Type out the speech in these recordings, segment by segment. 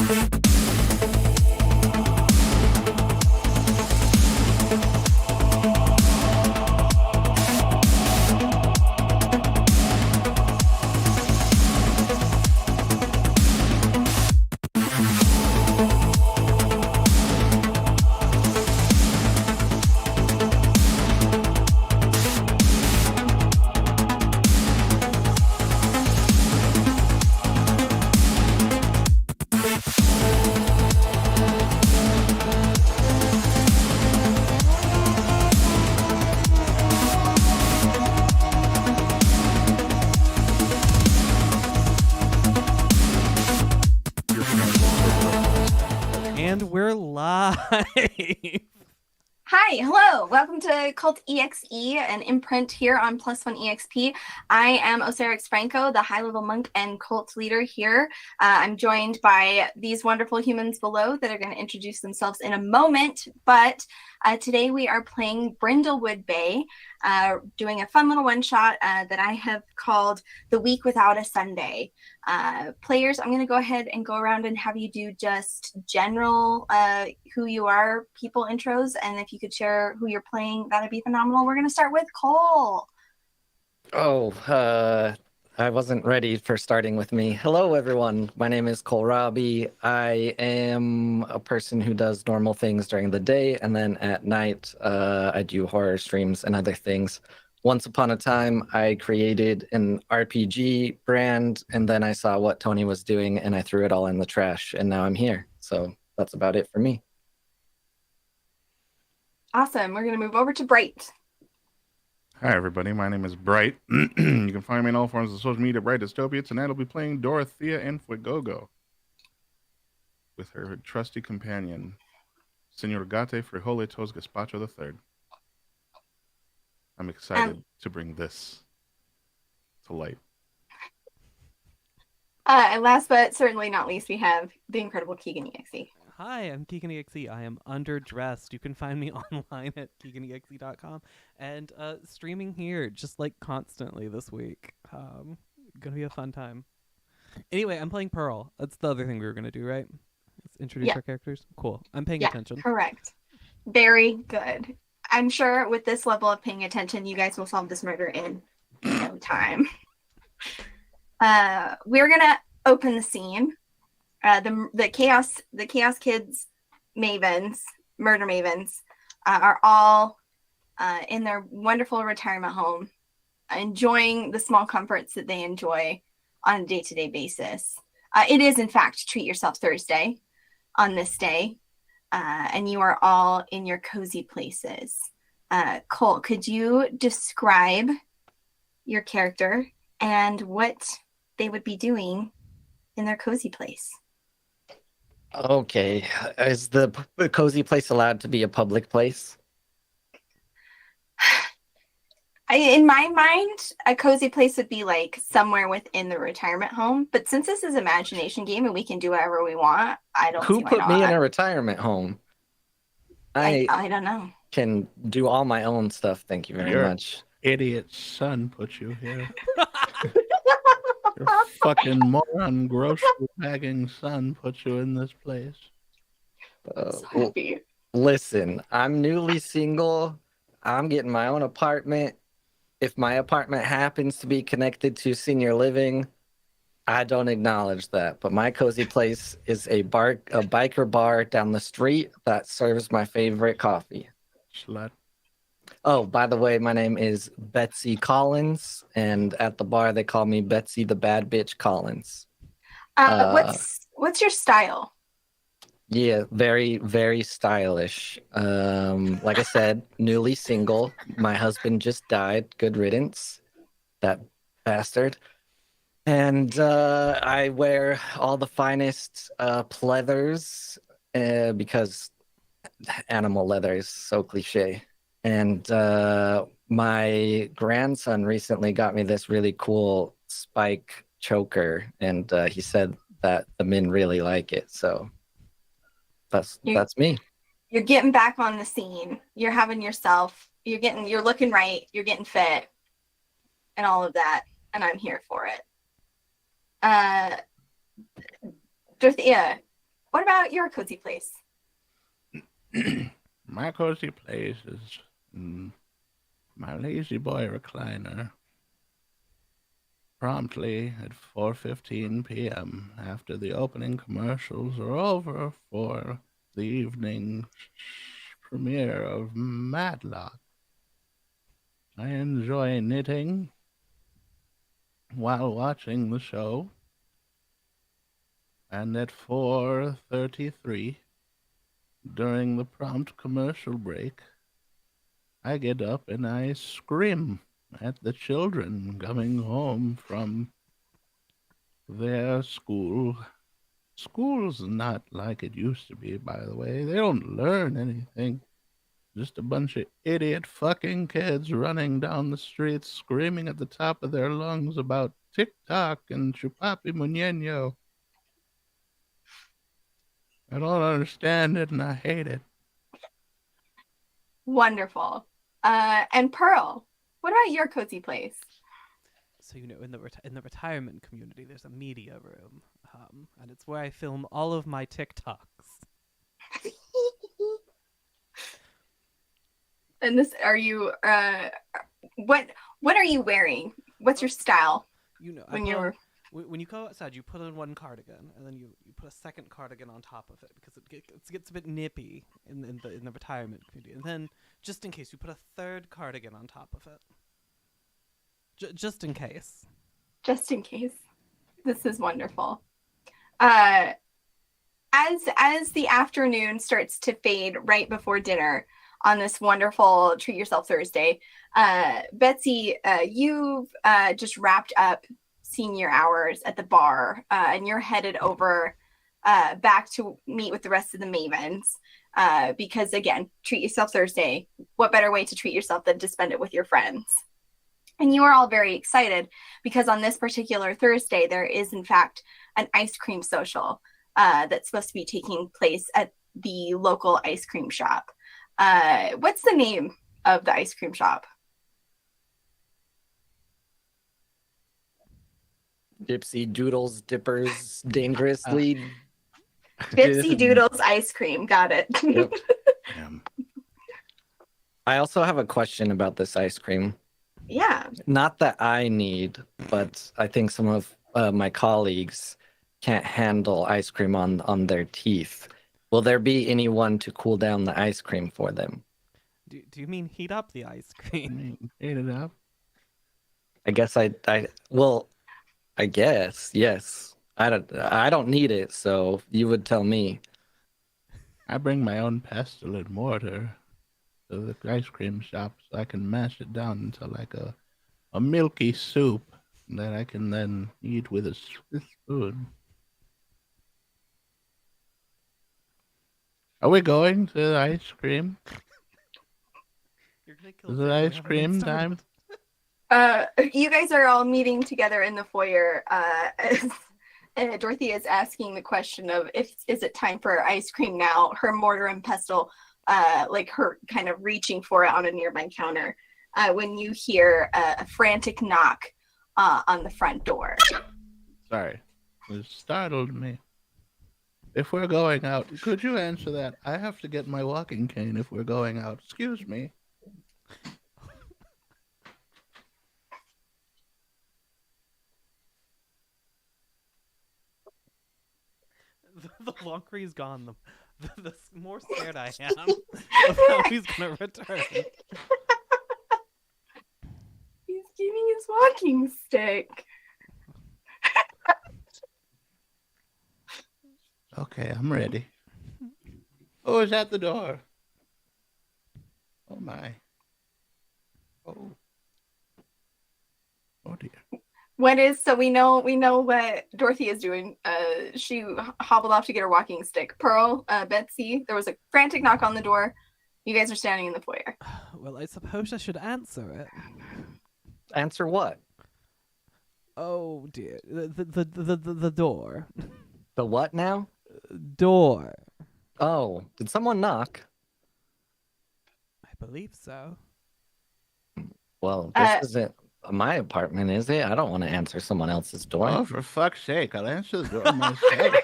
And we're live. Hi, hello. Welcome to Cult EXE, an imprint here on Plus One EXP. I am Osiris Franco, the high-level monk and cult leader here. I'm joined by these wonderful humans below that are going to introduce themselves in a moment, but today we are playing Brindlewood Bay, doing a fun little one-shot that I have called The Week Without a Sunday. Players, I'm going to go ahead and go around and have you do just general who you are, people intros, and if you could share who you're playing, that'd be phenomenal. We're going to start with Cole. I wasn't ready for starting with me. Hello, everyone. My name is Cole Robbie. I am a person who does normal things during the day, and then at night, I do horror streams and other things. Once upon a time, I created an RPG brand, and then I saw what Tony was doing, and I threw it all in the trash, and now I'm here. So that's about it for me. Awesome. We're going to move over to Bright. Hi, everybody. My name is Bright. You can find me on all forms of social media, Bright Dystopia. Tonight I'll be playing Dorothea and Fuegogo with her trusty companion, Senor Gate Frijoletos Gazpacho III. I'm excited to bring this to light. And last but certainly not least, we have the incredible Keegan EXE. Hi, I'm Keegan EXE. I am underdressed. You can find me online at Ttrpg.link and streaming here just like constantly this week. Gonna be a fun time. Anyway, I'm playing Pearl. That's the other thing we were gonna do, right? Let's introduce our characters. Cool. I'm paying attention. Correct. Very good. I'm sure with this level of paying attention, you guys will solve this murder in no time. We're gonna open the scene. The chaos kids mavens, murder mavens, are all in their wonderful retirement home, enjoying the small comforts that they enjoy on a day-to-day basis. It is, in fact, Treat Yourself Thursday on this day, and you are all in your cozy places. Cole, could you describe your character and what they would be doing in their cozy place? Okay. Is the cozy place allowed to be a public place? In my mind, a cozy place would be like somewhere within the retirement home. But since this is an imagination game and we can do whatever we want, I don't see why not. Who put me in a retirement home? I don't know. Can do all my own stuff. Thank you very much. Idiot son put you here. Your fucking moron grocery bagging son put you in this place. Listen, I'm newly single. I'm getting my own apartment. If my apartment happens to be connected to senior living, I don't acknowledge that. But my cozy place is a biker bar down the street that serves my favorite coffee. Slut. Oh, by the way, my name is Betsy Collins, and at the bar they call me Betsy the Bad Bitch Collins. What's your style? Yeah, very, very stylish. Like I said, newly single. My husband just died. Good riddance. That bastard. And I wear all the finest pleathers because animal leather is so cliche. And my grandson recently got me this really cool spike choker, and he said that the men really like it. So that's me. You're getting back on the scene. You're having yourself. You're looking right. You're getting fit, and all of that. And I'm here for it. Dorothea, What about your cozy place? My cozy place is my lazy boy recliner. Promptly at 4:15 p.m. after the opening commercials are over for the evening premiere of Matlock. I enjoy knitting while watching the show. And at 4:33, during the prompt commercial break, I get up and I scream at the children coming home from their school. School's not like it used to be, by the way. They don't learn anything. Just a bunch of idiot fucking kids running down the streets screaming at the top of their lungs about TikTok and Chupapi Muñeño. I don't understand it and I hate it. Wonderful. And Pearl, what about your cozy place? So in the retirement community, there's a media room, and it's where I film all of my TikToks. And are you what are you wearing? What's your style? When you go outside, you put on one cardigan, and then you put a second cardigan on top of it because it gets a bit nippy in the retirement community. And then, just in case, you put a third cardigan on top of it. Just in case. Just in case. This is wonderful. As the afternoon starts to fade right before dinner on this wonderful Treat Yourself Thursday, Betsy, you've just wrapped up senior hours at the bar, and you're headed over back to meet with the rest of the mavens, because again, Treat Yourself Thursday, what better way to treat yourself than to spend it with your friends? And you are all very excited because on this particular Thursday, there is in fact an ice cream social that's supposed to be taking place at the local ice cream shop. What's the name of the ice cream shop? Dipsy Doodles Dippers Dangerously. Dipsy Doodles Ice Cream. Got it. Yep. I also have a question about this ice cream. Yeah. Not that I need, but I think some of my colleagues can't handle ice cream on their teeth. Will there be anyone to cool down the ice cream for them? Do you mean heat up the ice cream? Heat it up. I guess I guess, yes. I don't need it, so you would tell me. I bring my own pestle and mortar to the ice cream shop so I can mash it down into like a milky soup that I can then eat with a spoon. Are we going to the ice cream? Is it ice cream time? You guys are all meeting together in the foyer. Dorothy is asking the question of is it time for ice cream now? Her mortar and pestle, like her kind of reaching for it on a nearby counter. When you hear a frantic knock on the front door. Sorry, it startled me. If we're going out, could you answer that? I have to get my walking cane if we're going out. Excuse me. The longer he's gone, the more scared I am of how he's gonna return. He's giving his walking stick. Okay, I'm ready. Oh, is at the door? Oh my. Oh. Oh dear. So we know what Dorothy is doing. She hobbled off to get her walking stick. Pearl, Betsy, there was a frantic knock on the door. You guys are standing in the foyer. Well, I suppose I should answer it. Answer what? Oh dear, the door. The what now? Door. Oh, did someone knock? I believe so. Well, this isn't my apartment, is it? I don't want to answer someone else's door. Oh, for fuck's sake, I'll answer the door myself.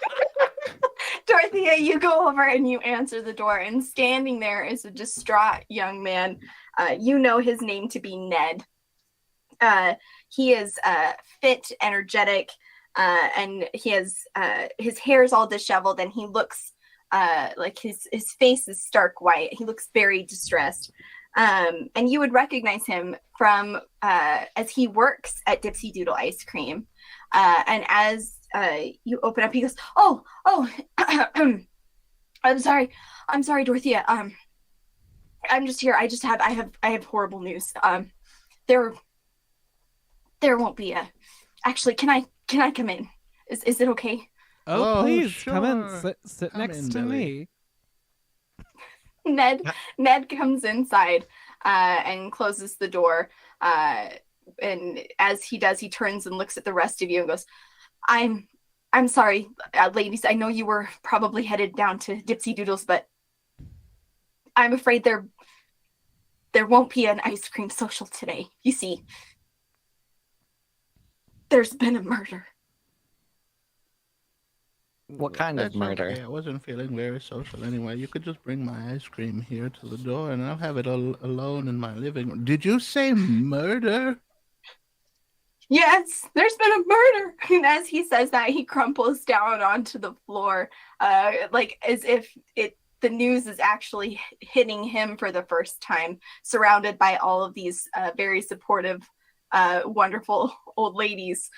Dorothy Dorothea, you go over and you answer the door, and standing there is a distraught young man. You know his name to be Ned. He is fit, energetic, and he has his hair is all disheveled, and he looks like his face is stark white. He looks very distressed. And you would recognize him from as he works at Dipsy Doodle Ice Cream. And as you open up, he goes, "Oh, I'm sorry, Dorothea. I'm just here. I have horrible news. There won't be a. Actually, can I come in? Is it okay?" Oh, please sure. come in. Sit Come next in, to Billy. me. Ned comes inside and closes the door. And as he does, he turns and looks at the rest of you and goes, I'm sorry, ladies. I know you were probably headed down to Dipsy Doodles, but I'm afraid there won't be an ice cream social today. You see, there's been a murder." What kind of That's murder? okay. I wasn't feeling very social anyway. You could just bring my ice cream here to the door, and I'll have it all alone in my living room. Did you say murder? "Yes, there's been a murder." And as he says that, he crumples down onto the floor, like as if the news is actually hitting him for the first time, surrounded by all of these very supportive, wonderful old ladies.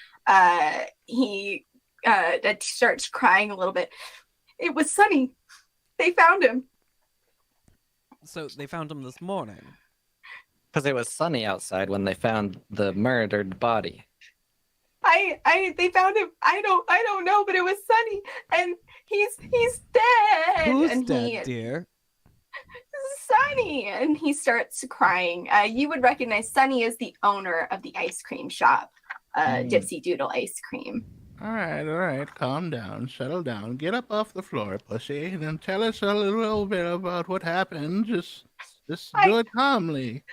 He starts crying a little bit. "It was Sunny. They found him." So they found him this morning. Because it was sunny outside when they found the murdered body. They found him. I don't know, but it was Sunny, and he's dead. Who's and dead, dear? Sunny, and he starts crying. You would recognize Sunny as the owner of the ice cream shop, Dipsy Doodle Ice Cream. All right. Calm down. Settle down. Get up off the floor, pussy, and then tell us a little bit about what happened. Just do it calmly.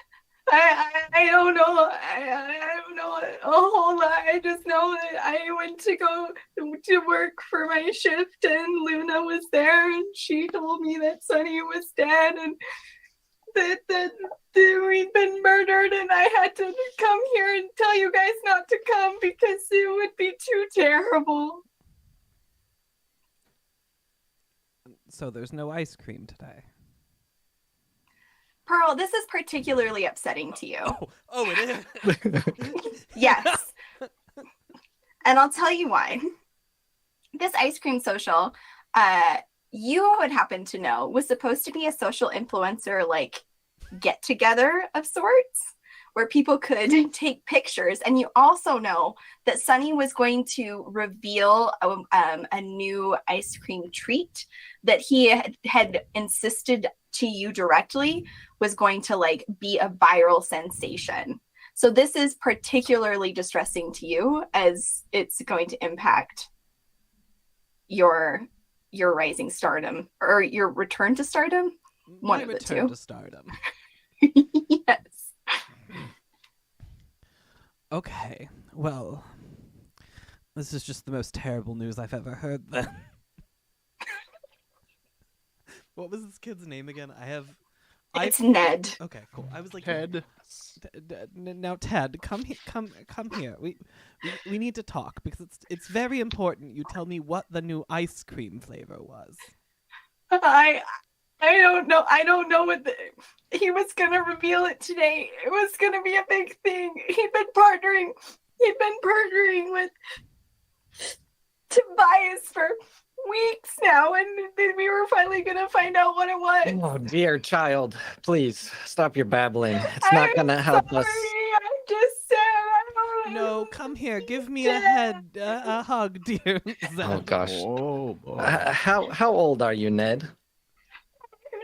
I don't know. I don't know a whole lot. I just know that I went to go to work for my shift, and Luna was there, and she told me that Sunny was dead, and that we'd been murdered, and I had to come here and tell you guys not to come because it would be too terrible. So there's no ice cream today. Pearl, this is particularly upsetting to you. Oh, it is. Yes. And I'll tell you why. This ice cream social, you would happen to know, was supposed to be a social influencer like get together of sorts where people could take pictures. And you also know that Sunny was going to reveal a new ice cream treat that he had insisted to you directly was going to like be a viral sensation. So this is particularly distressing to you as it's going to impact your rising stardom or your return to stardom. One of the two. Return to stardom. Yes. Okay. Well, this is just the most terrible news I've ever heard then. What was this kid's name again? It's Ned. Okay, cool. I was like, Ted. Now, Ted, come here. We need to talk because it's very important. You tell me what the new ice cream flavor was. I don't know. I don't know what he was gonna reveal it today. It was gonna be a big thing. He'd been partnering with Tobias for weeks now, and then we were finally gonna find out what it was. Oh, dear child. Please, stop your babbling. It's not going to help us. I just said I don't know. No, come here. Give me a hug, dear. Oh, gosh. Oh boy. How old are you, Ned?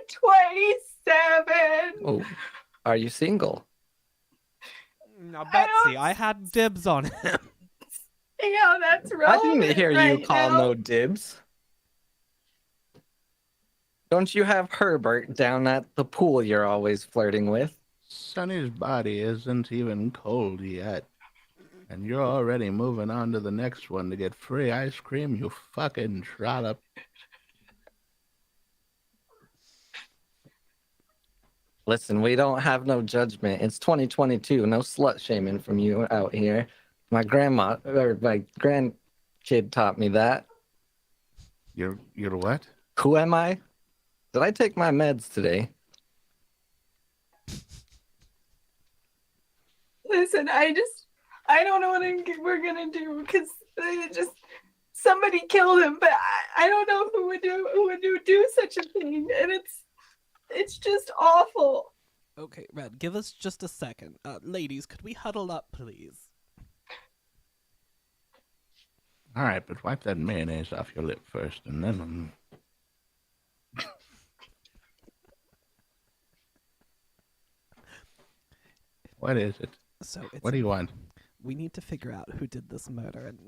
27. Oh, are you single? Now, Betsy, I had dibs on him. Yeah, that's right. I didn't hear you call no dibs. Don't you have Herbert down at the pool you're always flirting with? Sunny's body isn't even cold yet. And you're already moving on to the next one to get free ice cream, you fucking trollop. Listen, we don't have no judgment. It's 2022. No slut shaming from you out here. My grandma or my grandkid taught me that. You're what? Who am I? Did I take my meds today? Listen, I don't know what we're gonna do because somebody killed him, but I don't know who would do such a thing, and it's just awful. Okay, Red, give us just a second. Ladies, could we huddle up, please? All right, but wipe that mayonnaise off your lip first, and then. What is it? So it's, What do you want? we need to figure out who did this murder, and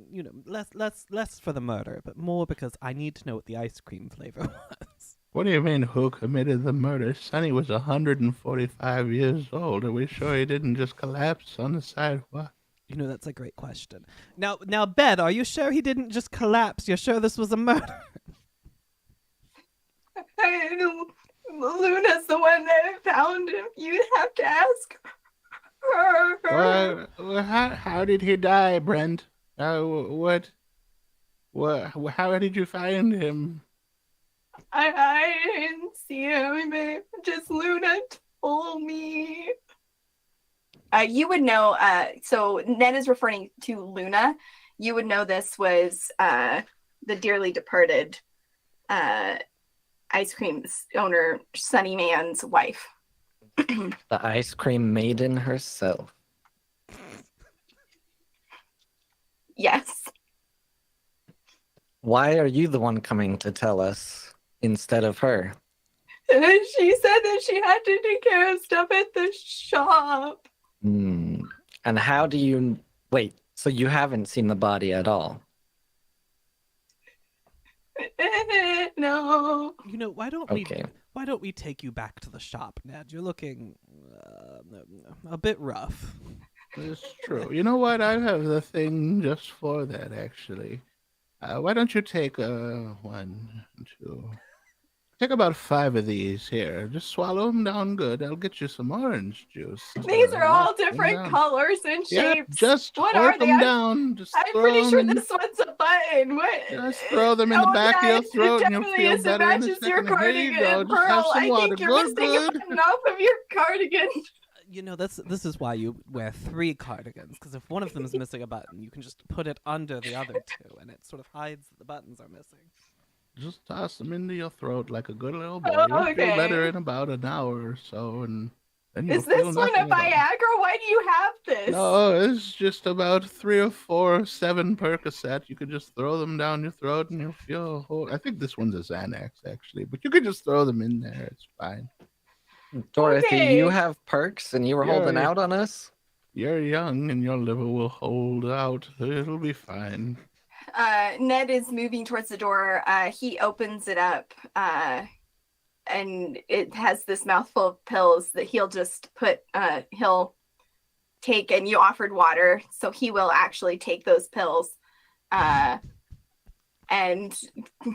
less for the murder, but more because I need to know what the ice cream flavor was. What do you mean, who committed the murder? Sonny was 145 years old. Are we sure he didn't just collapse on the sidewalk? That's a great question. Now, Ben, are you sure he didn't just collapse? You're sure this was a murder? Luna's the one that found him. You'd have to ask her. Well, how did he die, Brent? What? How did you find him? I didn't see him, but just Luna told me. You would know, so Ned is referring to Luna. You would know this was the dearly departed ice cream owner, Sunny Man's wife. The ice cream maiden herself. Yes. Why are you the one coming to tell us instead of her? She said that she had to take care of stuff at the shop. And how do you... Wait, so you haven't seen the body at all? No. Why don't we take you back to the shop, Ned? You're looking a bit rough. It's true. You know what? I have the thing just for that, actually. Why don't you take 1, 2... Take about 5 of these here. Just swallow them down good. I'll get you some orange juice. These are all different colors and shapes. Yep, just what throw are them they? down. Just I'm throw pretty them sure in. this one's a button. What? Just throw them in the back of your throat and you'll feel it better in a matches your second. Here you cardigan, go. Just have Pearl. some I water. think you're missing a button off of your cardigan. This is why you wear 3 cardigans, because if one of them is missing a button, you can just put it under the other 2, and it sort of hides that the buttons are missing. Just toss them into your throat like a good little boy. Oh, You'll okay. feel better in about an hour or so, and then you'll Is this feel one a nothing at all. Viagra? Why do you have this? No, it's just about 3 or 4, 7 Percocet. You could just throw them down your throat and you'll feel a whole... I think this one's a Xanax, actually, but you could just throw them in there. It's fine. Dorothy, Okay. you have perks and you were holding out on us? You're young and your liver will hold out. It'll be fine. Ned is moving towards the door. He opens it up, and it has this mouthful of pills that he'll just he'll take, and you offered water, so he will actually take those pills, and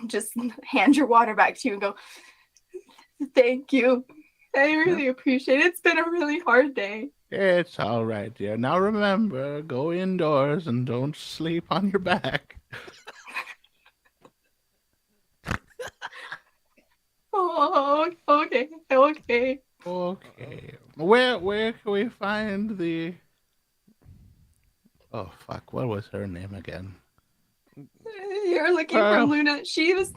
just hand your water back to you and go, thank you. I really appreciate it. It's been a really hard day. It's all right, dear. Now remember, go indoors and don't sleep on your back. Oh, okay. Okay. Where can we find the... Oh, fuck. What was her name again? You're looking for Luna. She's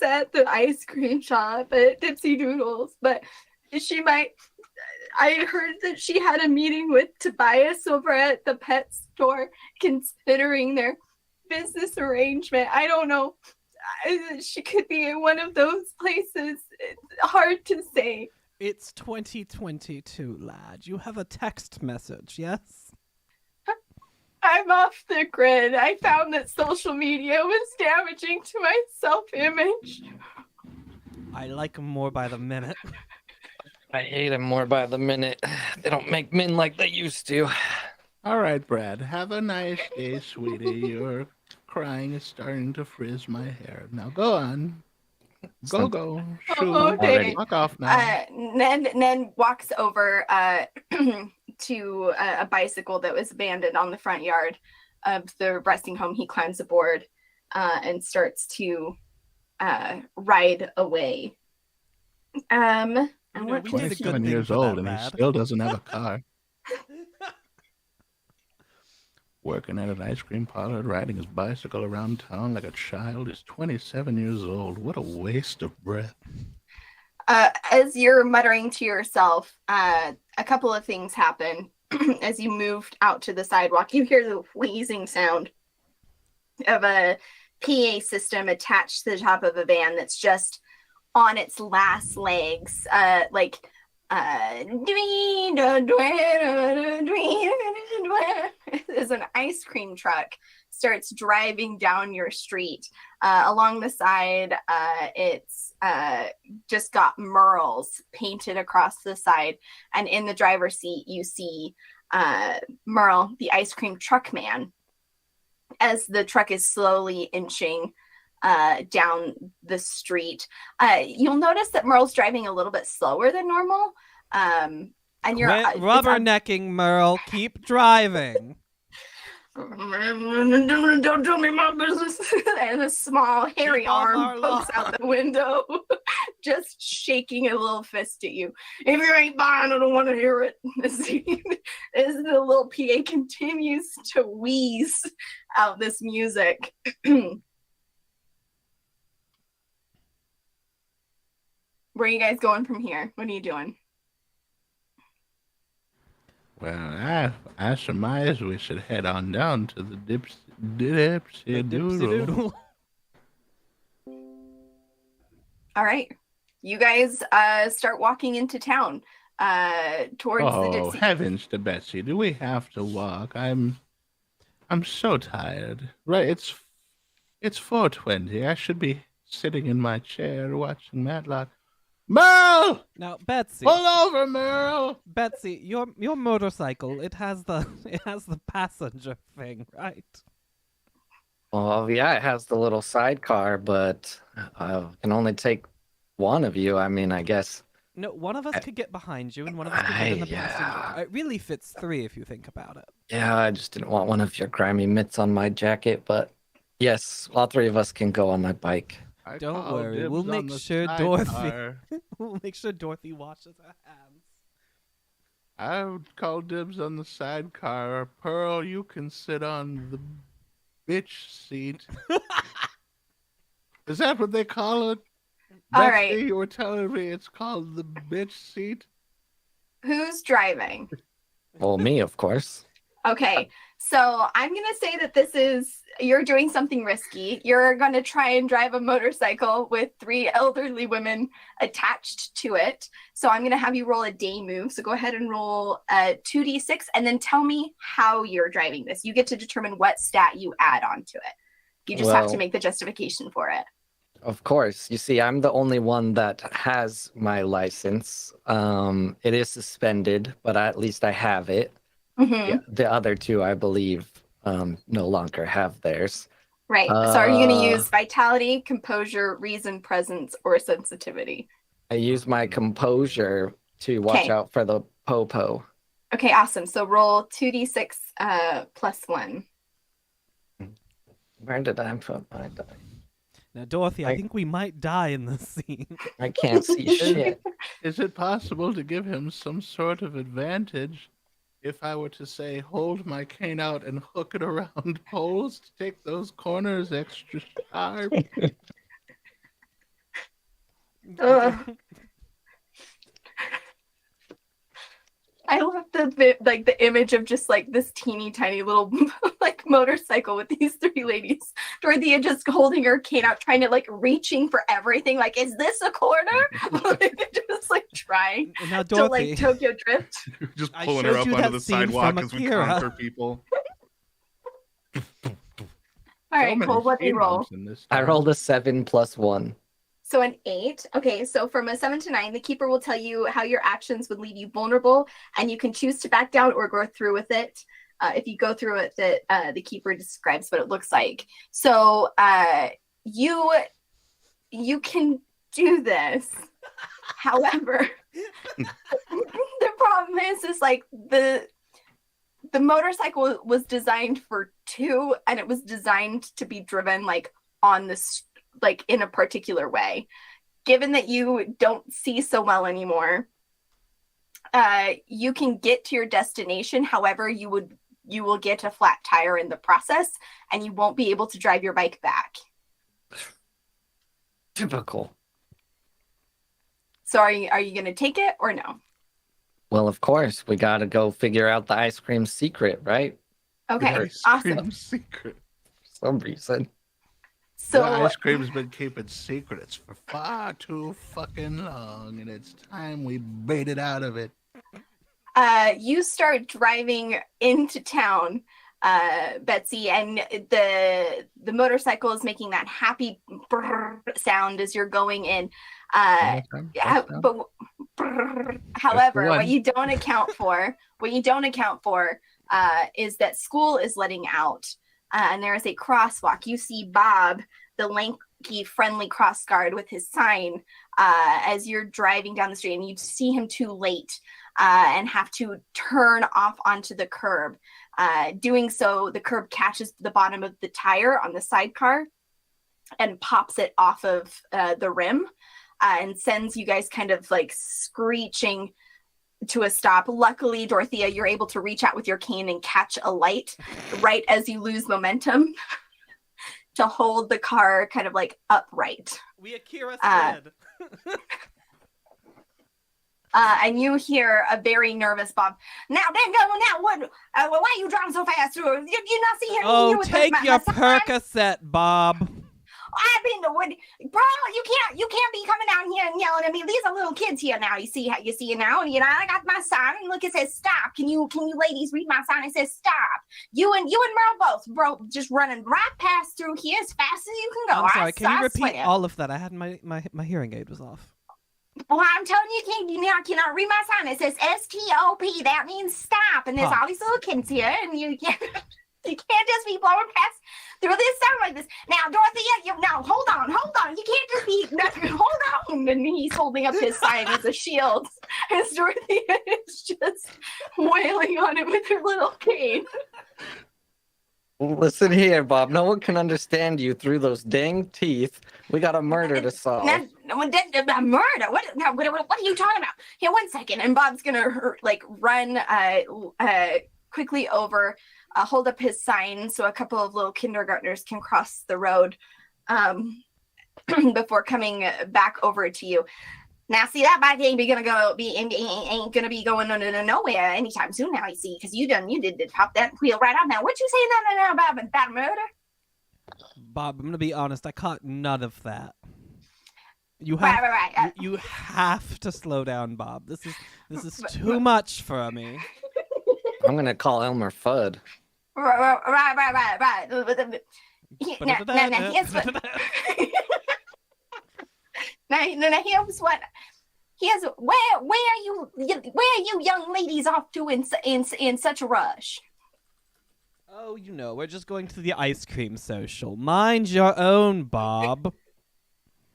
at the ice cream shop at Dipsy Doodles, but I heard that she had a meeting with Tobias over at the pet store considering their business arrangement. I don't know. She could be in one of those places. It's hard to say. It's 2022, lad. You have a text message, yes? I'm off the grid. I found that social media was damaging to my self-image. I like 'em more by the minute. I hate them more by the minute. They don't make men like they used to. All right, Brad. Have a nice day, sweetie. Your crying is starting to frizz my hair. Now go on. Go, go. Shoot. Okay. Already. Fuck off now. Nen walks over to a bicycle that was abandoned on the front yard of the resting home. He climbs aboard and starts to ride away. And You know, what we does did a good 27 thing years for that old and he lad. still doesn't have a car. Working at an ice cream parlor, riding his bicycle around town like a child. He's 27 years old. What a waste of breath. As you're muttering to yourself, a couple of things happen. As you moved out to the sidewalk, you hear the wheezing sound of a PA system attached to the top of a van that's just on its last legs, as an ice cream truck starts driving down your street. Along the side, it's just got Merle's painted across the side, and in the driver's seat you see Merle, the ice cream truck man, as the truck is slowly inching down the street. You'll notice that Merle's driving a little bit slower than normal. And you're Quit rubbernecking, Merle. Keep driving. don't tell me my business. And a small hairy Keep off our arm pokes out the window, just shaking a little fist at you. If you ain't buying, I don't want to hear it. As the little PA continues to wheeze out this music. Where are you guys going from here? What are you doing? Well, I surmise we should head on down to the Dipsy Doodle. All right. You guys start walking into town towards the Oh, Dipsy. heavens to Betsy, do we have to walk? I'm so tired. Right, it's 4:20. I should be sitting in my chair watching Matlock. Merle! Now, Betsy. Pull over, Merle! Betsy, your motorcycle, it has the passenger thing, right? Well, yeah, it has the little sidecar, but I can only take one of you. I mean, I guess. No, one of us could get behind you and one of us could get in the Yeah. passenger. It really fits three if you think about it. Yeah, I just didn't want one of your grimy mitts on my jacket, but yes, all three of us can go on my bike. I Don't call worry, dibs we'll on make the sure sidecar. We'll make sure Dorothy washes her hands. I would call dibs on the sidecar. Pearl, you can sit on the bitch seat. Is that what they call it? All Betsy, right. you were telling me it's called the bitch seat? Who's driving? Well, me, of course. Okay, so I'm going to say that you're doing something risky. You're going to try and drive a motorcycle with 3 elderly women attached to it. So I'm going to have you roll a day move. So go ahead and roll 2d6 and then tell me how you're driving this. You get to determine what stat you add onto it. You just have to Well, make the justification for it. Of course. You see, I'm the only one that has my license. It is suspended, but at least I have it. Mhm. Yeah, the other two, I believe, no longer have theirs. Right. So are you going to use vitality, composure, reason, presence, or sensitivity? I use my composure to watch Okay. out for the popo. Okay, awesome. So roll 2d6 plus 1. Where did I put my die? Now, Dorothy, I I- think we might die in this scene. I can't see shit. Is it possible to give him some sort of advantage if I were to say, hold my cane out and hook it around poles to take those corners extra sharp? Ugh. I love the image of just like this teeny tiny little like motorcycle with these 3 ladies. Dorothea just holding her cane out, trying to like reaching for everything. Like, is this a corner? Just like trying Now, to Dorothy, like Tokyo Drift. Just I pulling her showed up you onto that the scene sidewalk from as we Akira. conquer people. All right, Cole, what do you roll? I rolled a 7 plus 1. So an 8. Okay, so from a 7 to 9, the keeper will tell you how your actions would leave you vulnerable, and you can choose to back down or go through with it. If you go through with it, the keeper describes what it looks like. So you can do this. However, the problem is like the motorcycle was designed for two, and it was designed to be driven like on this, like in a particular way. Given that you don't see so well anymore, you can get to your destination. However, you will get a flat tire in the process, and you won't be able to drive your bike back. Typical. So are you going to take it or no? Well, of course, we got to go figure out the ice cream secret, right? Okay, Ice awesome. cream secret. For some reason. So the ice cream's been keeping secrets for far too fucking long, and it's time we baited out of it. you start driving into town, Betsy, and the motorcycle is making that happy brrr sound as you're going in. But however, what you don't account for is that school is letting out, and there is a crosswalk. You see Bob, the lanky, friendly cross guard, with his sign as you're driving down the street, and you see him too late and have to turn off onto the curb. Doing so, the curb catches the bottom of the tire on the sidecar and pops it off of the rim. And sends you guys kind of like screeching to a stop. Luckily, Dorothea, you're able to reach out with your cane and catch a light right as you lose momentum to hold the car kind of like upright. We Akira said. And you hear a very nervous Bob. Now what? Why are you driving so fast? You not see him? Oh, take your Percocet, Bob. I've been the wood, bro. You can't be coming down here and yelling at me. These are little kids here now. You see it now. And I got my sign. And look, it says stop. Can you ladies read my sign? It says stop. You and Merle both, bro, just running right past through here as fast as you can go. I'm sorry. Can you repeat all of that? I had my hearing aid was off. Well, I'm telling you, cannot read my sign. It says STOP. That means stop. And there's all these little kids here, and you can't. You can't just be blowing past through this sound like this. Now, Dorothea, hold on. You can't just be, hold on. And he's holding up his sign as a shield as Dorothea is just wailing on it with her little cane. Listen here, Bob. No one can understand you through those dang teeth. We got a murder to solve. A murder? What are you talking about? Here, 1 second. And Bob's going to run quickly over, hold up his sign so a couple of little kindergartners can cross the road before coming back over to you. Now, see, that bike ain't gonna be going nowhere anytime soon. Now, you see, because you did pop that wheel right off. Now, what you saying about murder? Bob, I'm gonna be honest. I caught none of that. You have to slow down, Bob. This is too much for me. I'm gonna call Elmer Fudd. Right. Now here's what. Where are you young ladies off to in such a rush? Oh, we're just going to the ice cream social. Mind your own, Bob.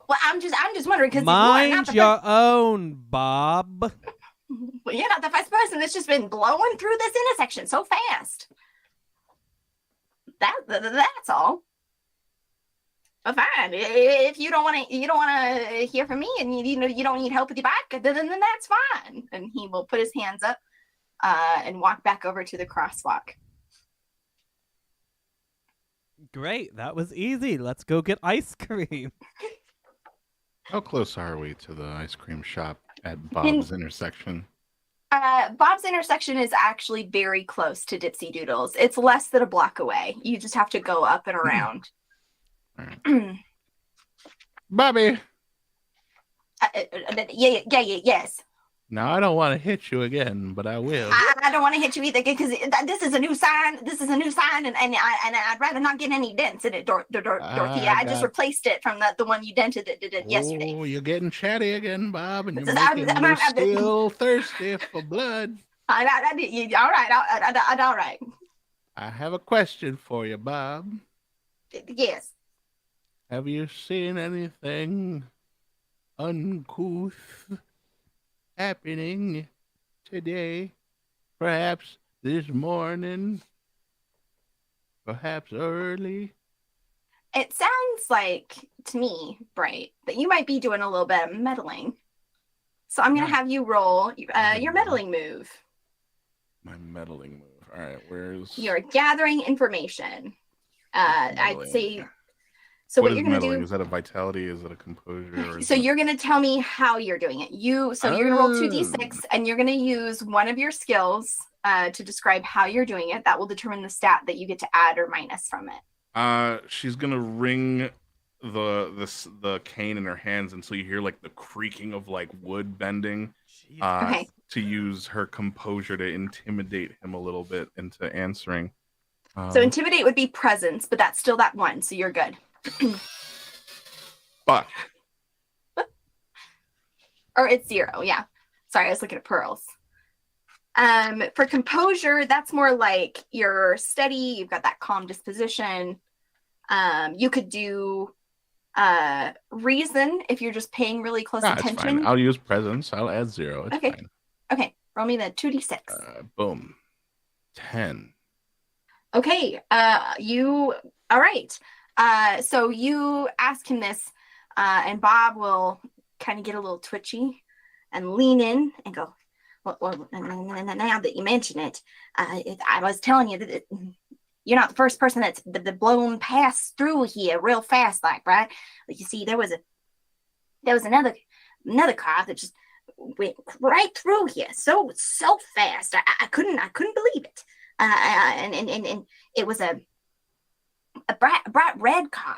Well, I'm just wondering because mind your own, Bob. Well, you're not the first person that's just been blowing through this intersection so fast. That's all. But fine, if you don't want to hear from me, and you don't need help with your bike, then that's fine. And he will put his hands up and walk back over to the crosswalk. Great, that was easy. Let's go get ice cream. How close are we to the ice cream shop at Bob's intersection? Bob's intersection is actually very close to Dipsy Doodles. It's less than a block away. You just have to go up and around. Right. Bobby! Yes. Now, I don't want to hit you again, but I will. I don't want to hit you either because this is a new sign. And I'd rather not get any dents in it, Dorothea. I just replaced it from the one you dented it yesterday. Oh, you're getting chatty again, Bob, and you're still thirsty for blood. All right. I have a question for you, Bob. Yes. Have you seen anything uncouth happening today. Perhaps this morning. Perhaps early. It sounds like to me, Bright, that you might be doing a little bit of meddling. So I'm going to have you roll your meddling move. My meddling move. All right, where's... You're gathering information. I'd meddling? say... So what is you're going to meddling? do... Is that a vitality? Is it a composure? Or so you're going to tell me how you're doing it. You're going to roll 2d6, and you're going to use one of your skills to describe how you're doing it. That will determine the stat that you get to add or minus from it. She's going to ring the cane in her hands until you hear like the creaking of like wood bending. Okay. To use her composure to intimidate him a little bit into answering. So intimidate would be presence, but that's still that one, so you're good. Fuck. Or it's 0, yeah. Sorry, I was looking at pearls. For composure, that's more like you're steady, you've got that calm disposition. You could do reason if you're just paying really close attention. Fine. I'll use presence. I'll add 0. It's fine. Okay, roll me the 2d6. Boom. 10. Okay, all right. So you ask him this, and Bob will kind of get a little twitchy and lean in and go, well, now that you mention it, I was telling you that you're not the first person that's blown past through here real fast, like, right? Like, you see, there was another car that just went right through here so fast. I couldn't believe it. And it was a bright red car.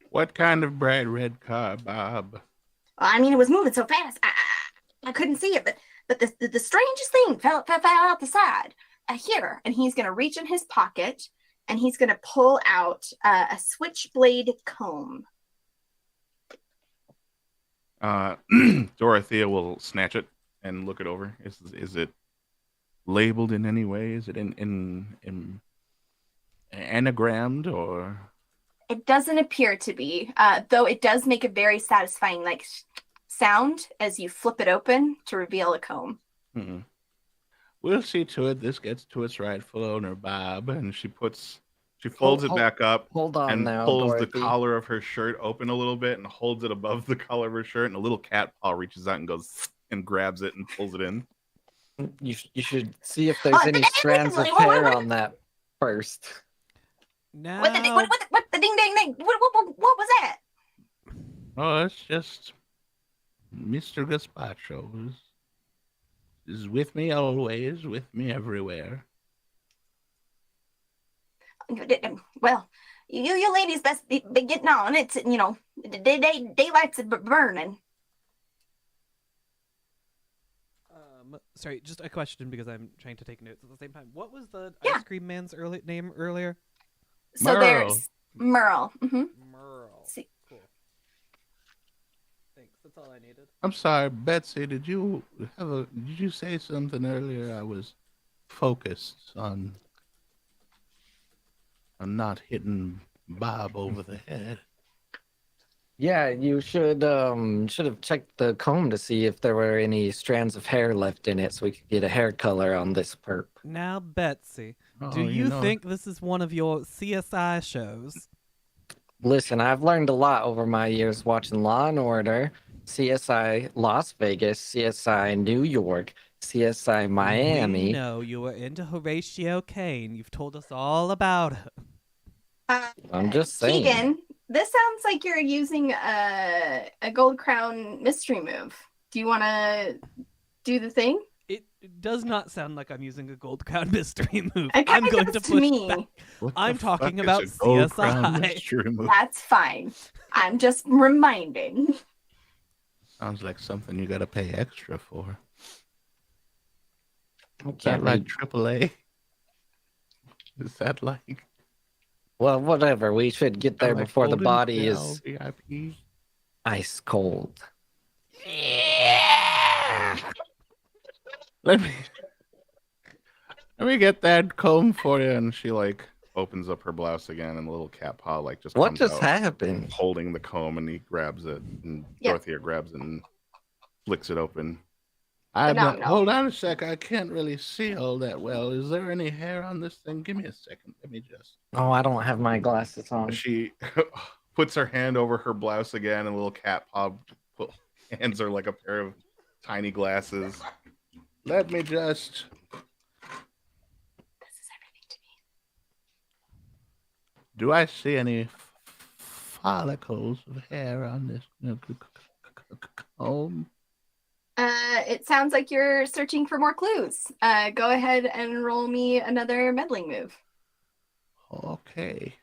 What kind of bright red car, Bob? Well, I mean, it was moving so fast, I couldn't see it, but the strangest thing fell out the side here, and he's gonna reach in his pocket and he's gonna pull out a switchblade comb. Dorothea will snatch it and look it over. Is it labeled in any way? Is it in anagrammed or? It doesn't appear to be, though it does make a very satisfying like sound as you flip it open to reveal a comb. Mm-hmm. We'll see to it this gets to its rightful owner, Bob. And she folds it back up. Hold on and now, pulls Dorothy. the collar of her shirt open a little bit and holds it above the collar of her shirt. And a little cat paw reaches out and goes and grabs it and pulls it in. You should see if there's any strands of hair on that first. Now, What the ding ding ding? What was that? Oh, it's just Mr. Gazpacho is with me always, with me everywhere. Well, you ladies best be getting on. It's, daylight's burning. Sorry, just a question because I'm trying to take notes at the same time. What was the Yeah. ice cream man's name earlier? So Merle. there's Merle. Mm-hmm. Merle. See. Cool. Thanks. That's all I needed. I'm sorry, Betsy. Did you say something earlier? I was focused on not hitting Bob over the head. Yeah, you should have checked the comb to see if there were any strands of hair left in it so we could get a hair color on this perp. Now, Betsy, Oh, do you think this is one of your CSI shows? Listen, I've learned a lot over my years watching Law and Order, CSI Las Vegas, CSI New York, CSI Miami. We know you were into Horatio Kane. You've told us all about it. I'm just saying. Keegan, this sounds like you're using a Gold Crown mystery move. Do you want to do the thing? It does not sound like I'm using a Gold Crown mystery move. It I'm kinda going does to to push me. back. What the I'm talking fuck about is a Gold Crown CSI. mystery move? That's fine. I'm just reminding. Sounds like something you gotta pay extra for. Is Can't that like be- AAA? Is that like Well, whatever. We should get there like before the Golden body Bell is VIP? ice cold. Let me get that comb for you. And she like opens up her blouse again, and the little cat paw like just What comes just out, happened? holding the comb, and he grabs it, and Yep. Dorothea grabs it and flicks it open. Phenomenal. Hold on a sec. I can't really see all that well. Is there any hair on this thing? Give me a second. Let me just. Oh, I don't have my glasses on. She puts her hand over her blouse again, and the little cat paw hands her like a pair of tiny glasses. Let me just. This is everything to me. Do I see any follicles of hair on this comb? It sounds like you're searching for more clues. Go ahead and roll me another meddling move. Okay.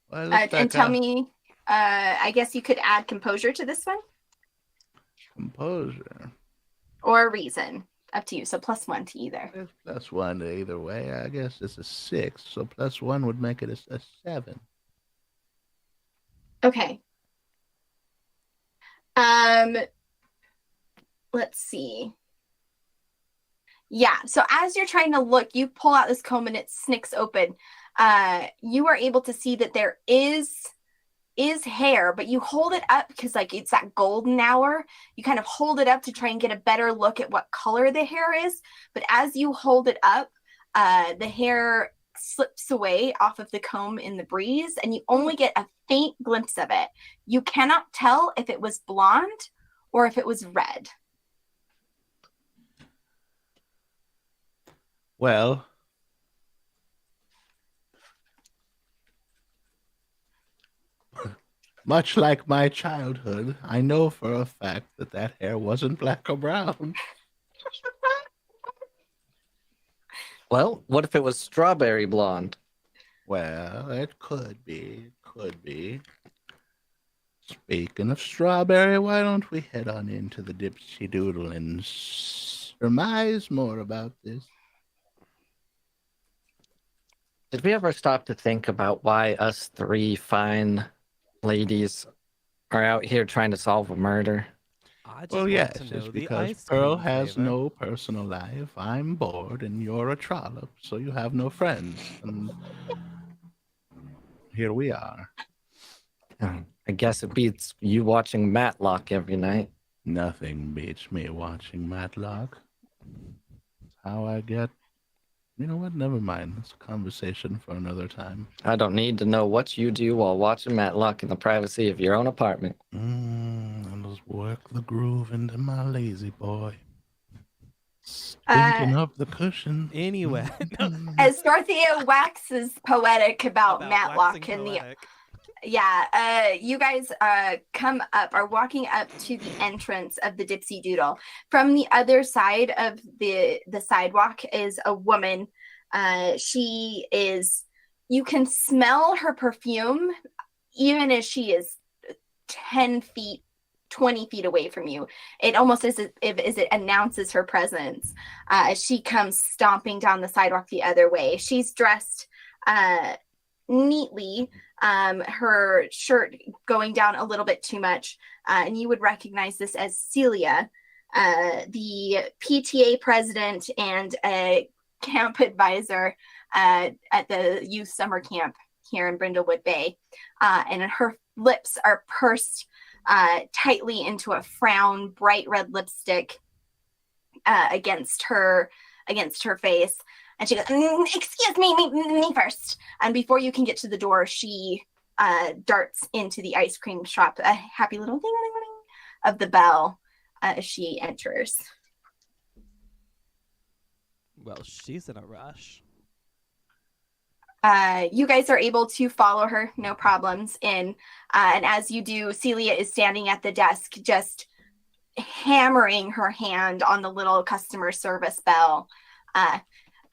Well, And tell me, I guess you could add composure to this one composure. or reason. Up to you. So +1 to either. It's +1 to either way. I guess it's a 6, so +1 would make it a 7. Okay. Let's see. Yeah, so as you're trying to look, you pull out this comb and it snicks open. You are able to see that there is hair, but you hold it up because like it's that golden hour. You kind of hold it up to try and get a better look at what color the hair is. But as you hold it up, the hair slips away off of the comb in the breeze, and you only get a faint glimpse of it. You cannot tell if it was blonde or if it was red. Well, much like my childhood, I know for a fact that that hair wasn't black or brown. Well, what if it was strawberry blonde? Well, it could be. It could be. Speaking of strawberry, why don't we head on into the Dipsy Doodle and surmise more about this? Did we ever stop to think about why us three fine ladies are out here trying to solve a murder? I just Well, want yes, to know it's the because ice Pearl cream has flavor. no personal life. I'm bored, and you're a trollop, so you have no friends. And here we are. I guess it beats you watching Matlock every night. Nothing beats me watching Matlock. It's how I get. You know what? Never mind. It's a conversation for another time. I don't need to know what you do while watching Matlock in the privacy of your own apartment. I'll just work the groove into my lazy boy. Speaking of the cushion. Anyway, As Dorothea waxes poetic about Matlock waxing and the poetic. you guys are walking up to the entrance of the Dipsy Doodle. From the other side of the sidewalk is a woman. You can smell her perfume even as she is 10 feet, 20 feet away from you. It almost as it announces her presence as she comes stomping down the sidewalk the other way. She's dressed neatly, her shirt going down a little bit too much, and you would recognize this as Celia, the PTA president and a camp advisor at the youth summer camp here in Brindlewood Bay, and her lips are pursed tightly into a frown, bright red lipstick against her face. And she goes, excuse me first. And before you can get to the door, she darts into the ice cream shop, a happy little ding-a-ling-a-ling of the bell as she enters. Well, she's in a rush. You guys are able to follow her, no problems, in. And as you do, Celia is standing at the desk, just hammering her hand on the little customer service bell.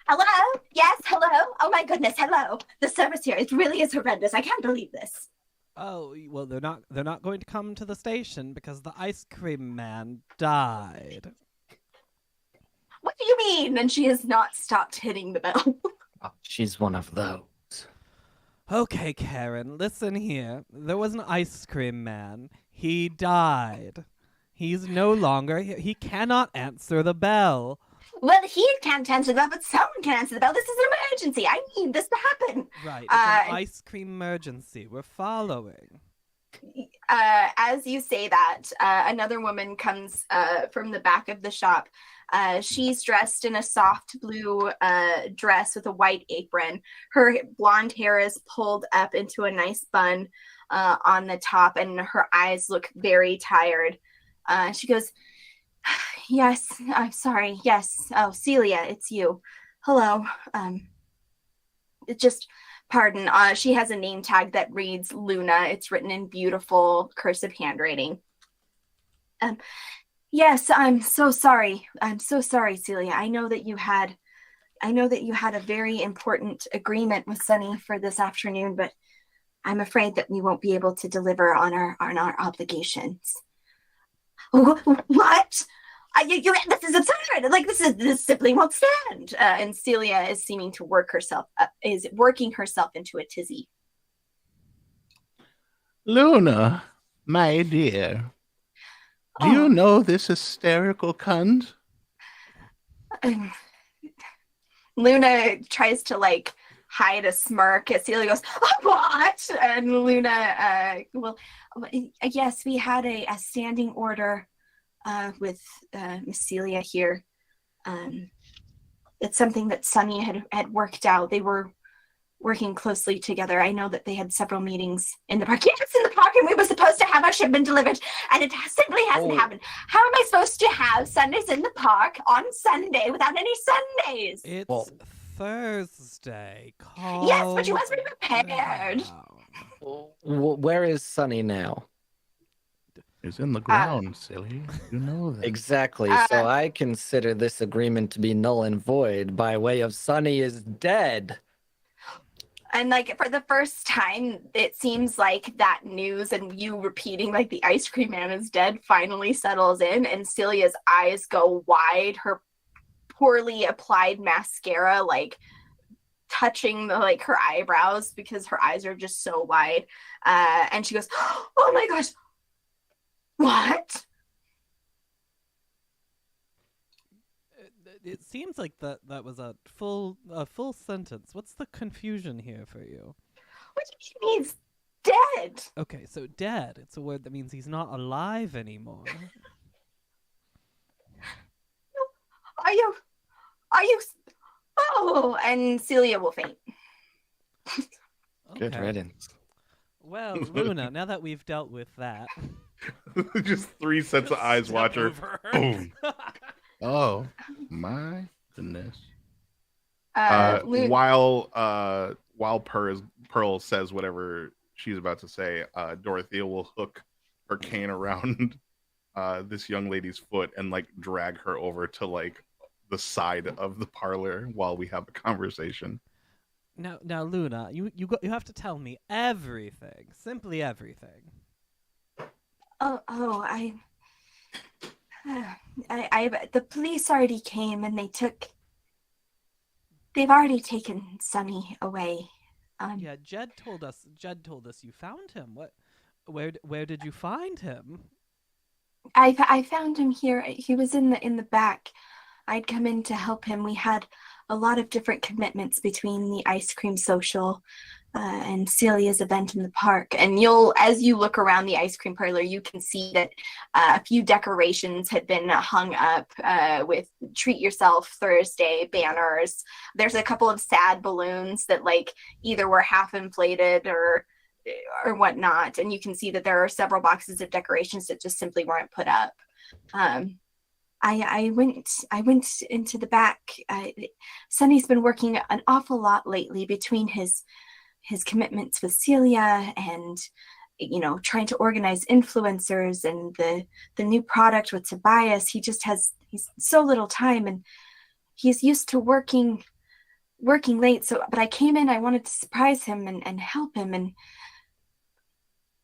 Hello? Yes, hello? Oh my goodness, hello. The service here, it really is horrendous. I can't believe this. Oh, well, they're not going to come to the station because the ice cream man died. What do you mean? And she has not stopped hitting the bell. Oh, she's one of those. Okay, Karen, listen here. There was an ice cream man. He died. He's no longer. He cannot answer the bell. Well, he can't answer the bell, but someone can answer the bell. This is an emergency. I need this to happen. Right, it's an ice cream emergency. We're following. As you say that, another woman comes from the back of the shop. She's dressed in a soft blue dress with a white apron. Her blonde hair is pulled up into a nice bun on the top, and her eyes look very tired. She goes, "Yes, I'm sorry. Yes. Oh, Celia, it's you. Hello. Just pardon. She has a name tag that reads Luna. It's written in beautiful cursive handwriting. Yes, I'm so sorry. I'm so sorry, Celia. I know that you had a very important agreement with Sunny for this afternoon, but I'm afraid that we won't be able to deliver on our obligations." What? This is absurd. Like this simply won't stand. And Celia is seeming to working herself into a tizzy. Luna, my dear, do you know this hysterical cunt? Luna tries to like hide a smirk as Celia goes, "Oh, what?" And Luna, yes, we had a standing order with Miss Celia here. It's something that Sunny had worked out. They were working closely together. I know that they had several meetings in the park. Yes, in the park, and we were supposed to have our shipment delivered, and it simply hasn't happened. How am I supposed to have Sundaes in the park on Sunday without any Sundaes? It's Thursday. Yes, but you must be prepared. Where is Sunny now? He's in the ground, silly. You know that. Exactly. So I consider this agreement to be null and void by way of Sunny is dead. And like for the first time, it seems like that news and you repeating like the ice cream man is dead finally settles in, and Celia's eyes go wide. Her poorly applied mascara like touching her eyebrows because her eyes are just so wide. And she goes, "Oh my gosh, what?" It seems like that was a full sentence. What's the confusion here for you? What do you mean he's dead? Okay, so dead. It's a word that means he's not alive anymore. Are you? Oh, and Celia will faint. Good Okay. riddance. Well, Luna, now that we've dealt with that, Just 3 sets of eyes step watch her. over her. Boom. Oh, my goodness. While Pearl says whatever she's about to say, Dorothea will hook her cane around this young lady's foot and like drag her over to like the side of the parlor while we have a conversation. Now, Luna, you have to tell me everything, simply everything. The police already came and they've already taken Sunny away. Yeah, Jed told us you found him. Where did you find him? I found him here. He was in the back. I'd come in to help him. We had a lot of different commitments between the ice cream social and Celia's event in the park. And as you look around the ice cream parlor, you can see that a few decorations had been hung up with Treat Yourself Thursday banners. There's a couple of sad balloons that like either were half inflated or whatnot. And you can see that there are several boxes of decorations that just simply weren't put up. I went into the back. Sunny's been working an awful lot lately between his commitments with Celia and trying to organize influencers and the new product with Tobias. He's so little time and he's used to working late. But I came in, I wanted to surprise him and help him. And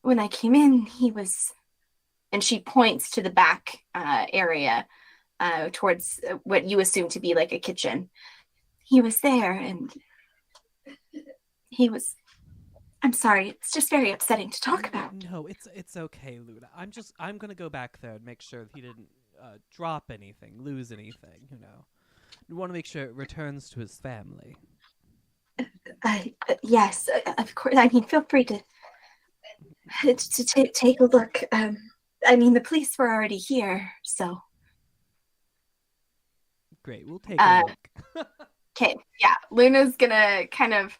when I came in, he was, and she points to the back area towards what you assume to be like a kitchen. He was there and I'm sorry, it's just very upsetting to talk about. No, it's okay, Luna. I'm gonna go back there and make sure that he didn't drop anything, lose anything, We want to make sure it returns to his family. Yes, of course. I mean, feel free to take a look. I mean, the police were already here, so. Great, we'll take a look. Okay, yeah. Luna's gonna kind of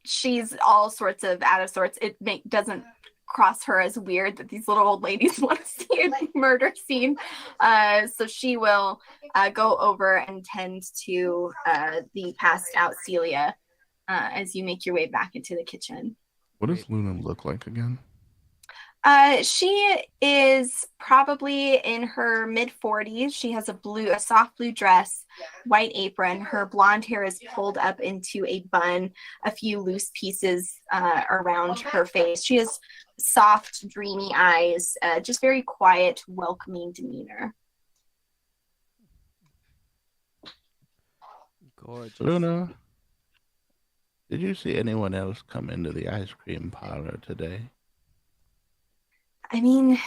she's all sorts of out of sorts. It doesn't cross her as weird that these little old ladies want to see a murder scene. So she will go over and tend to the passed out Celia as you make your way back into the kitchen. What does Luna look like again? She is probably in her mid-40s. She has a soft blue dress, white apron. Her blonde hair is pulled up into a bun, a few loose pieces around her face. She has soft, dreamy eyes, just very quiet, welcoming demeanor. Gorgeous. Luna, did you see anyone else come into the ice cream parlor today? I mean,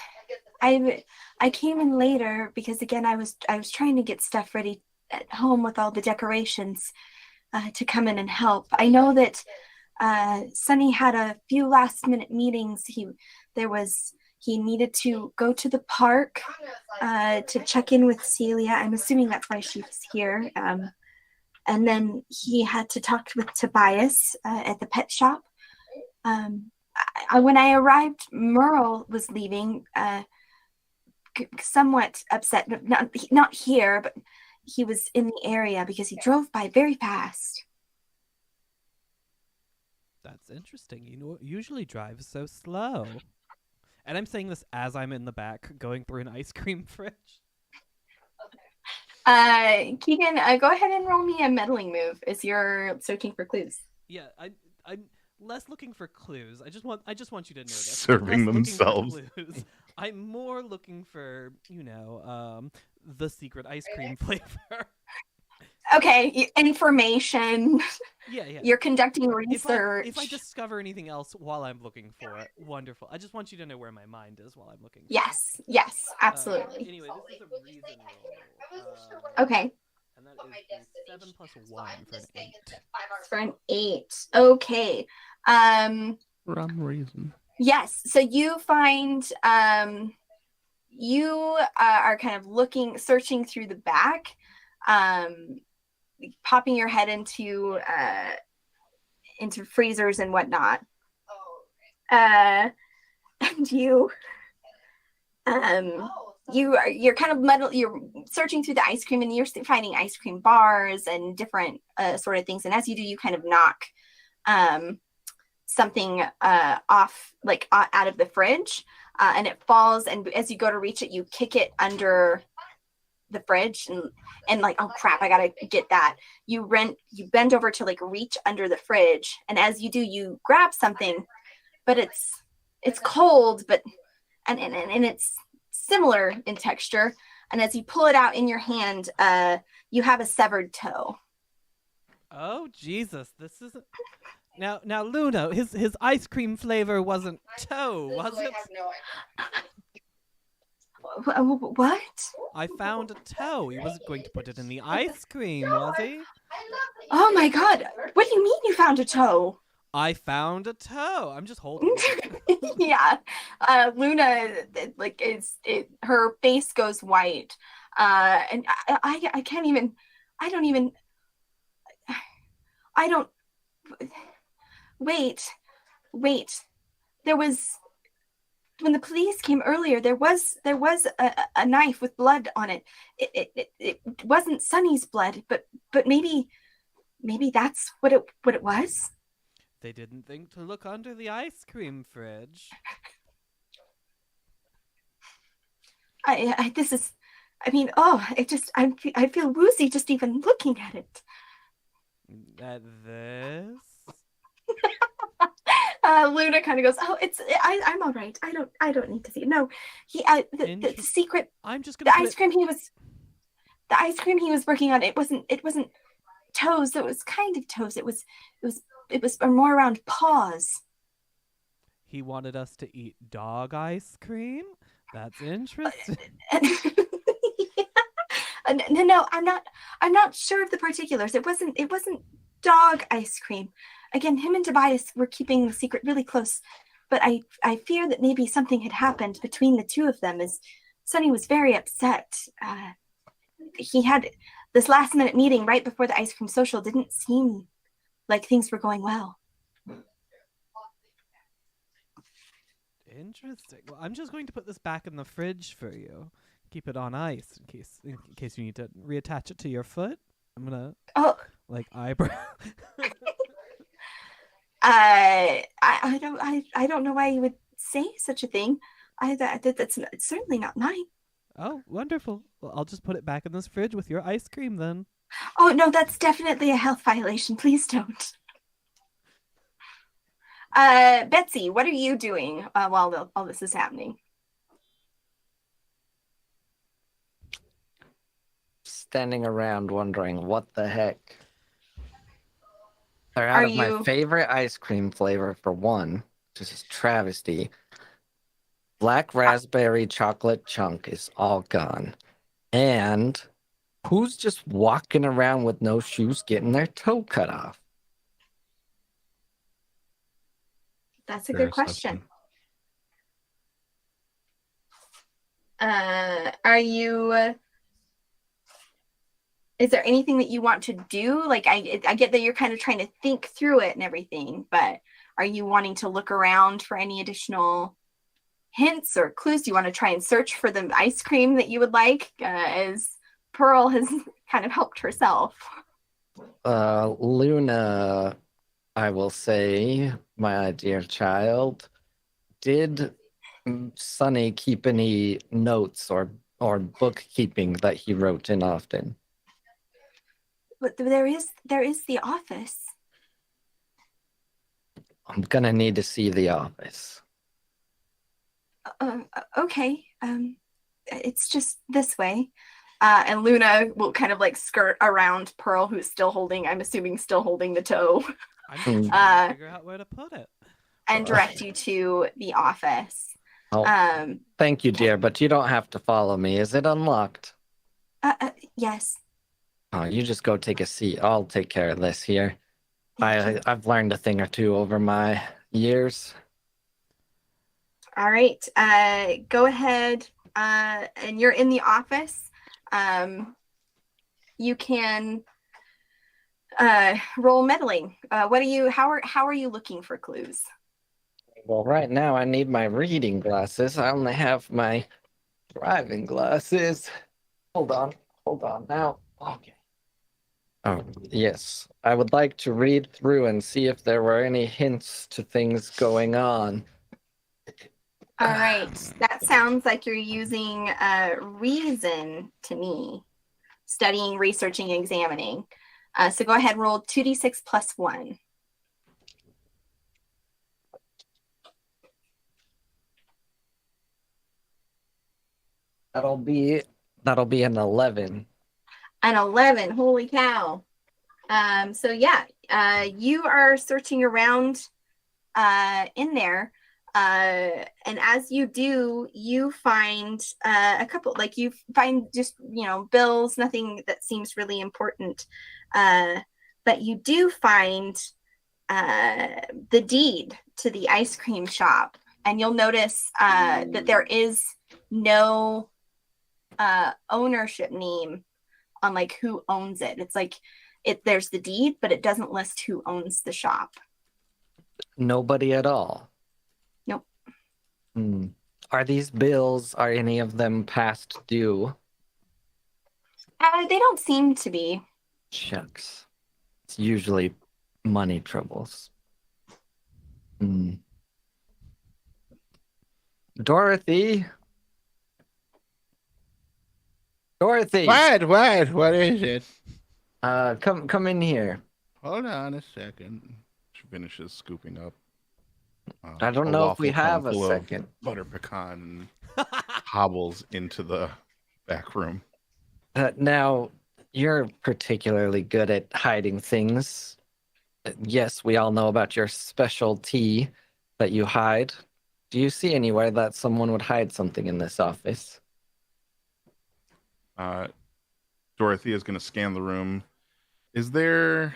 I came in later because again I was trying to get stuff ready at home with all the decorations to come in and help. I know that Sunny had a few last minute meetings. He needed to go to the park to check in with Celia. I'm assuming that's why she was here. And then he had to talk with Tobias at the pet shop. When I arrived, Merle was leaving, somewhat upset. Not here, but he was in the area because he drove by very fast. That's interesting. You know, usually drives so slow. And I'm saying this as I'm in the back going through an ice cream fridge. Keegan, go ahead and roll me a meddling move as you're searching for clues. Yeah, I'm less looking for clues. I just want you to know this. Serving themselves. I'm more looking for, the secret ice cream flavor. Okay, information. Yeah. You're conducting research. If I discover anything else while I'm looking for it, wonderful. I just want you to know where my mind is while I'm looking. Yes, absolutely. Anyway, this is a reason roll. Okay. And that is a 7 plus 1 for an 8. For an 8. Okay. For some reason. Yes. So you find you are kind of searching through the back, popping your head into freezers and whatnot. And you're kind of you're searching through the ice cream and you're finding ice cream bars and different sort of things. And as you do, you kind of knock something off, like out of the fridge, and it falls. And as you go to reach it, you kick it under the fridge and like, oh crap, I gotta get that. You bend over to like reach under the fridge, and as you do, you grab something, but it's cold, but and it's similar in texture. And as you pull it out in your hand, you have a severed toe. Oh Jesus, this isn't. Now, Luna, his ice cream flavor wasn't toe, was it? What? I found a toe. He wasn't going to put it in the ice cream, was he? Oh my God! What do you mean you found a toe? I found a toe. I'm just holding it. Yeah, Luna, her face goes white, and I can't even. I don't. Wait. There was, when the police came earlier, there was a knife with blood on it. It wasn't Sunny's blood, but maybe that's what it was. They didn't think to look under the ice cream fridge. I feel woozy just even looking at it. At this? Luna kind of goes, "Oh, I'm all right. I don't need to see it. No, the secret. I'm just gonna. The ice cream he was working on. It wasn't toes. It was kind of toes. It was more around paws. He wanted us to eat dog ice cream. That's interesting. No, I'm not sure of the particulars. It wasn't dog ice cream. Again, him and Tobias were keeping the secret really close, but I fear that maybe something had happened between the two of them, as Sunny was very upset. He had this last minute meeting right before the ice cream social. Didn't seem like things were going well. Interesting. Well, I'm just going to put this back in the fridge for you. Keep it on ice in case you need to reattach it to your foot. I'm gonna eyebrow. I don't know why you would say such a thing. That's certainly not mine. Oh, wonderful. Well, I'll just put it back in this fridge with your ice cream then. Oh no, that's definitely a health violation. Please don't. Betsy, what are you doing while all this is happening? Standing around wondering what the heck. They're out of my favorite ice cream flavor for one, which is travesty. Black raspberry chocolate chunk is all gone. And who's just walking around with no shoes getting their toe cut off? That's a good question. Are you... Is there anything that you want to do? Like, I get that you're kind of trying to think through it and everything, but are you wanting to look around for any additional hints or clues? Do you want to try and search for the ice cream that you would like, as Pearl has kind of helped herself? Luna, I will say, my dear child, did Sunny keep any notes or bookkeeping that he wrote in often? But there is the office. I'm gonna need to see the office. Okay. It's just this way. And Luna will kind of like skirt around Pearl, who's still holding the toe. I'm trying to figure out where to put it. And direct you to the office. Oh, thank you, dear, but you don't have to follow me. Is it unlocked? Yes. Oh, you just go take a seat. I'll take care of this here. I've learned a thing or two over my years. All right. Go ahead. And you're in the office. You can roll meddling. How are you looking for clues? Well, right now I need my reading glasses. I only have my driving glasses. Hold on now. Okay. Oh, yes. I would like to read through and see if there were any hints to things going on. All right. That sounds like you're using reason to me. Studying, researching, examining. So go ahead and roll 2d6 plus 1. That'll be an 11. An 11. Holy cow. So yeah, you are searching around in there. And as you do, you find a couple, like you find just, bills, nothing that seems really important. But you do find the deed to the ice cream shop. And you'll notice that there is no ownership name on like who owns it. It's like there's the deed, but it doesn't list who owns the shop. Nobody at all. Nope. Are any of them past due? They don't seem to be. Shucks. It's usually money troubles. Dorothy? What is it? Come in here. Hold on a second. She finishes scooping up. I don't know if we have a second. Butter pecan hobbles into the back room. Now, you're particularly good at hiding things. Yes, we all know about your specialty that you hide. Do you see anywhere that someone would hide something in this office? Dorothea's going to scan the room. Is there...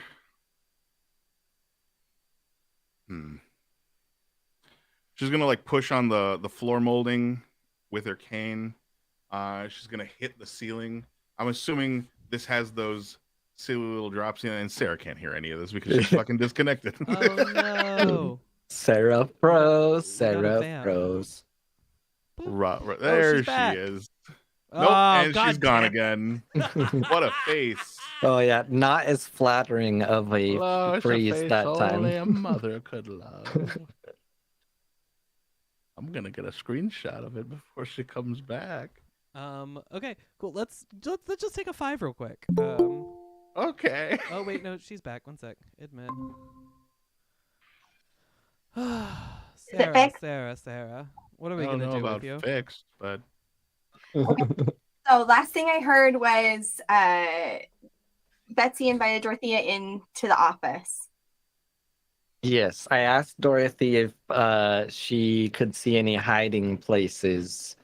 She's going to like push on the floor molding with her cane. She's going to hit the ceiling. I'm assuming this has those silly little drops in, and Sarah can't hear any of this because she's fucking disconnected. Oh no! Sarah froze. We got a Sarah vamp. froze. There she's she back. is. Oh, Nope, and God she's gone damn. again. What a face. Oh yeah, not as flattering of a Hello, it's a freeze face that only a time. mother could love. I'm gonna get a screenshot of it before she comes back. Okay, cool. Let's just take a 5 real quick. Okay. Oh wait, no, she's back. One sec. Admin. it fixed? Sarah. What are we I don't gonna know do about with you? fixed, but So last thing I heard was Betsy invited Dorothea into the office. Yes, I asked Dorothy if she could see any hiding places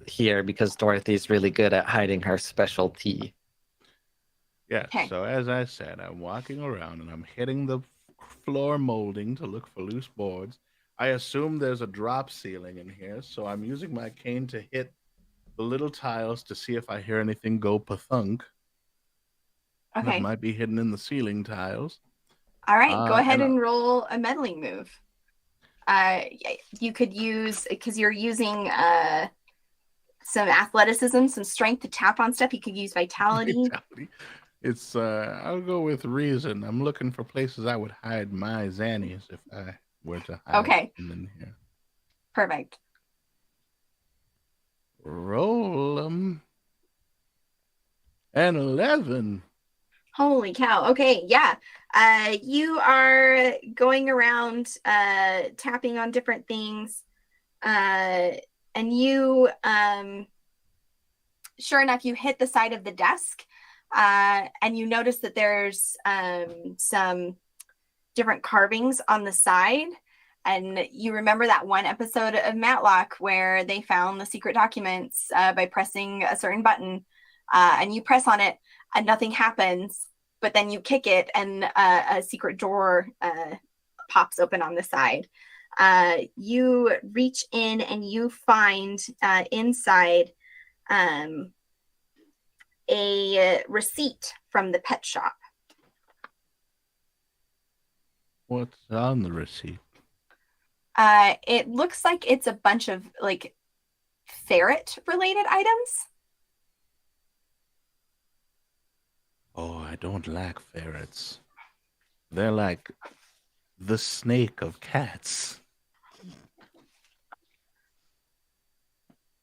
here because Dorothy's really good at hiding her specialty. yeah. Okay. So as I said, I'm walking around and I'm hitting the floor molding to look for loose boards. I assume there's a drop ceiling in here, so I'm using my cane to hit the little tiles to see if I hear anything go pa-thunk. That Okay. might be hidden in the ceiling tiles. All right. Go ahead and and roll a meddling move. You could use, because you're using some athleticism, some strength to tap on stuff. You could use vitality. It's I'll go with reason. I'm looking for places I would hide my Zannies if I were to hide Okay. them in here. Perfect. Roll them. An 11. Holy cow. Okay, yeah. You are going around tapping on different things. And you sure enough, you hit the side of the desk. And you notice that there's some different carvings on the side. And you remember that one episode of Matlock where they found the secret documents by pressing a certain button. And you press on it and nothing happens, but then you kick it and a secret door pops open on the side. You reach in and you find inside a receipt from the pet shop. What's on the receipt? It looks like it's a bunch of like ferret related items. Oh, I don't like ferrets. They're like the snake of cats.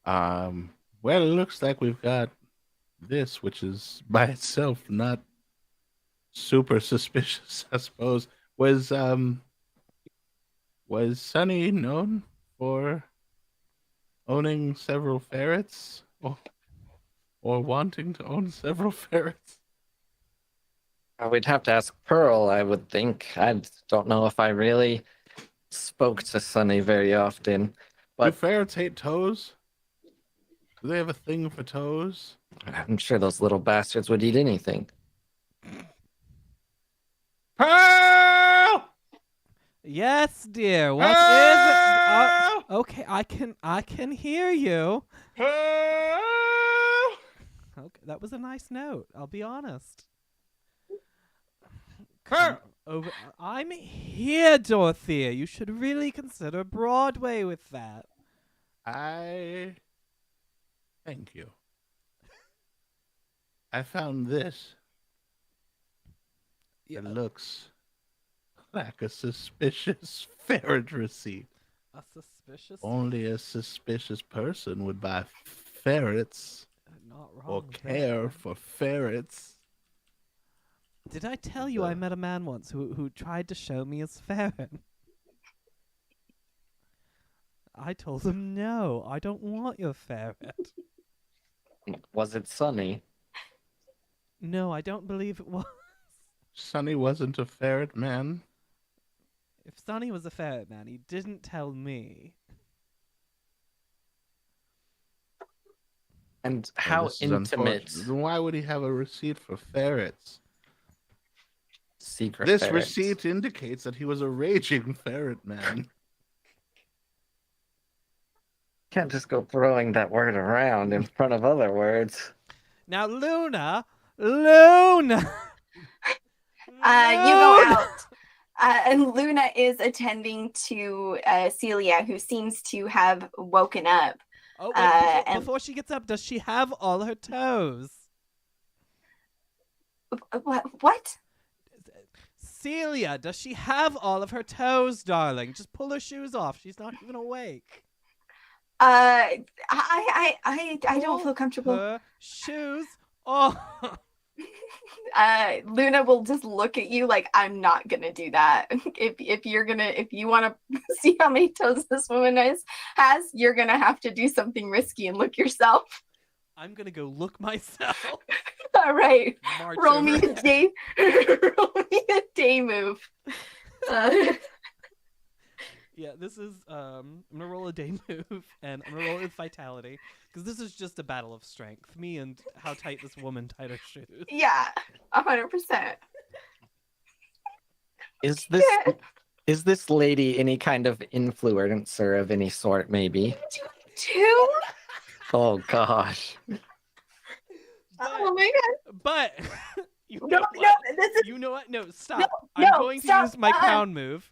Well, it looks like we've got this, which is by itself not super suspicious, I suppose. Was Sunny known for owning several ferrets or wanting to own several ferrets? We'd have to ask Pearl, I would think. I don't know if I really spoke to Sunny very often. Do But ferrets hate toes? Do they have a thing for toes? I'm sure those little bastards would eat anything. Pearl! Yes, dear. What is Pearl! it? Okay, I can hear you. Pearl! Okay, that was a nice note. I'll be honest. Pearl! Over. I'm here, Dorothea. You should really consider Broadway with that. I thank you. I found this. Yeah, It looks like a suspicious ferret receipt. a suspicious. Only a suspicious person would buy ferrets Not wrong. or there. care for ferrets. Did I tell you I met a man once who tried to show me his ferret? I told him no, I don't want your ferret. Was it Sunny? No, I don't believe it was. Sonny wasn't a ferret man. If Sonny was a ferret man, he didn't tell me. And Oh, how this is intimate unfortunate. Then why would he have a receipt for ferrets? secret This ferrets. receipt indicates that he was a raging ferret man. Can't just go throwing that word around in front of other words. Now, Luna. You go out, and Luna is attending to Celia, who seems to have woken up. Oh, wait, and- before she gets up, does she have all her toes? What? Celia, does she have all of her toes, darling? Just pull her shoes off. She's not even awake. I don't Pull feel comfortable. her shoes off. Luna will just look at you like, I'm not gonna do that. If you want to see how many toes this woman has, you're gonna have to do something risky and look yourself. I'm gonna go look myself. All right, March roll me over. a day. Roll me a day move. Yeah, this is I'm gonna roll a day move, and I'm gonna roll it with vitality, because this is just a battle of strength. Me and how tight this woman tied her shoes. Yeah, 100%. Is this lady any kind of influencer of any sort, maybe? Two? Oh gosh. Oh my god. But you know No, what? no, this is You know what? No, stop. No, I'm no, going to stop. use my crown move.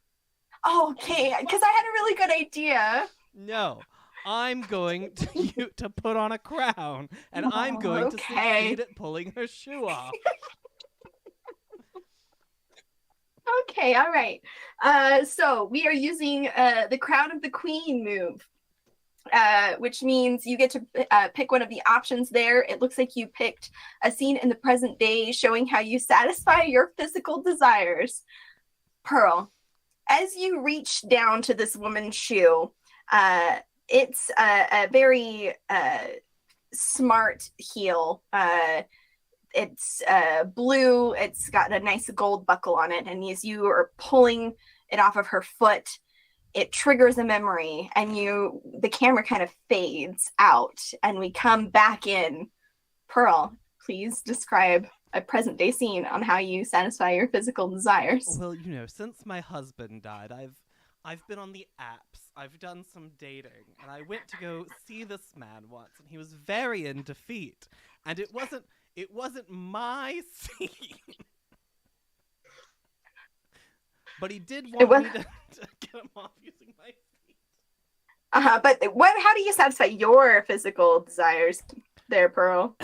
okay, because I had a really good idea. No, I'm going to put on a crown, and I'm going to Okay. succeed at pulling her shoe off. Okay, all right. So we are using the Crown of the Queen move, which means you get to pick one of the options there. It looks like you picked a scene in the present day showing how you satisfy your physical desires. Pearl, as you reach down to this woman's shoe, it's a very smart heel. It's blue. It's got a nice gold buckle on it. And as you are pulling it off of her foot, it triggers a memory, and the camera kind of fades out, and we come back in. Pearl, please describe a present day scene on how you satisfy your physical desires. Well, since my husband died, I've been on the apps. I've done some dating, and I went to go see this man once, and he was very in defeat. And it wasn't my scene. But he did want me to get him off using my feet. But how do you satisfy your physical desires there, Pearl?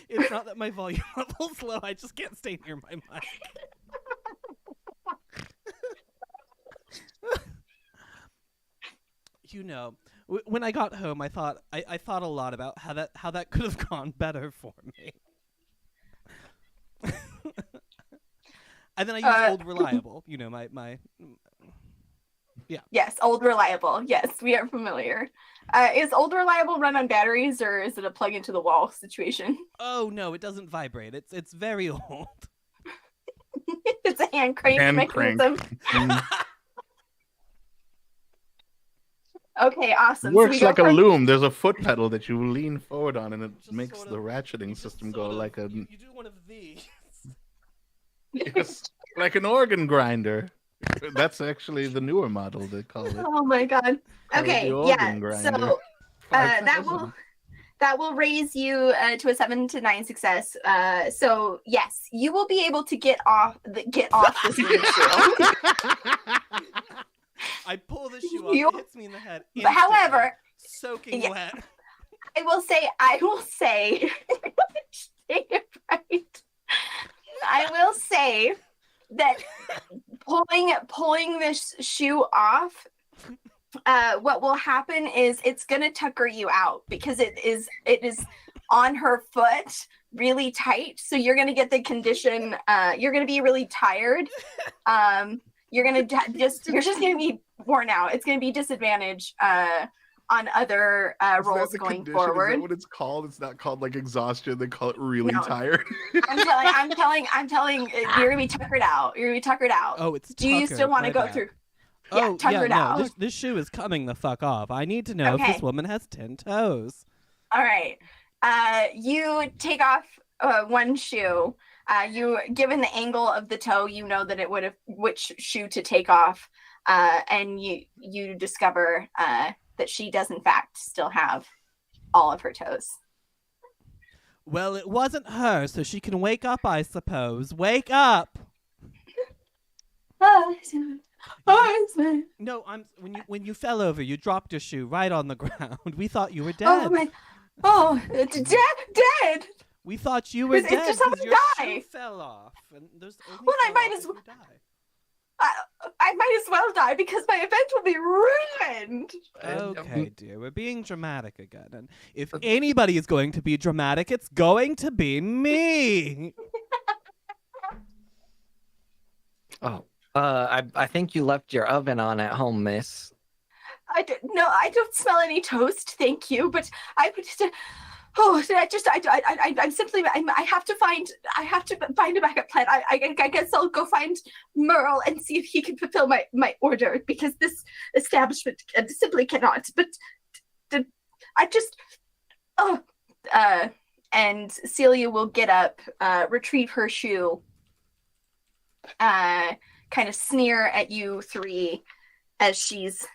It's not that my volume level's low. I just can't stay near my mic. When I got home, I thought a lot about how that could have gone better for me. And then I used Old Reliable. My yeah. Yes, Old Reliable. Yes, we are familiar. Is Old Reliable run on batteries, or is it a plug into the wall situation? Oh no, it doesn't vibrate. It's very old. It's a hand crank mechanism. Okay, awesome. Works so like a loom. There's a foot pedal that you lean forward on, and it Just makes sort the of- ratcheting system go like a You do one of these. yes, like an organ grinder. That's actually the newer model they call it. Oh my god. Call it Okay, the yeah. organ grinder. So that 5000. will raise you to a 7 to 9 success. So yes, you will be able to get off this woman's shoe. I pull the shoe off. You- It hits me in the head. But however, soaking yeah. wet. I will say say it right. I will say that pulling this shoe off, what will happen is it's gonna tucker you out, because it is on her foot really tight. So you're gonna get the condition. You're gonna be really tired. You're just gonna be worn out. It's gonna be disadvantage on other roles going forward. Is that what it's called? It's not called like exhaustion. They call it really No. tired. I'm telling. You're gonna be tuckered out. You're gonna be tuckered out. Oh, it's Do you still want to go through? Yeah, tuckered out. This shoe is coming the fuck off. I need to know if Okay. this woman has 10 toes. All right. You take off one shoe. You, given the angle of the toe, you know that it would have which shoe to take off, and you discover that she does in fact still have all of her toes. Well, it wasn't her, so she can wake up, I suppose. Wake up! No, when you fell over, you dropped your shoe right on the ground. We thought you were dead. Oh my! Oh, dead! We thought you were It's dead just because someone your die. shoe fell off, and there's only Well, I fell might off as if well- you die. I might as well die because my event will be ruined. Okay, dear, we're being dramatic again, and if anybody is going to be dramatic, it's going to be me. Oh, I think you left your oven on at home, miss. I don't smell any toast, thank you. But I have to find a backup plan. I guess I'll go find Merle and see if he can fulfill my order, because this establishment simply cannot. But and Celia will get up, retrieve her shoe, kind of sneer at you three as she's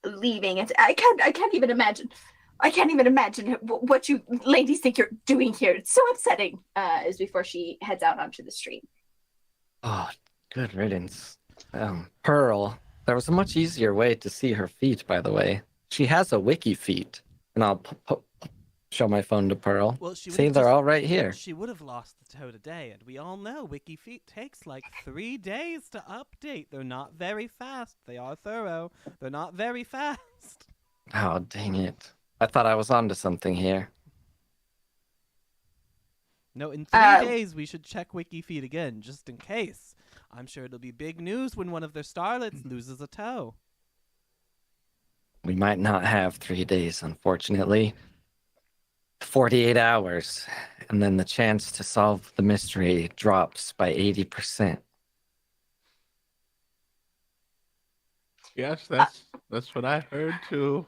leaving. And I can't even imagine what you ladies think you're doing here. It's so upsetting. As before she heads out onto the street. Oh, good riddance. Pearl, there was a much easier way to see her feet, by the way. She has a wiki feet, and I'll show my phone to Pearl. Well, she See, they're all right here. She would have lost the toe today, and we all know WikiFeet takes like 3 days to update. They're not very fast. They are thorough. They're not very fast. Oh, dang it. I thought I was onto something here. No, in 3 days we should check WikiFeet again, just in case. I'm sure it'll be big news when one of their starlets loses a toe. We might not have 3 days, unfortunately. 48 hours, and then the chance to solve the mystery drops by 80%. Yes, that's what I heard too.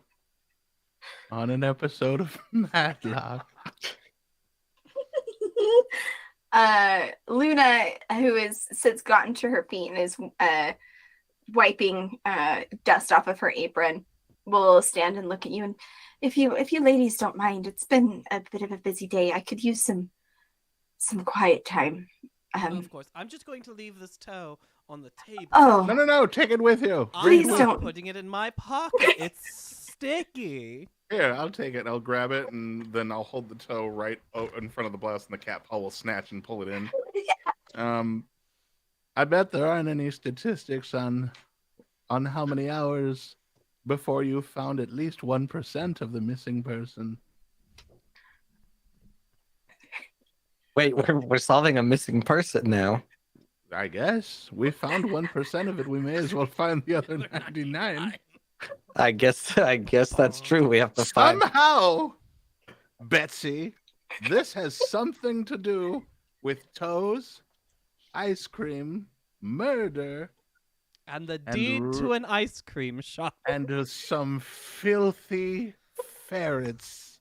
On an episode of Matlock. Luna, who is since gotten to her feet and is wiping dust off of her apron, will stand and look at you. And if you ladies don't mind, it's been a bit of a busy day. I could use some quiet time. Of course. I'm just going to leave this toe on the table. Oh No, take it with you. Please I'm don't. putting it in my pocket. It's sticky. Here, I'll take it. I'll grab it, and then I'll hold the toe right in front of the blouse, and the cat paw will snatch and pull it in. I bet there aren't any statistics on how many hours before you found at least 1% of the missing person. Wait, we're solving a missing person now. I guess we found 1% of it. We may as well find the other 99. I guess that's true. We have to find. Somehow, Betsy, this has something to do with toes, ice cream, murder, And the deed to an ice cream shop. and some filthy ferrets.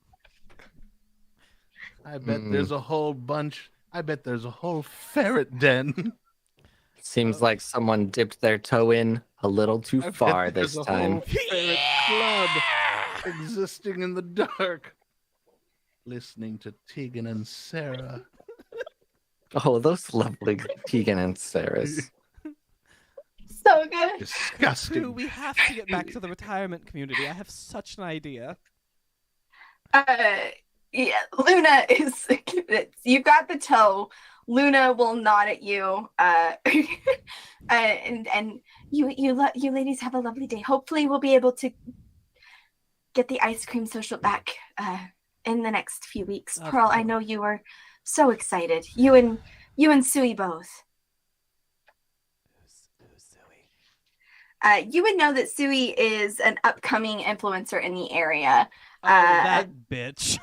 I bet there's a whole bunch. I bet there's a whole ferret den. Seems like someone dipped their toe in a little too I bet far there's this a time. whole ferret club existing in the dark, listening to Tegan and Sarah. Oh, those lovely Tegan and Sarahs. so good. True, Disgusting. we have to get back to the retirement community. I have such an idea. Yeah, Luna is. You've got the toe. Luna will nod at you, and you ladies have a lovely day. Hopefully, we'll be able to get the ice cream social back in the next few weeks. Of Pearl, I course. know you were so excited. You and Sui both. Who's Zoe? You would know that Sui is an upcoming influencer in the area. Oh, that bitch.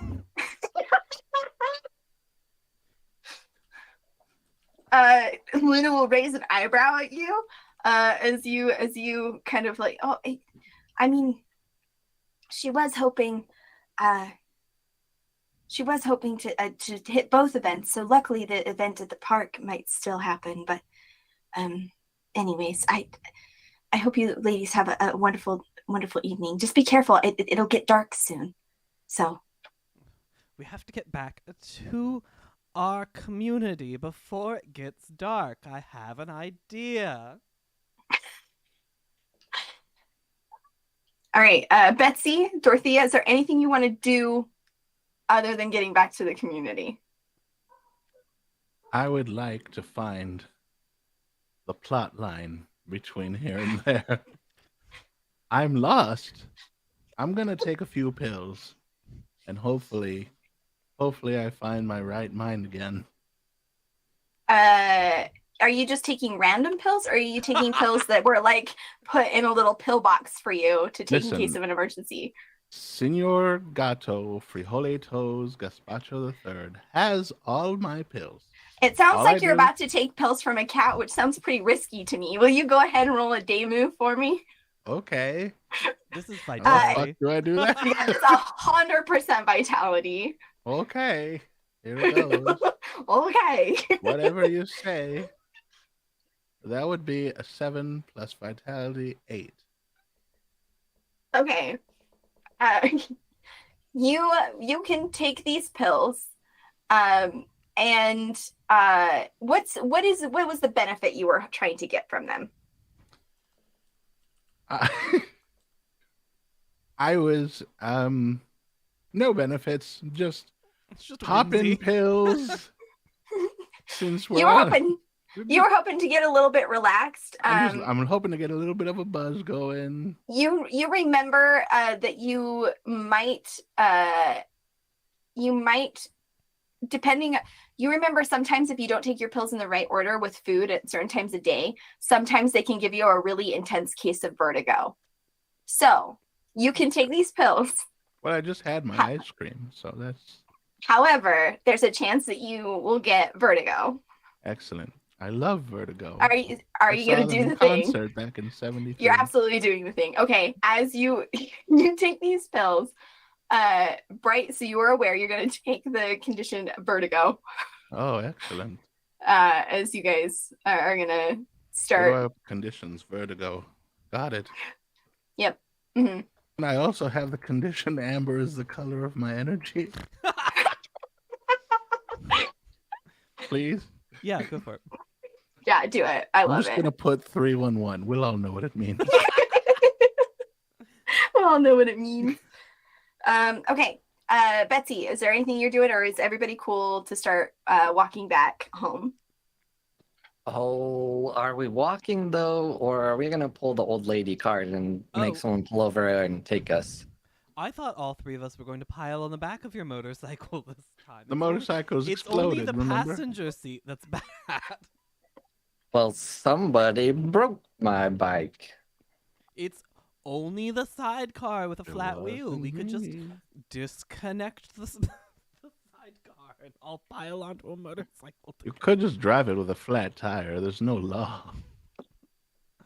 Luna will raise an eyebrow at you as you kind of like, oh, I mean, she was hoping she was hoping to hit both events. So luckily, the event at the park might still happen. But anyways, I hope you ladies have a wonderful evening. Just be careful. It'll get dark soon. So We have to get back to our community before it gets dark. I have an idea. all right, Betsy, Dorothea, is there anything you want to do other than getting back to the community? I would like to find the plot line between here and there. I'm lost. I'm gonna take a few pills, and hopefully I find my right mind again. Are you just taking random pills, or are you taking pills that were like put in a little pill box for you to take in case of an emergency? Senor Gato Frijoletos Gazpacho III has all my pills. It sounds like you're about to take pills from a cat, which sounds pretty risky to me. Will you go ahead and roll a day move for me? Okay. This is How the vitality. fuck do I do that? Yeah, it's 100% vitality. Okay. Here it goes. Okay. Whatever you say. That would be a 7 plus vitality 8. Okay. You can take these pills. And what was the benefit you were trying to get from them? I was no benefits, just It's just popping whimsy. pills. Since You were hoping to get a little bit relaxed. I'm hoping to get a little bit of a buzz going. You remember that you might you remember sometimes if you don't take your pills in the right order with food at certain times of day, sometimes they can give you a really intense case of vertigo. So you can take these pills. Well, I just had my ice cream, so that's However, there's a chance that you will get vertigo. excellent. I love vertigo. Are you going to do the thing? Concert back in '73. You're absolutely doing the thing. Okay, as you take these pills, Bright, so you are aware you're going to take the condition vertigo. Oh, excellent. As you guys are going to start. Conditions vertigo. Got it. Yep. Mm-hmm. And I also have the condition amber is the color of my energy. Please. Yeah, go for it. Yeah, do it. I I'm love just it. gonna put 311. We'll all know what it means. We all know what it means. Okay. Betsy, is there anything you're doing, or is everybody cool to start walking back home? Oh, are we walking though, or are we gonna pull the old lady cart and make someone pull over and take us? I thought all three of us were going to pile on the back of your motorcycle this time. The motorcycle's It's exploded. only the remember? passenger seat that's bad. Well, somebody broke my bike. It's only the sidecar with a flat It wheel. We could just wasn't me. disconnect the sidecar and I'll pile onto a motorcycle. You could just drive it with a flat tire. There's no law.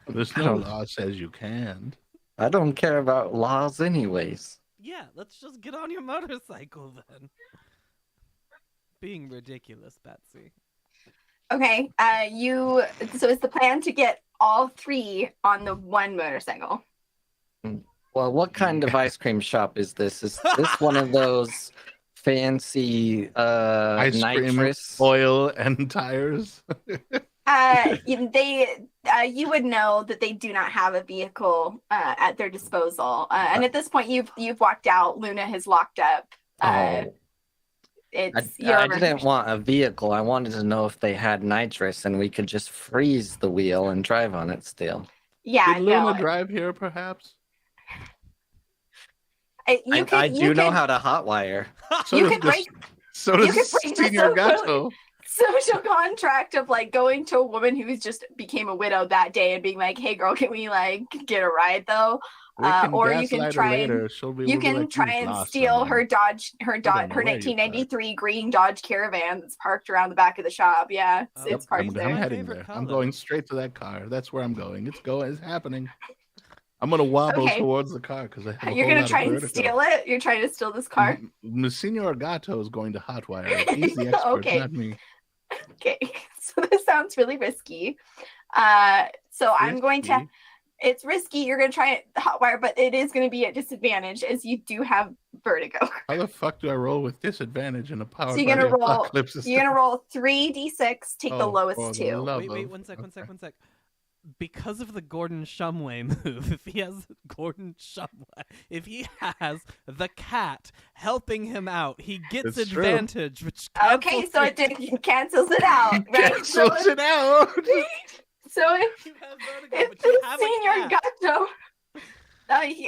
There's no law that says you can't. I don't care about laws anyways. Yeah, let's just get on your motorcycle then. Being ridiculous, Betsy. Okay. So is the plan to get all three on the one motorcycle? Well, what kind of ice cream shop is this? Is this one of those fancy Ice cream, nitrous? oil, and tires. You would know that they do not have a vehicle at their disposal, and at this point, you've walked out. Luna has locked up. I didn't want a vehicle. I wanted to know if they had nitrous and we could just freeze the wheel and drive on it still. Yeah, Did Luna no. drive here, perhaps? I do know how to hotwire. So You does could break- So you does could break the Senior social- Gato. social contract of like going to a woman who's just became a widow that day and being like, "Hey, girl, can we like get a ride though?" Or you can try and steal her Dodge, her don't know where you 1993 green Dodge Caravan that's parked around the back of the shop. Yeah, it's parked I'm there. heading Favorite there. I'm color. going straight to that car. That's where I'm going. It's happening. I'm gonna wobble Okay. towards the car because I have a You're whole gonna lot try of and vertigo. steal it? You're trying to steal this car? Senor Gato is going to hotwire it. He's the expert, Okay. not me. Okay, so this sounds really risky. So I'm going to. Risky? It's risky. You're going to try it hotwire, but it is going to be at disadvantage as you do have vertigo. How the fuck do I roll with disadvantage in a powered So you're by gonna the roll. apocalypse system? You're gonna roll 3d6. Take the Oh, lowest for the two. love Wait, of- one sec. okay. Because of the Gordon Shumway move, if he has Gordon Shumway, if he has the cat helping him out, he gets It's true. advantage, which Okay, so it cancels it out, right? Cancels it out. So if You have vertigo, if but you the have senior a cat. Gato,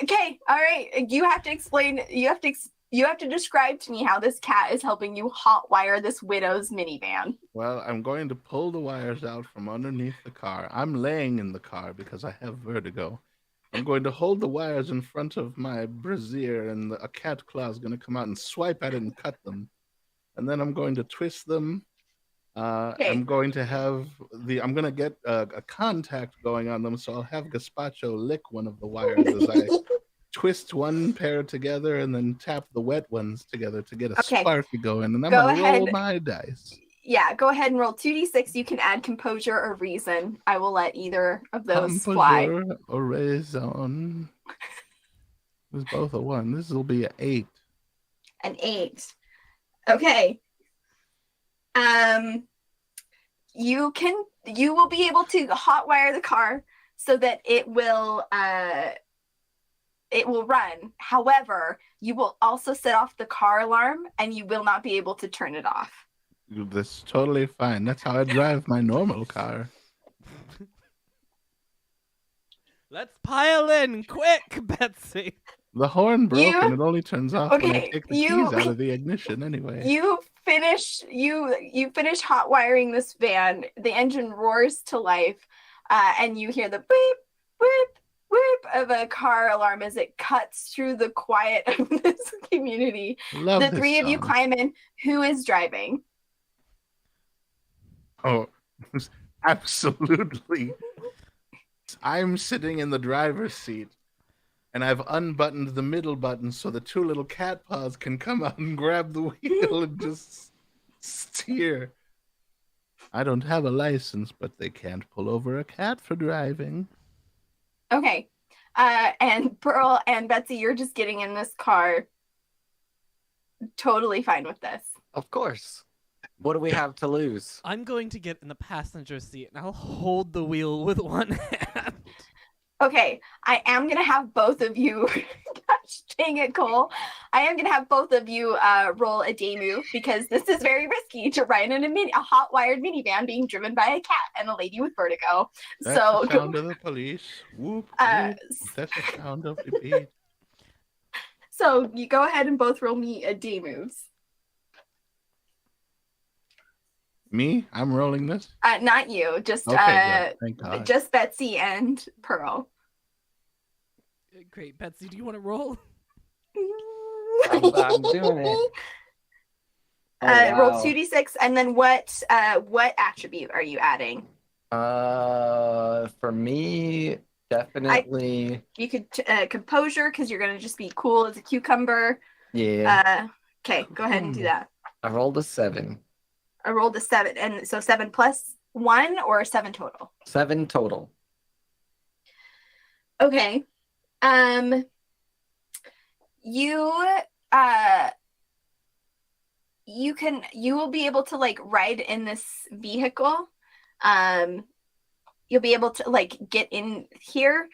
okay, all right, you have to explain. You have to describe to me how this cat is helping you hotwire this widow's minivan. Well, I'm going to pull the wires out from underneath the car. I'm laying in the car because I have vertigo. I'm going to hold the wires in front of my brassiere, and a cat claw is going to come out and swipe at it and cut them. And then I'm going to twist them. Okay. I'm going to have I'm going to get a contact going on them, so I'll have Gazpacho lick one of the wires as I twist one pair together and then tap the wet ones together to get a Okay. sparky going. And I'm Go going to roll ahead. my dice. Yeah, go ahead and roll 2d6. You can add composure or reason. I will let either of those fly. Composure or raison. There's both a 1. This will be an 8. An 8. Okay. You will be able to hotwire the car so that it will run. However, you will also set off the car alarm and you will not be able to turn it off. That's totally fine. That's how I drive my normal car. Let's pile in quick, Betsy. The horn broke You- and it only turns off when I Okay, take the you- keys out of the ignition anyway. You finish hot wiring this van. The engine roars to life, and you hear the beep, beep, beep of a car alarm as it cuts through the quiet of this community. Love The this three of you song. climb in. Who is driving? Oh, absolutely. I'm sitting in the driver's seat, and I've unbuttoned the middle button so the 2 little cat paws can come out and grab the wheel and just steer. I don't have a license, but they can't pull over a cat for driving. Okay. And Pearl and Betsy, you're just getting in this car. Totally fine with this. Of course. What do we have to lose? I'm going to get in the passenger seat and I'll hold the wheel with one hand. Okay, I am going to have both of you, gosh dang it, Cole. I am going to have both of you roll a day move because this is very risky to ride in a hot-wired minivan being driven by a cat and a lady with vertigo. That's So, the sound of the police. Whoop, whoop. That's the sound of the beat. so you go ahead and both roll me a day moves. Me? I'm rolling this? Not you, just Okay, good. Thank God. just Betsy and Pearl. Great, Betsy, do you want to roll? I'm doing it. Oh, Roll wow. 2d6, and then what attribute are you adding? For me, definitely. You could composure because you're gonna just be cool as a cucumber. Yeah. Okay, go ahead and do that. I rolled a 7. I rolled a 7, and so 7 plus 1 or 7 total. 7 total. Okay. You will be able to like ride in this vehicle. You'll be able to like get in here.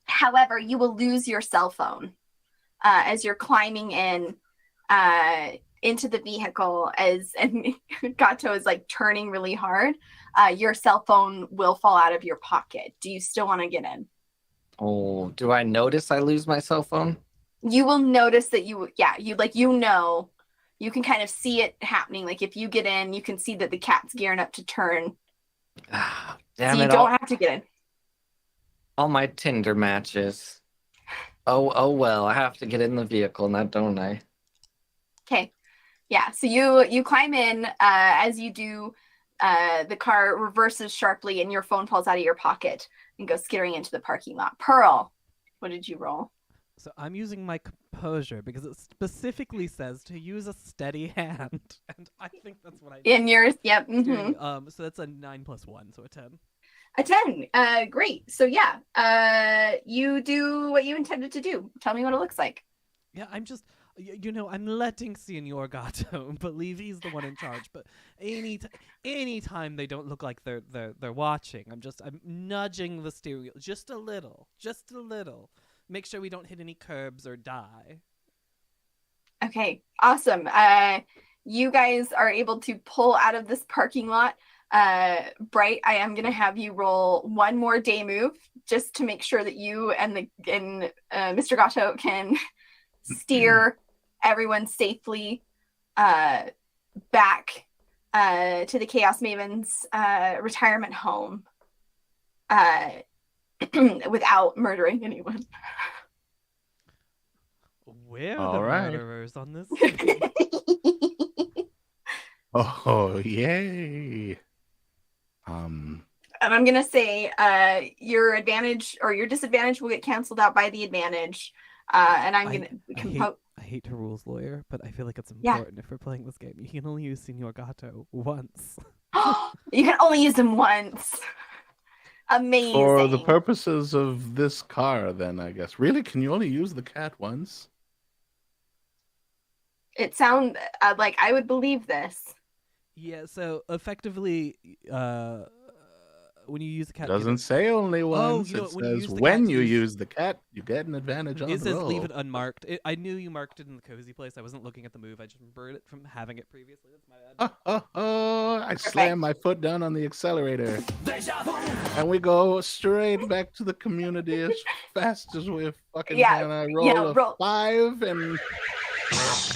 However, you will lose your cell phone as you're climbing in into the vehicle and Gato is like turning really hard. Your cell phone will fall out of your pocket. Do you still want to get in? Oh, do I notice I lose my cell phone? You will notice that you can kind of see it happening. Like if you get in, you can see that the cat's gearing up to turn. Damn so you it! don't have to get in. All my Tinder matches. Oh well, I have to get in the vehicle now, don't I? Okay. Yeah. So you climb in. As you do, the car reverses sharply and your phone falls out of your pocket and goes skittering into the parking lot. Pearl, what did you roll? So I'm using my composure because it specifically says to use a steady hand, and I think that's what I did. In yours, yep. So that's a 9 + 1, so a 10. A 10. Great. So yeah, you do what you intended to do. Tell me what it looks like. Yeah, I'm just, I'm letting Senor Gato believe he's the one in charge. But anytime they don't look like they're watching, I'm nudging the steering wheel just a little. Make sure we don't hit any curbs or die. Okay, awesome. You guys are able to pull out of this parking lot. Bright, I am gonna have you roll one more day move just to make sure that you and Mr. Gato can steer everyone safely back to the Chaos Maven's retirement home without murdering anyone. We're All the right. murderers on this. Oh, yay. And I'm gonna say your advantage or your disadvantage will get canceled out by the advantage. And I'm gonna I hate to rules lawyer, but I feel like it's Yeah. important if we're playing this game. You can only use Senor Gato once. you can only use them once. Amazing. For the purposes of this car, then, I guess. Really? Can you only use the cat once? It sounds like I would believe this. Yeah, so effectively, when you use the cat, Doesn't say only once. you know It what, when you says use the when cat, you use- use the cat, you get an advantage on it the says roll. leave it unmarked. I knew you marked it in the cozy place. I wasn't looking at the move. I just remembered it from having it previously. That's my bad. I slam my foot down on the accelerator. And we go straight back to the community as fast as we fucking Yeah, can. I roll a roll. 5 and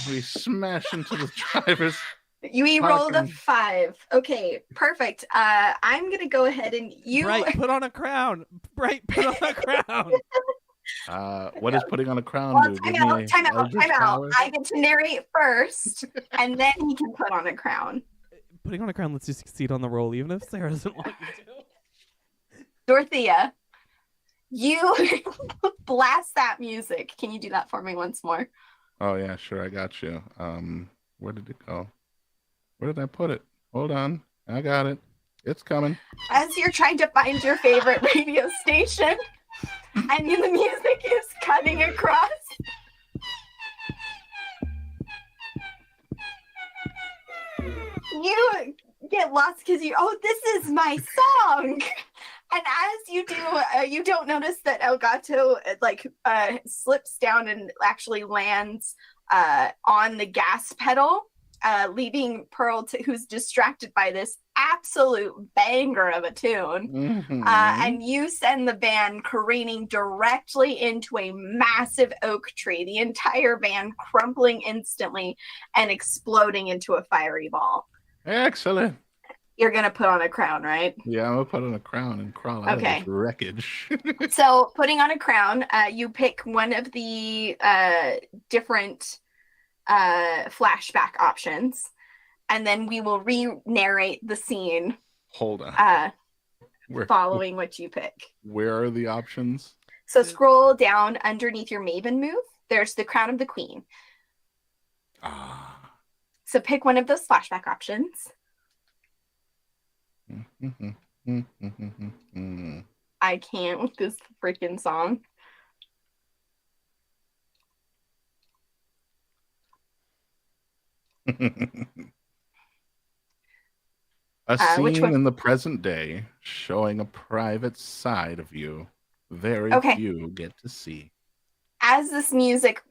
we smash into the driver's. You rolled a Parking. 5. Okay, perfect. I'm gonna go ahead and you. Bright, put on a crown. Bright, put on a crown. What does putting on a crown Well, do? time Give out, me time out, eldritch time out. powers? I get to narrate first, and then he can put on a crown. Putting on a crown lets you succeed on the roll, even if Sarah doesn't want you to. Dorothea, you blast that music. Can you do that for me once more? Oh yeah, sure, I got you. Where did it go? Where did I put it? Hold on, I got it. It's coming. As you're trying to find your favorite radio station, and the music is cutting across. You get lost because this is my song. And as you do, you don't notice that Elgato slips down and actually lands on the gas pedal, leaving Pearl, who's distracted by this absolute banger of a tune. Mhm. And you send the van careening directly into a massive oak tree, the entire van crumpling instantly and exploding into a fiery ball. Excellent. You're going to put on a crown, right? Yeah, I'm gonna put on a crown and crawl out Okay. of this wreckage. So putting on a crown, you pick one of the different flashback options, and then we will re-narrate the scene Hold on. following what you pick. Where are the options? So scroll down underneath your Maven move. There's the Crown of the Queen. Ah. So pick one of those flashback options. I can't with this freaking song. A Which scene one? in the present day showing a private side of you very Okay. few get to see. As this music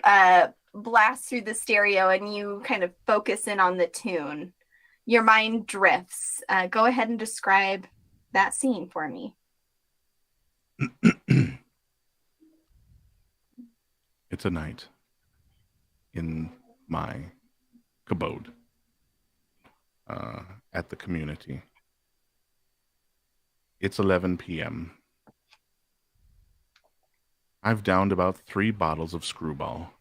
blasts through the stereo and you kind of focus in on the tune, your mind drifts. Go ahead and describe that scene for me. It's a night in my cabode at the community. It's 11 p.m. I've downed about 3 bottles of Screwball.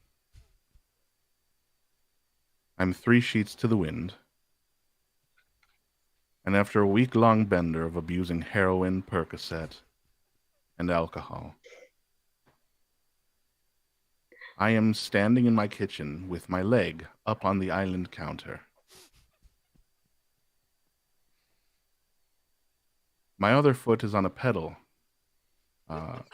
I'm 3 sheets to the wind. And after a week-long bender of abusing heroin, Percocet, and alcohol, I am standing in my kitchen with my leg up on the island counter. My other foot is on a pedal. No.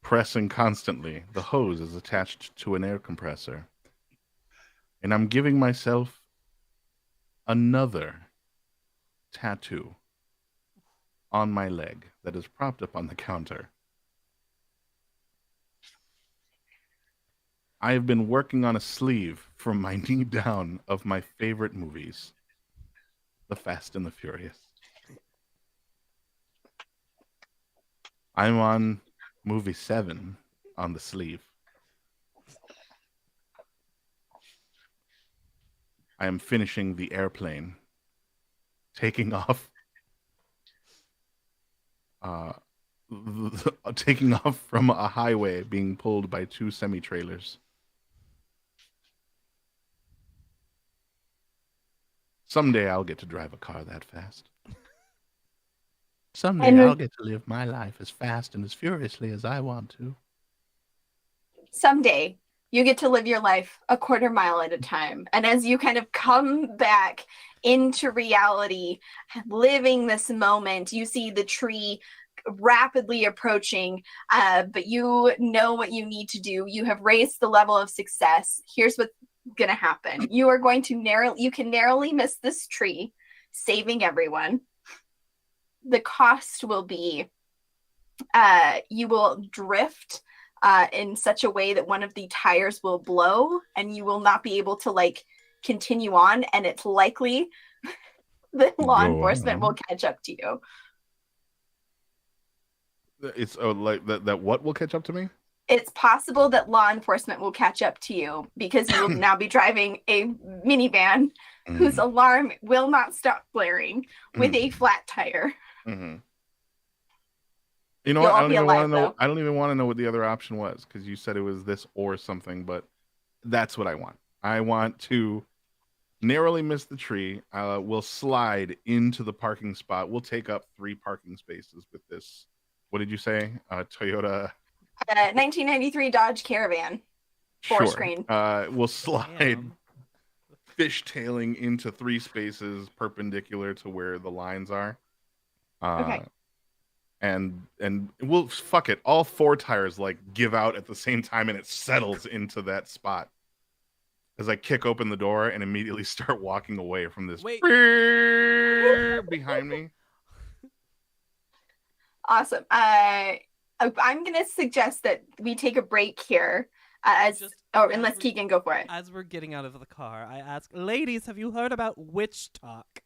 Pressing constantly. The hose is attached to an air compressor. And I'm giving myself another tattoo on my leg that is propped up on the counter. I have been working on a sleeve from my knee down of my favorite movies, The Fast and the Furious. I'm on movie 7 on the sleeve. I am finishing the airplane, taking off, taking off from a highway, being pulled by 2 semi-trailers. Someday I'll get to drive a car that fast. Someday I'll get to live my life as fast and as furiously as I want to. Someday you get to live your life a quarter mile at a time. And as you kind of come back into reality, living this moment, you see the tree rapidly approaching, but you know what you need to do. You have raised the level of success. Here's what's going to happen. You are going to narrowly miss this tree, saving everyone. The cost will be you will drift in such a way that one of the tires will blow and you will not be able to like continue on, and it's likely that law enforcement will catch up to you. It's like that what will catch up to me? It's possible that law enforcement will catch up to you because you will now be driving a minivan whose alarm will not stop blaring with a flat tire. Mm-hmm. You know what? I don't even want to know what the other option was, because you said it was this or something, but that's what I want. I want to narrowly miss the tree. We'll slide into the parking spot. We'll take up 3 parking spaces with this. What did you say? Toyota 1993 Dodge Caravan. 4-screen. We'll slide fishtailing into 3 spaces perpendicular to where the lines are. Okay. And we'll fuck it. All 4 tires like give out at the same time, and it settles into that spot as I kick open the door and immediately start walking away from this behind me. Awesome. I'm going to suggest that we take a break here. Unless Keegan, go for it. As we're getting out of the car, I ask, ladies, have you heard about witch talk?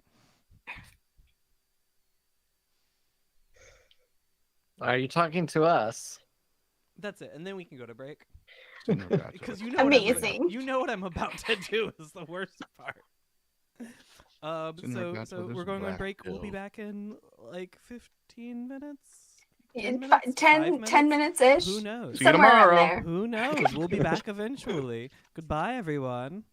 Are you talking to us? That's it, and then we can go to break. Because you know amazing. You know what I'm about to do is the worst part. So we're going on break. We'll be back in like 15 minutes. 10 minutes-ish. Who knows? See you tomorrow. There. Who knows? We'll be back eventually. Goodbye, everyone.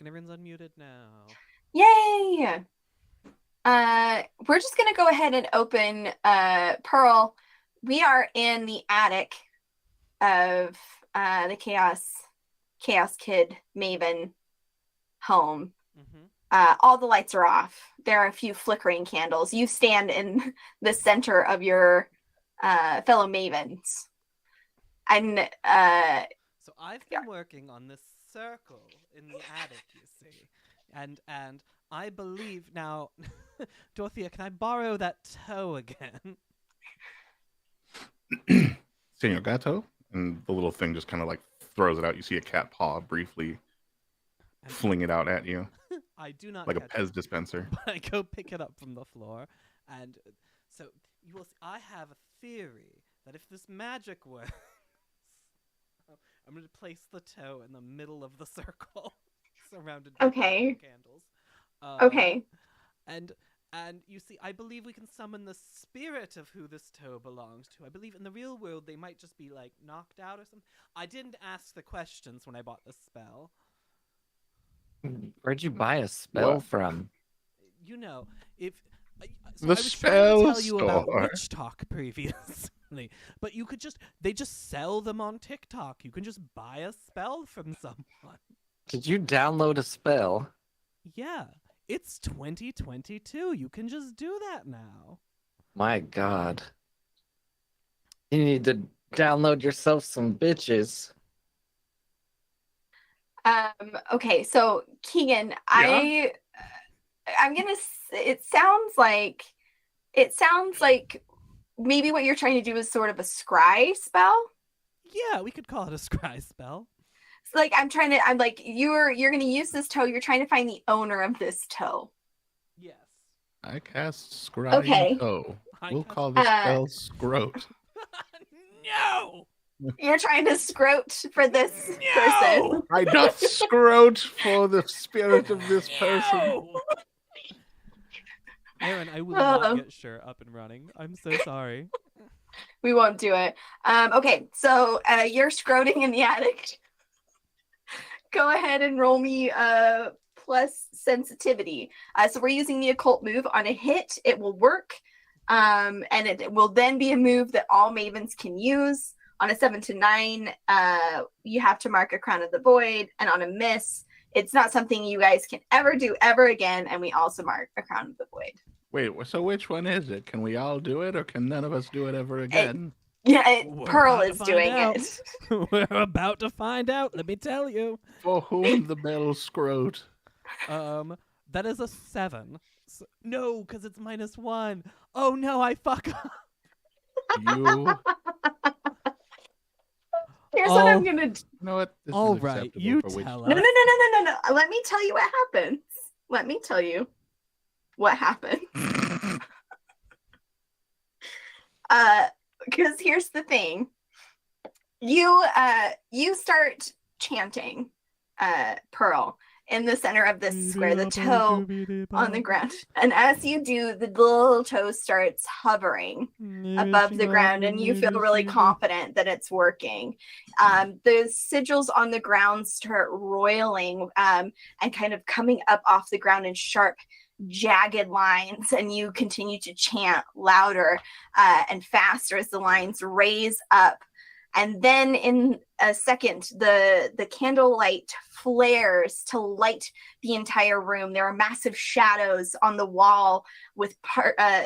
and everyone's unmuted now. Yay! We're just gonna go ahead and open Pearl. We are in the attic of the Chaos Kid Maven home. All the lights are off. There are a few flickering candles. You stand in the center of your fellow Mavens. And so I've been working on this circle in the attic, you see. And I believe now Dorothea, can I borrow that toe again? Senor Gato? And the little thing just kind of like throws it out. You see a cat paw briefly fling it out at you. I do not like a catch Pez dispenser. But I go pick it up from the floor. And so you will see, I have a theory that if this magic works, I'm going to place the toe in the middle of the circle, surrounded by candles. Okay. And you see, I believe we can summon the spirit of who this toe belongs to. I believe in the real world they might just be like knocked out or something. I didn't ask the questions when I bought the spell. Where'd you buy a spell from? You know, if the I was spell trying to tell you about store. Witch Talk previously, but you could they just sell them on TikTok. You can just buy a spell from someone. Did you download a spell? Yeah, it's 2022. You can just do that now. My God. You need to download yourself some bitches. Okay, so Keegan, Yeah? I'm gonna. It sounds like maybe what you're trying to do is sort of a scry spell. Yeah, we could call it a scry spell. So like I'm like you're gonna use this toe. You're trying to find the owner of this toe. Yes. I cast Scry Okay. Toe. We'll cast- call this spell Scrote. No. You're trying to scrote for this person. No. I doth scrote for the spirit of this person. No. Aaron, I will not get Sure up and running. I'm so sorry. We won't do it. Okay, so you're scroting in the attic. Go ahead and roll me plus sensitivity. So we're using the occult move. On a hit, it will work. And it will then be a move that all Mavens can use. On a 7 to 9, you have to mark a Crown of the Void. And on a miss, it's not something you guys can ever do ever again. And we also mark a Crown of the Void. Wait, so which one is it? Can we all do it, or can none of us do it ever again? Pearl is doing it. We're about to find out. Let me tell you. For whom the bell scrote? That is a 7. So, no, because it's -1. Oh no, I fuck up. You Here's what I'm gonna do. know what? This All is right, acceptable you for witch tell talk. us. No. Let me tell you what happens. Let me tell you what happened. Because here's the thing. You start chanting Pearl in the center of this square, the toe on the ground. And as you do, the little toe starts hovering above the ground, and you feel really confident that it's working. The sigils on the ground start roiling and kind of coming up off the ground in sharp, jagged lines, and you continue to chant louder and faster as the lines raise up. And then in a second, the candlelight flares to light the entire room. There are massive shadows on the wall with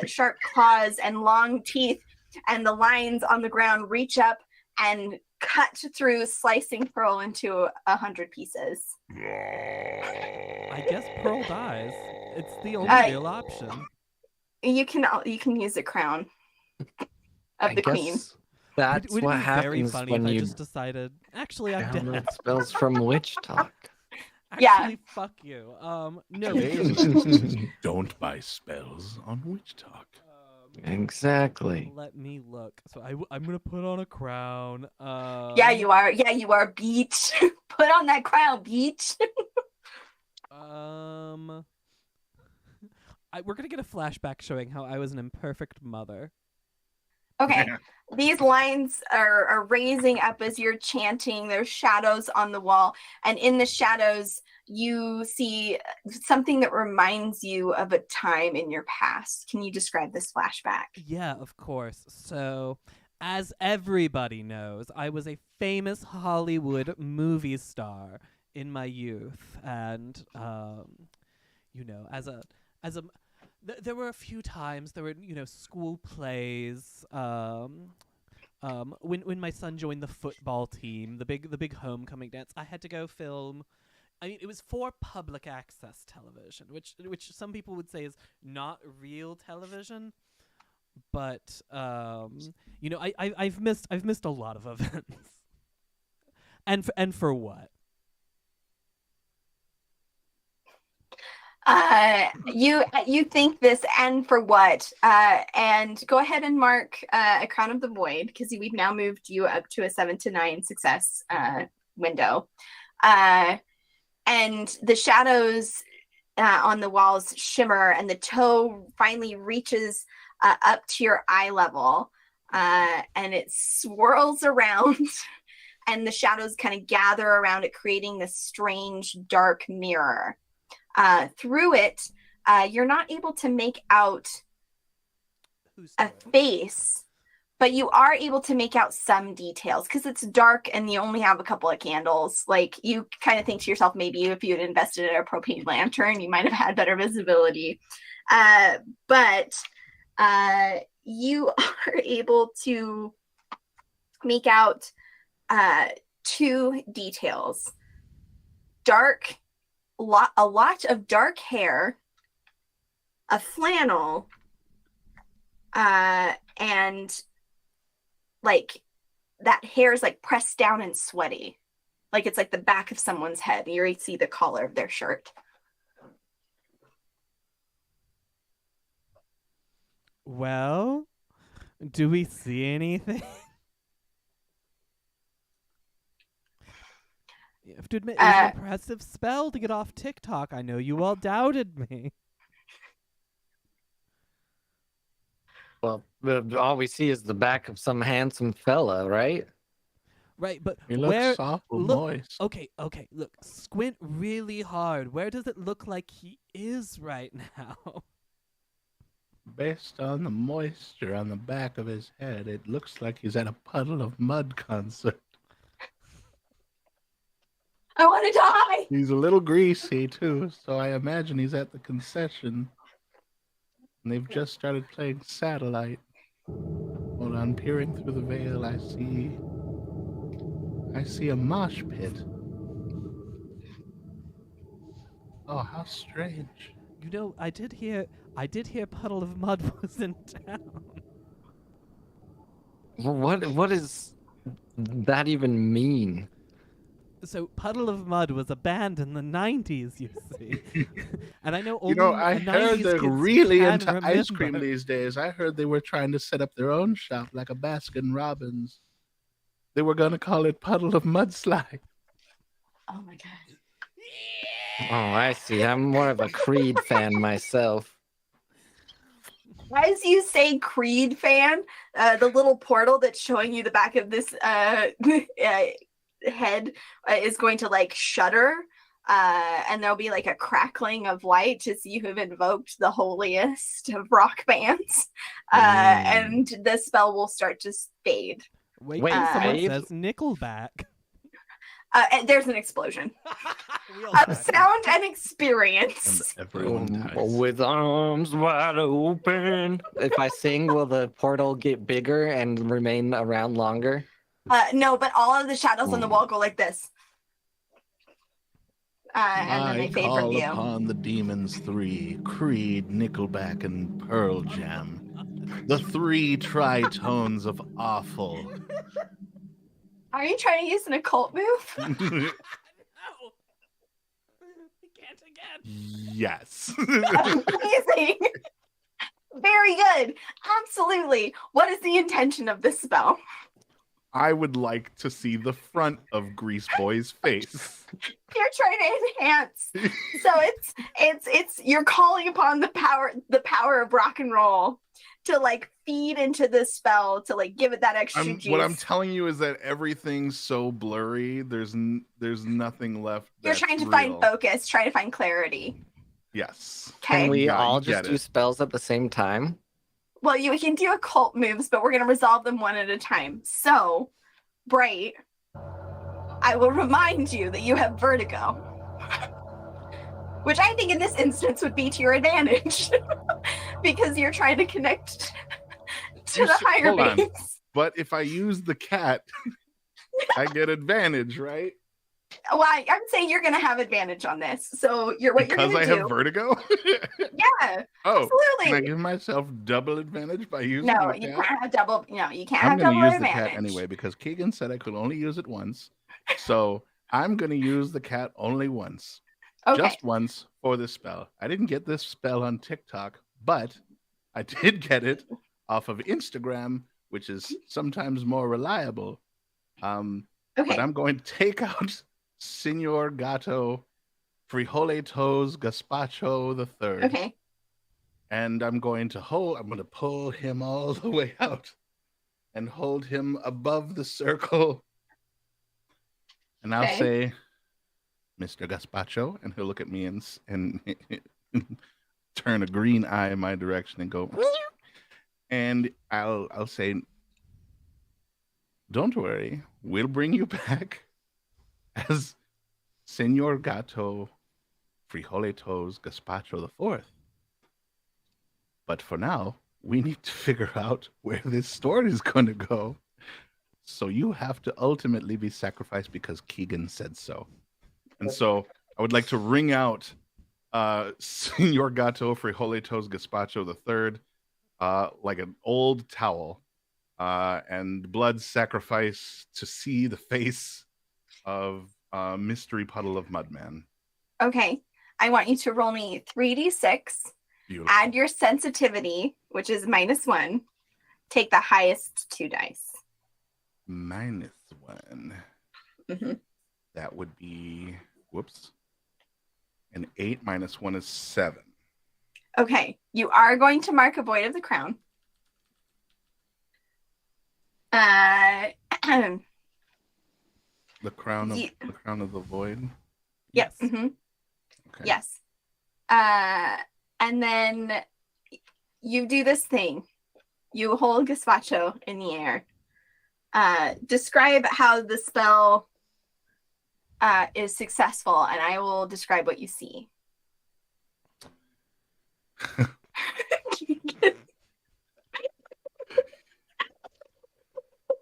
sharp claws and long teeth, and the lines on the ground reach up and cut through, slicing Pearl into 100 pieces. I guess Pearl dies. It's the only real option. You can use a crown of the queen. That's Would it what be very happens funny when if I you just decided, actually, I'm download dead. spells from Witch Talk. Actually, fuck you. No. Don't buy spells on Witch Talk. Exactly. Let me look. So I'm gonna put on a crown. Yeah, you are. Yeah, you are. Beach. Put on that crown, Beach. We're gonna get a flashback showing how I was an imperfect mother. Okay, these lines are raising up as you're chanting. There's shadows on the wall, and in the shadows, you see something that reminds you of a time in your past. Can you describe this flashback? Yeah, of course. So, as everybody knows, I was a famous Hollywood movie star in my youth, and there were a few times there were school plays. When my son joined the football team, the big homecoming dance, I had to go film. I mean, it was for public access television, which some people would say is not real television. But I've missed a lot of events, and for what? You think this, and for what? And go ahead and mark a Crown of the Void, because we've now moved you up to a 7 to 9 success window. And the shadows on the walls shimmer, and the toe finally reaches up to your eye level, and it swirls around, and the shadows kind of gather around it, creating this strange dark mirror. Through it, you're not able to make out a face, but you are able to make out some details because it's dark and you only have a couple of candles. Like, you kind of think to yourself, maybe if you had invested in a propane lantern, you might have had better visibility. But you are able to make out two details. A lot of dark hair, a flannel, and like that hair is like pressed down and sweaty. Like it's like the back of someone's head. You see the collar of their shirt. Well, do we see anything? You have to admit, it was an impressive spell to get off TikTok. I know you all doubted me. Well, all we see is the back of some handsome fella, right? Right, but He where? looks awful moist. Okay, look, squint really hard. Where does it look like he is right now? Based on the moisture on the back of his head, it looks like he's at a Puddle of Mud concert. I want to die! He's a little greasy, too, so I imagine he's at the concession. And they've just started playing Satellite. Hold on, peering through the veil, I see a mosh pit. Oh, how strange. You know, I did hear Puddle of Mud was in town. What does that even mean? So Puddle of Mud was a band in the 90s, you see. And I know only I heard they're really into ice cream these days. I heard they were trying to set up their own shop like a Baskin Robbins. They were going to call it Puddle of Mudslide. Oh my god. Oh, I see. I'm more of a Creed fan myself. As you say Creed fan, the little portal that's showing you the back of this head is going to like shudder, and there'll be like a crackling of light as you have invoked the holiest of rock bands, and the spell will start to fade. Wait, someone says Nickelback. And there's an explosion of sound and experience. And everyone dies. With arms wide open. If I sing, will the portal get bigger and remain around longer? No, but all of the shadows on the wall go like this. And then they fade from call view. upon the Demons 3, Creed, Nickelback, and Pearl Jam. The three tritones of awful. Are you trying to use an occult move? No. We can't again. Yes. Amazing. Very good. Absolutely. What is the intention of this spell? I would like to see the front of Grease Boy's face. You're trying to enhance. So it's you're calling upon the power of rock and roll to like feed into this spell to like give it that extra juice. What I'm telling you is that everything's so blurry. There's nothing left. You're trying to find focus, trying to find clarity. Yes. Okay. Can we Yeah, all you just get do it. spells at the same time? Well, you can do occult moves, but we're going to resolve them one at a time. So, Bright, I will remind you that you have vertigo, which I think in this instance would be to your advantage because you're trying to connect to the higher hold on. beings. But if I use the cat, I get advantage, right? Well, I'm saying you're going to have advantage on this. So, what you're going to do. Because I have vertigo? Yeah. Oh, Absolutely. can I give myself double advantage by using No, the cat? you can't have double. No, you can't I'm have going double to use advantage. the cat anyway because Keegan said I could only use it once. So I'm going to use the cat only once. Okay. Just once for this spell. I didn't get this spell on TikTok, but I did get it off of Instagram, which is sometimes more reliable. Okay. But I'm going to take out Senor Gato Frijoletos Gazpacho the Third. Okay. And I'm going to pull him all the way out and hold him above the circle. And I'll say, Mr. Gazpacho, and he'll look at me and turn a green eye in my direction and go, and I'll say, don't worry, we'll bring you back as Senor Gato Frijoletos Gazpacho the Fourth. But for now, we need to figure out where this story is going to go. So you have to ultimately be sacrificed because Keegan said so. And so I would like to ring out Senor Gato Frijoletos Gazpacho III like an old towel and blood sacrifice to see the face of Mystery Puddle of Mudman. Okay. I want you to roll me 3d6. Beautiful. Add your sensitivity, which is -1. Take the highest 2 dice. -1. Mm-hmm. That would be, an 8 minus 1 is 7. Okay. You are going to mark a void of the crown. The crown of the void. Yes. Yes. Mm-hmm. Okay. Yes. And then you do this thing. You hold Gazpacho in the air. Describe how the spell is successful, and I will describe what you see.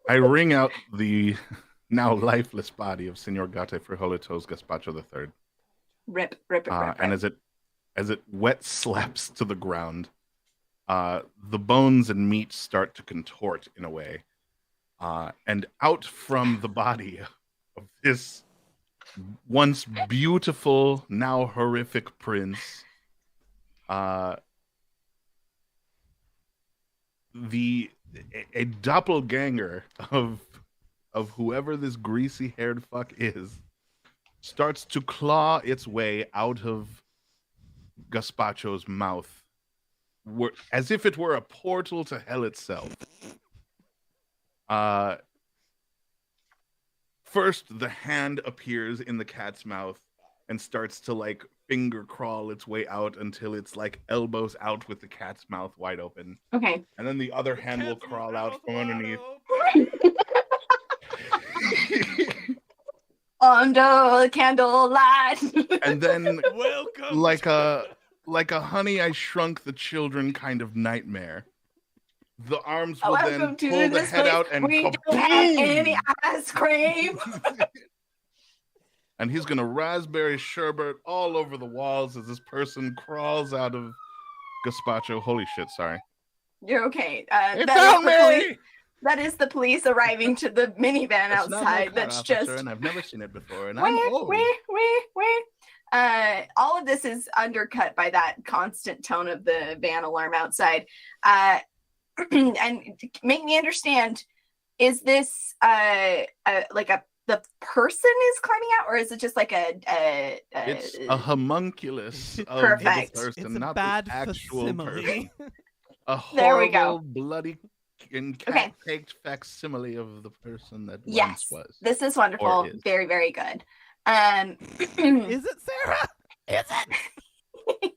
I wring out the now lifeless body of Senor Gate Frijoletos Gazpacho III. Rip. And as it wet slaps to the ground, the bones and meat start to contort in a way. And out from the body of this once beautiful, now horrific prince, a doppelganger of whoever this greasy-haired fuck is starts to claw its way out of Gazpacho's mouth, as if it were a portal to hell itself. First, the hand appears in the cat's mouth and starts to like finger crawl its way out until it's like elbows out with the cat's mouth wide open. Okay. And then the other hand will crawl out from underneath. Under candlelight. And then Welcome. like a Honey, I Shrunk the Children kind of nightmare. The arms will then Welcome to pull the this head place. out and We kaboom! don't have any ice cream. And he's gonna raspberry sherbet all over the walls as this person crawls out of Gazpacho. Holy shit! Sorry. You're okay. They That is found the me! police. That is the police arriving to the minivan It's not my outside. car, That's officer, just. and I've never seen it before, and I'm old. All of this is undercut by that constant tone of the van alarm outside. And make me understand: is this the person is climbing out, or is it just like It's a homunculus of Perfect. the person, It's a not bad the actual facsimile. person. A There we go. horrible, bloody, and Okay. cat-caked facsimile of the person that once Yes, was. this is wonderful. Or is. Very, very good. Is it Sarah? Is it?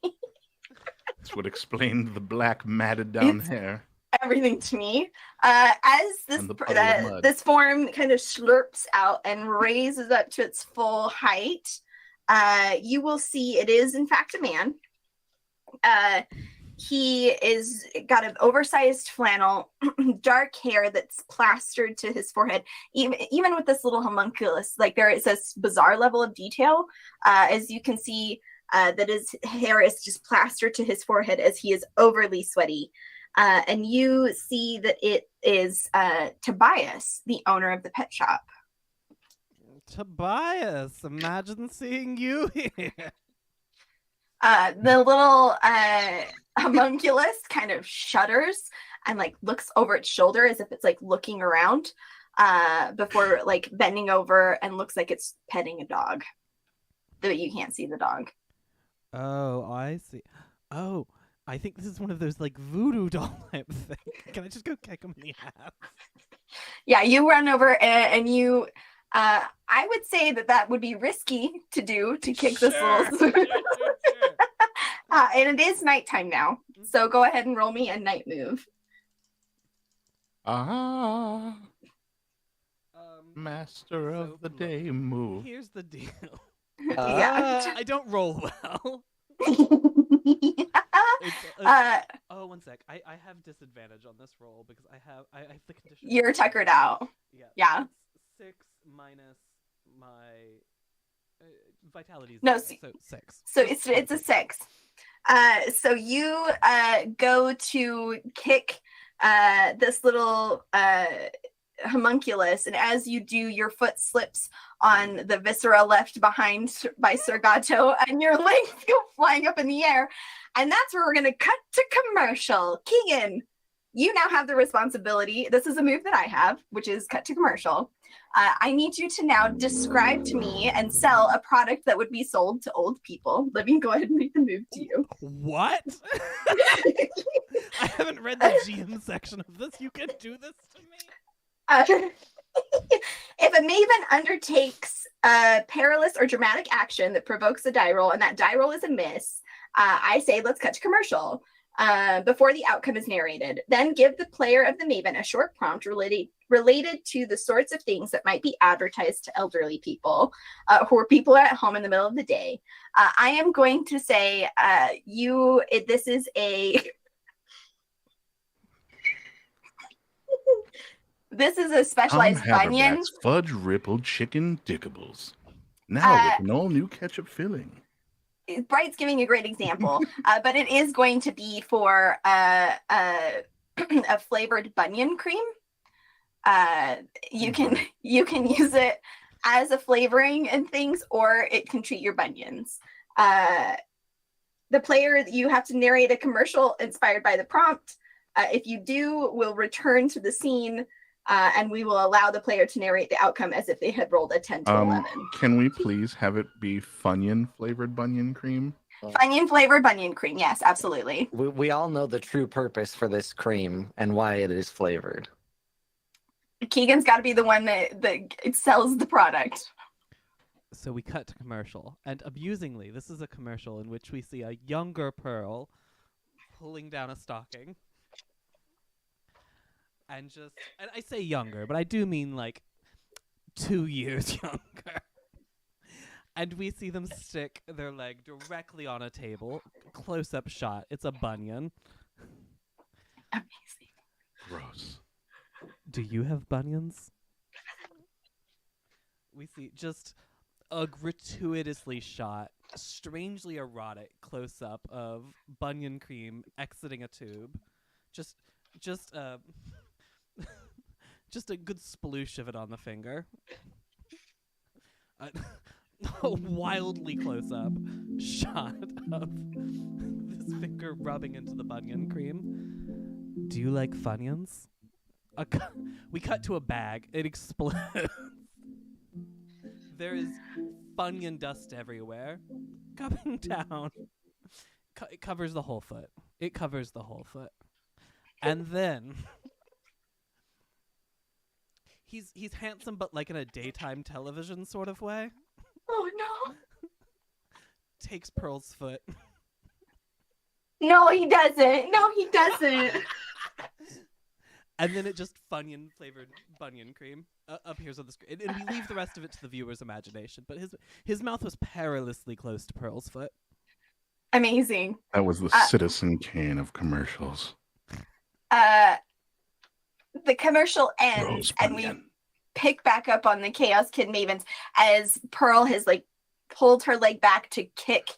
This would explain the black matted down It's- hair. Everything to me. As this And the puddle of mud. this form kind of slurps out and raises up to its full height, you will see it is in fact a man. He is got an oversized flannel, dark hair that's plastered to his forehead. Even with this little homunculus, like there is this bizarre level of detail. As you can see, that his hair is just plastered to his forehead as he is overly sweaty. And you see that it is Tobias, the owner of the pet shop. Tobias, imagine seeing you here. The little homunculus kind of shudders and like looks over its shoulder as if it's like looking around before like bending over and looks like it's petting a dog. But you can't see the dog. Oh, I see. Oh, I think this is one of those like voodoo doll type things. Can I just go kick him in the ass? Yeah, you run over and you. I would say that would be risky to do to kick this little. And it is nighttime now, so go ahead and roll me a night move. Ah, master so of the look, day move. Here's the deal. Yeah. I don't roll well. Oh, one sec. I have disadvantage on this roll because I have the condition. You're tuckered out. Yeah. It's 6 minus my vitality. No, so 6. So it's a 6. So you go to kick this little homunculus, and as you do, your foot slips on the viscera left behind by Sir Gato, and your legs go flying up in the air. And that's where we're going to cut to commercial. Keegan, you now have the responsibility. This is a move that I have, which is cut to commercial. I need you to now describe to me and sell a product that would be sold to old people. Let me go ahead and make the move to you. What? I haven't read the GM section of this. You can do this to me? If a maven undertakes a perilous or dramatic action that provokes a die roll, and that die roll is a miss, I say let's cut to commercial before the outcome is narrated. Then give the player of the maven a short prompt related to the sorts of things that might be advertised to elderly people or people at home in the middle of the day. I am going to say this is a... This is a specialized bunion. Haberback's fudge rippled chicken dickables. Now with an all new ketchup filling. Bright's giving a great example, but it is going to be for a flavored bunion cream. You can use it as a flavoring and things, or it can treat your bunions. The player, you have to narrate a commercial inspired by the prompt. If you do, we'll return to the scene. And we will allow the player to narrate the outcome as if they had rolled a 10 to 11. Can we please have it be Funyun flavored bunion cream? Funyun flavored bunion cream. Yes, absolutely. We all know the true purpose for this cream and why it is flavored. Keegan's got to be the one that sells the product. So we cut to commercial, and amusingly, this is a commercial in which we see a younger Pearl pulling down a stocking. And I say younger, but I do mean like 2 years younger. And we see them stick their leg directly on a table. Close-up shot. It's a bunion. Amazing. Gross. Do you have bunions? We see just a gratuitously shot, strangely erotic close-up of bunion cream exiting a tube. Just a good sploosh of it on the finger. A wildly close-up shot of this finger rubbing into the bunion cream. Do you like Funyuns? We cut to a bag. It explodes. There is Funyun dust everywhere. Coming down. It covers the whole foot. And then he's handsome, but like in a daytime television sort of way. Oh no. Takes Pearl's foot. No, he doesn't. No, he doesn't. And then it just Funyun flavored bunion cream appears on the screen, and we leave the rest of it to the viewer's imagination. But his mouth was perilously close to Pearl's foot. Amazing. That was the Citizen Kane of commercials. The commercial ends, Rose and we bunion. pick back up on the Chaos Kid Mavens as Pearl has like pulled her leg back to kick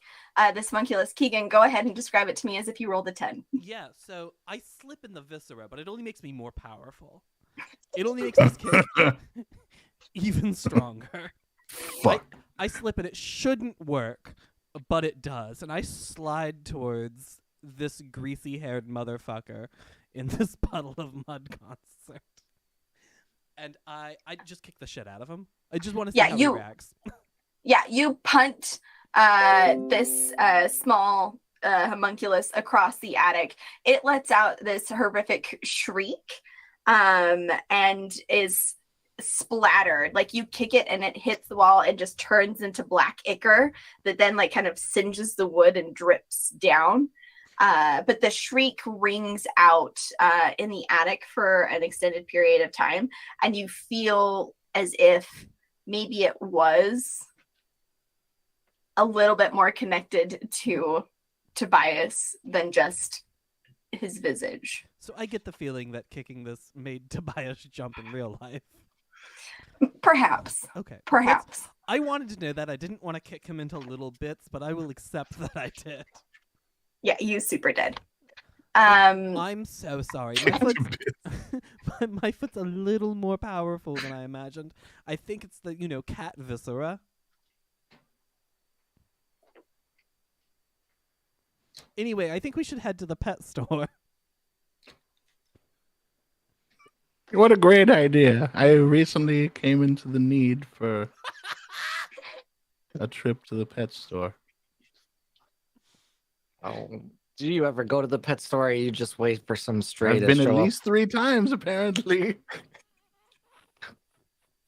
this homunculus. Keegan, go ahead and describe it to me as if you rolled a 10. Yeah, so I slip in the viscera, but it only makes me more powerful. It only makes this kick even stronger. Fuck. I slip and it shouldn't work, but it does. And I slide towards this greasy-haired motherfucker in this puddle of mud concert. And I just kick the shit out of him. I just want to see how he reacts. Yeah, you punt this small homunculus across the attic. It lets out this horrific shriek and is splattered. Like you kick it and it hits the wall and just turns into black ichor that then like kind of singes the wood and drips down. But the shriek rings out in the attic for an extended period of time, and you feel as if maybe it was a little bit more connected to Tobias than just his visage. So I get the feeling that kicking this made Tobias jump in real life. Perhaps. Okay. Perhaps. I wanted to know that. I didn't want to kick him into little bits, but I will accept that I did. Yeah, you super did. I'm so sorry. My foot's a little more powerful than I imagined. I think it's the, cat viscera. Anyway, I think we should head to the pet store. What a great idea. I recently came into the need for a trip to the pet store. Oh, do you ever go to the pet store, or you just wait for some stray I've to been at show least 3 times, apparently.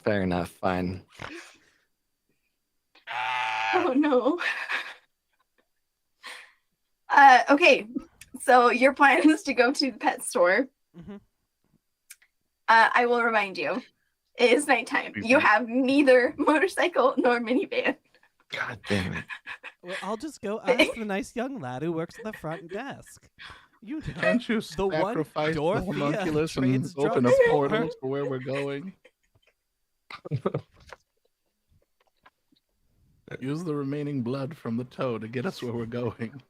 Fair enough, fine. Oh no. Okay, so your plan is to go to the pet store. Mm-hmm. I will remind you, it is nighttime. You have neither motorcycle nor minivan. God damn it. Well, I'll just go ask the nice young lad who works at the front desk. You know, Can't you the one sacrifice the Dorothea homunculus and trades open a drugs portal for. to where we're going? Use the remaining blood from the toe to get us where we're going.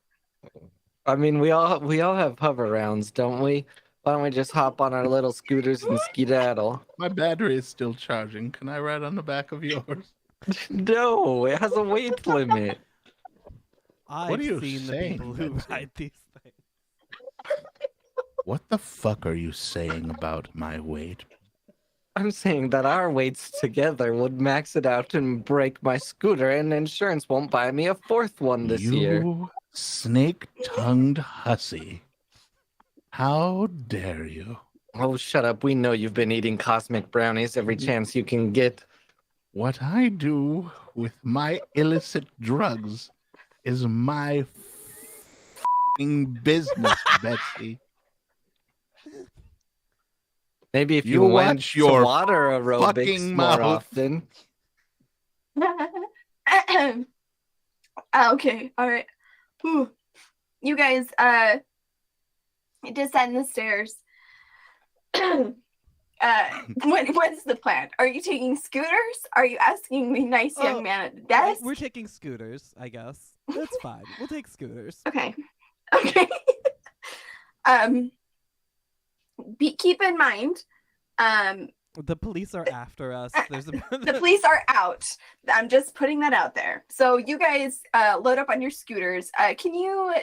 I mean, we all have hover rounds, don't we? Why don't we just hop on our little scooters and skedaddle? My battery is still charging. Can I ride on the back of yours? No, it has a weight limit. I've are you seen the saying, people who Betsy? ride these things. What the fuck are you saying about my weight? I'm saying that our weights together would max it out and break my scooter, and insurance won't buy me a 4th one this year. You snake-tongued hussy. How dare you? Oh, shut up. We know you've been eating cosmic brownies every chance you can get. What I do with my illicit drugs is my f***ing business, Betsy. Maybe if You you went watch your water aerobics fucking more mouth. often. Okay, all right. Whew. You guys descend the stairs. What's the plan? Are you taking scooters? Are you asking the nice young man at the desk? We're taking scooters, I guess. That's fine. We'll take scooters. Okay. Keep in mind, The police are after us. There's the police are out. I'm just putting that out there. So you guys load up on your scooters. Can you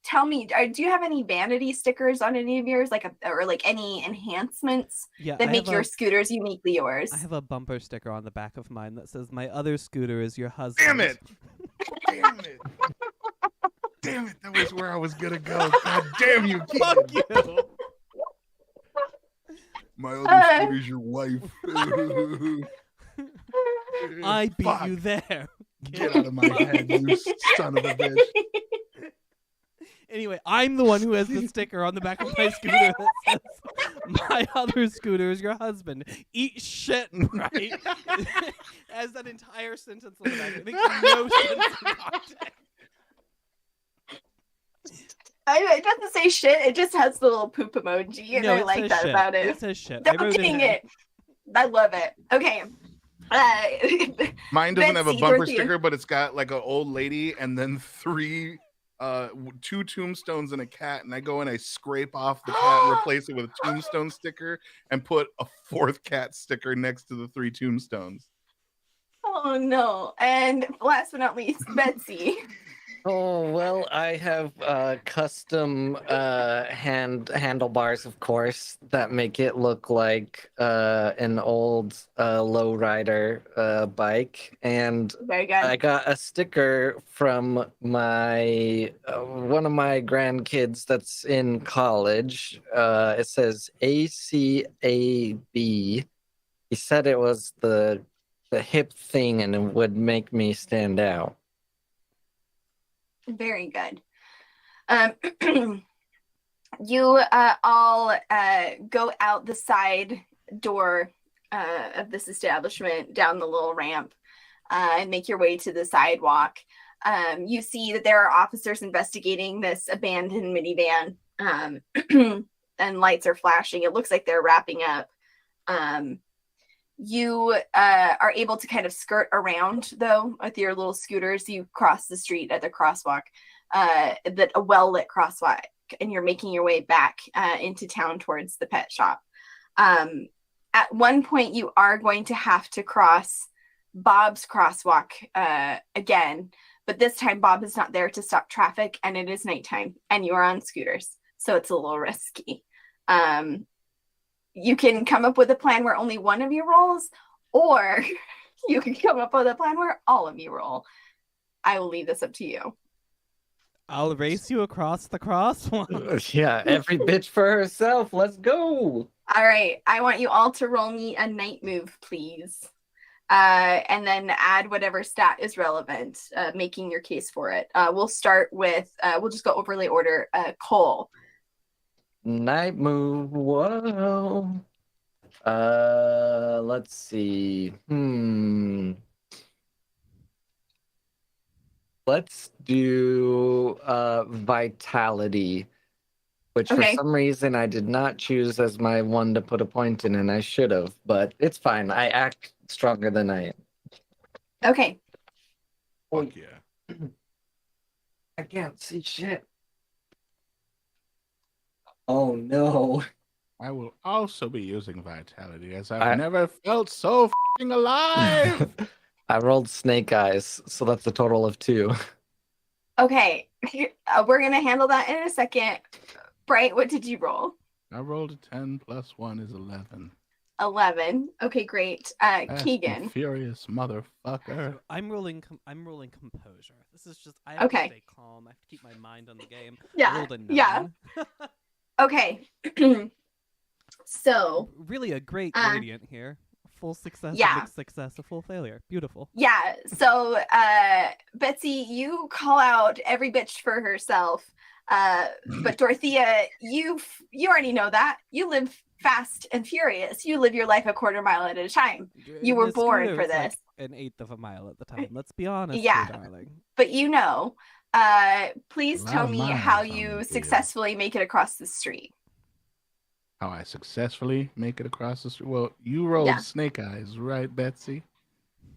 tell me, do you have any vanity stickers on any of yours, or any enhancements that make your scooters uniquely yours? I have a bumper sticker on the back of mine that says, "My other scooter is your husband." Damn it! Damn it! Damn it! That was where I was gonna go. God damn you, Fuck kid. you! My other scooter's your wife. I beat Fuck. you there. Get out of my head, you son of a bitch. Anyway, I'm the one who has the sticker on the back of my scooter that says, "My other scooter is your husband. Eat shit," right? As that entire sentence on the back. It makes no sense in context. It doesn't say shit. It just has the little poop emoji, and No, I it like says that shit. about it. It says shit. I wrote Dang it. it. I love it. Okay. Mine doesn't have a Betsy, bumper Dorothea. sticker, but it's got like an old lady and then two tombstones and a cat, and I go and I scrape off the cat and replace it with a tombstone sticker and put a 4th cat sticker next to the 3 tombstones. Oh no. And last but not least, Betsy. Oh, well, I have custom handlebars, of course, that make it look like an old lowrider bike. And Very good. I got a sticker from my one of my grandkids that's in college. It says ACAB. He said it was the hip thing and it would make me stand out. Very good. You all go out the side door of this establishment, down the little ramp, and make your way to the sidewalk. You see that there are officers investigating this abandoned minivan, and lights are flashing. It looks like they're wrapping up. You are able to kind of skirt around, though, with your little scooters. You cross the street at the crosswalk, a well-lit crosswalk, and you're making your way back into town towards the pet shop. At one point, you are going to have to cross Bob's crosswalk again, but this time Bob is not there to stop traffic, and it is nighttime, and you are on scooters, so it's a little risky. You can come up with a plan where only one of you rolls, or you can come up with a plan where all of you roll. I will leave this up to you. I'll race you across the crosswalk. Yeah, every bitch for herself. Let's go. All right. I want you all to roll me a night move, please. And then add whatever stat is relevant, making your case for it. We'll start with, we'll just go overlay order. Cole. Night move. Whoa. Let's see. Let's do vitality, which for some reason I did not choose as my one to put a point in, and I should have, but it's fine. I act stronger than I am. Okay. Fuck yeah. I can't see shit. Oh no. I will also be using vitality, as I've never felt so f***ing alive. I rolled snake eyes, so that's a total of 2. Okay. We're going to handle that in a second. Bright, what did you roll? I rolled a 10 plus 1 is 11. 11. Okay, great. Keegan. Furious motherfucker. I'm rolling composure. This is just I have to stay calm. I have to keep my mind on the game. Yeah. I rolled a 9. Yeah. Okay. So really a great gradient here. Full success, a mixed success, a full failure. Beautiful. Yeah. So Betsy, you call out every bitch for herself. But Dorothea, you already know that. You live fast and furious. You live your life a quarter mile at a time. You were born for this. Like an eighth of a mile at the time. Let's be honest, yeah. darling. But please tell me how you successfully make it across the street. How I successfully make it across the street? Well, you rolled snake eyes, right, Betsy?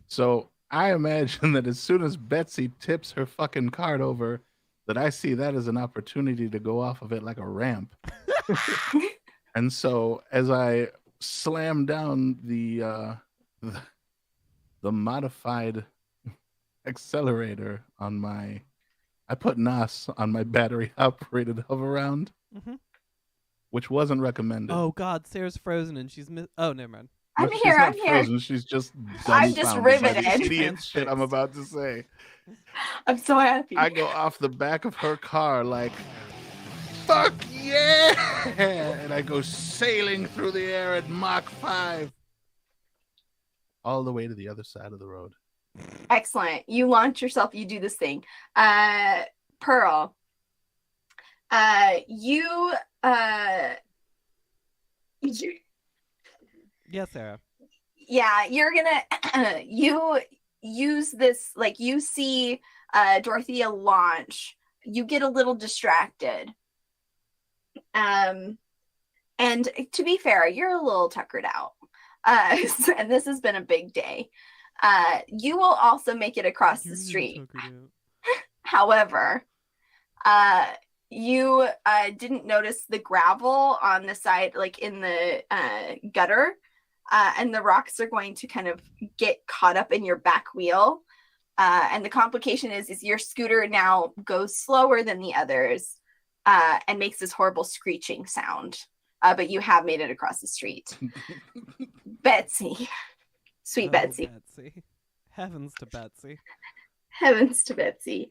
So I imagine that as soon as Betsy tips her fucking cart over, that I see that as an opportunity to go off of it like a ramp. And so as I slam down the modified accelerator on I put NOS on my battery operated hover round, which wasn't recommended. Oh God, Sarah's frozen and she's oh, never mind. I'm She's here. not I'm frozen. here. She's just I'm just riveted. By the idiot shit I'm about to say. I'm so happy. I go off the back of her car like, Fuck yeah! And I go sailing through the air at Mach 5. All the way to the other side of the road. Excellent. You launch yourself. You do this thing. Pearl. You. Yes, Sarah. Yeah, you're gonna. You use this. Like you see, Dorothea launch. You get a little distracted. And to be fair, you're a little tuckered out. And this has been a big day. You will also make it across the street. However, you didn't notice the gravel on the side, like in the gutter, and the rocks are going to kind of get caught up in your back wheel. And the complication is your scooter now goes slower than the others and makes this horrible screeching sound. But you have made it across the street. Betsy. Sweet Betsy. Betsy. Heavens to Betsy. Heavens to Betsy.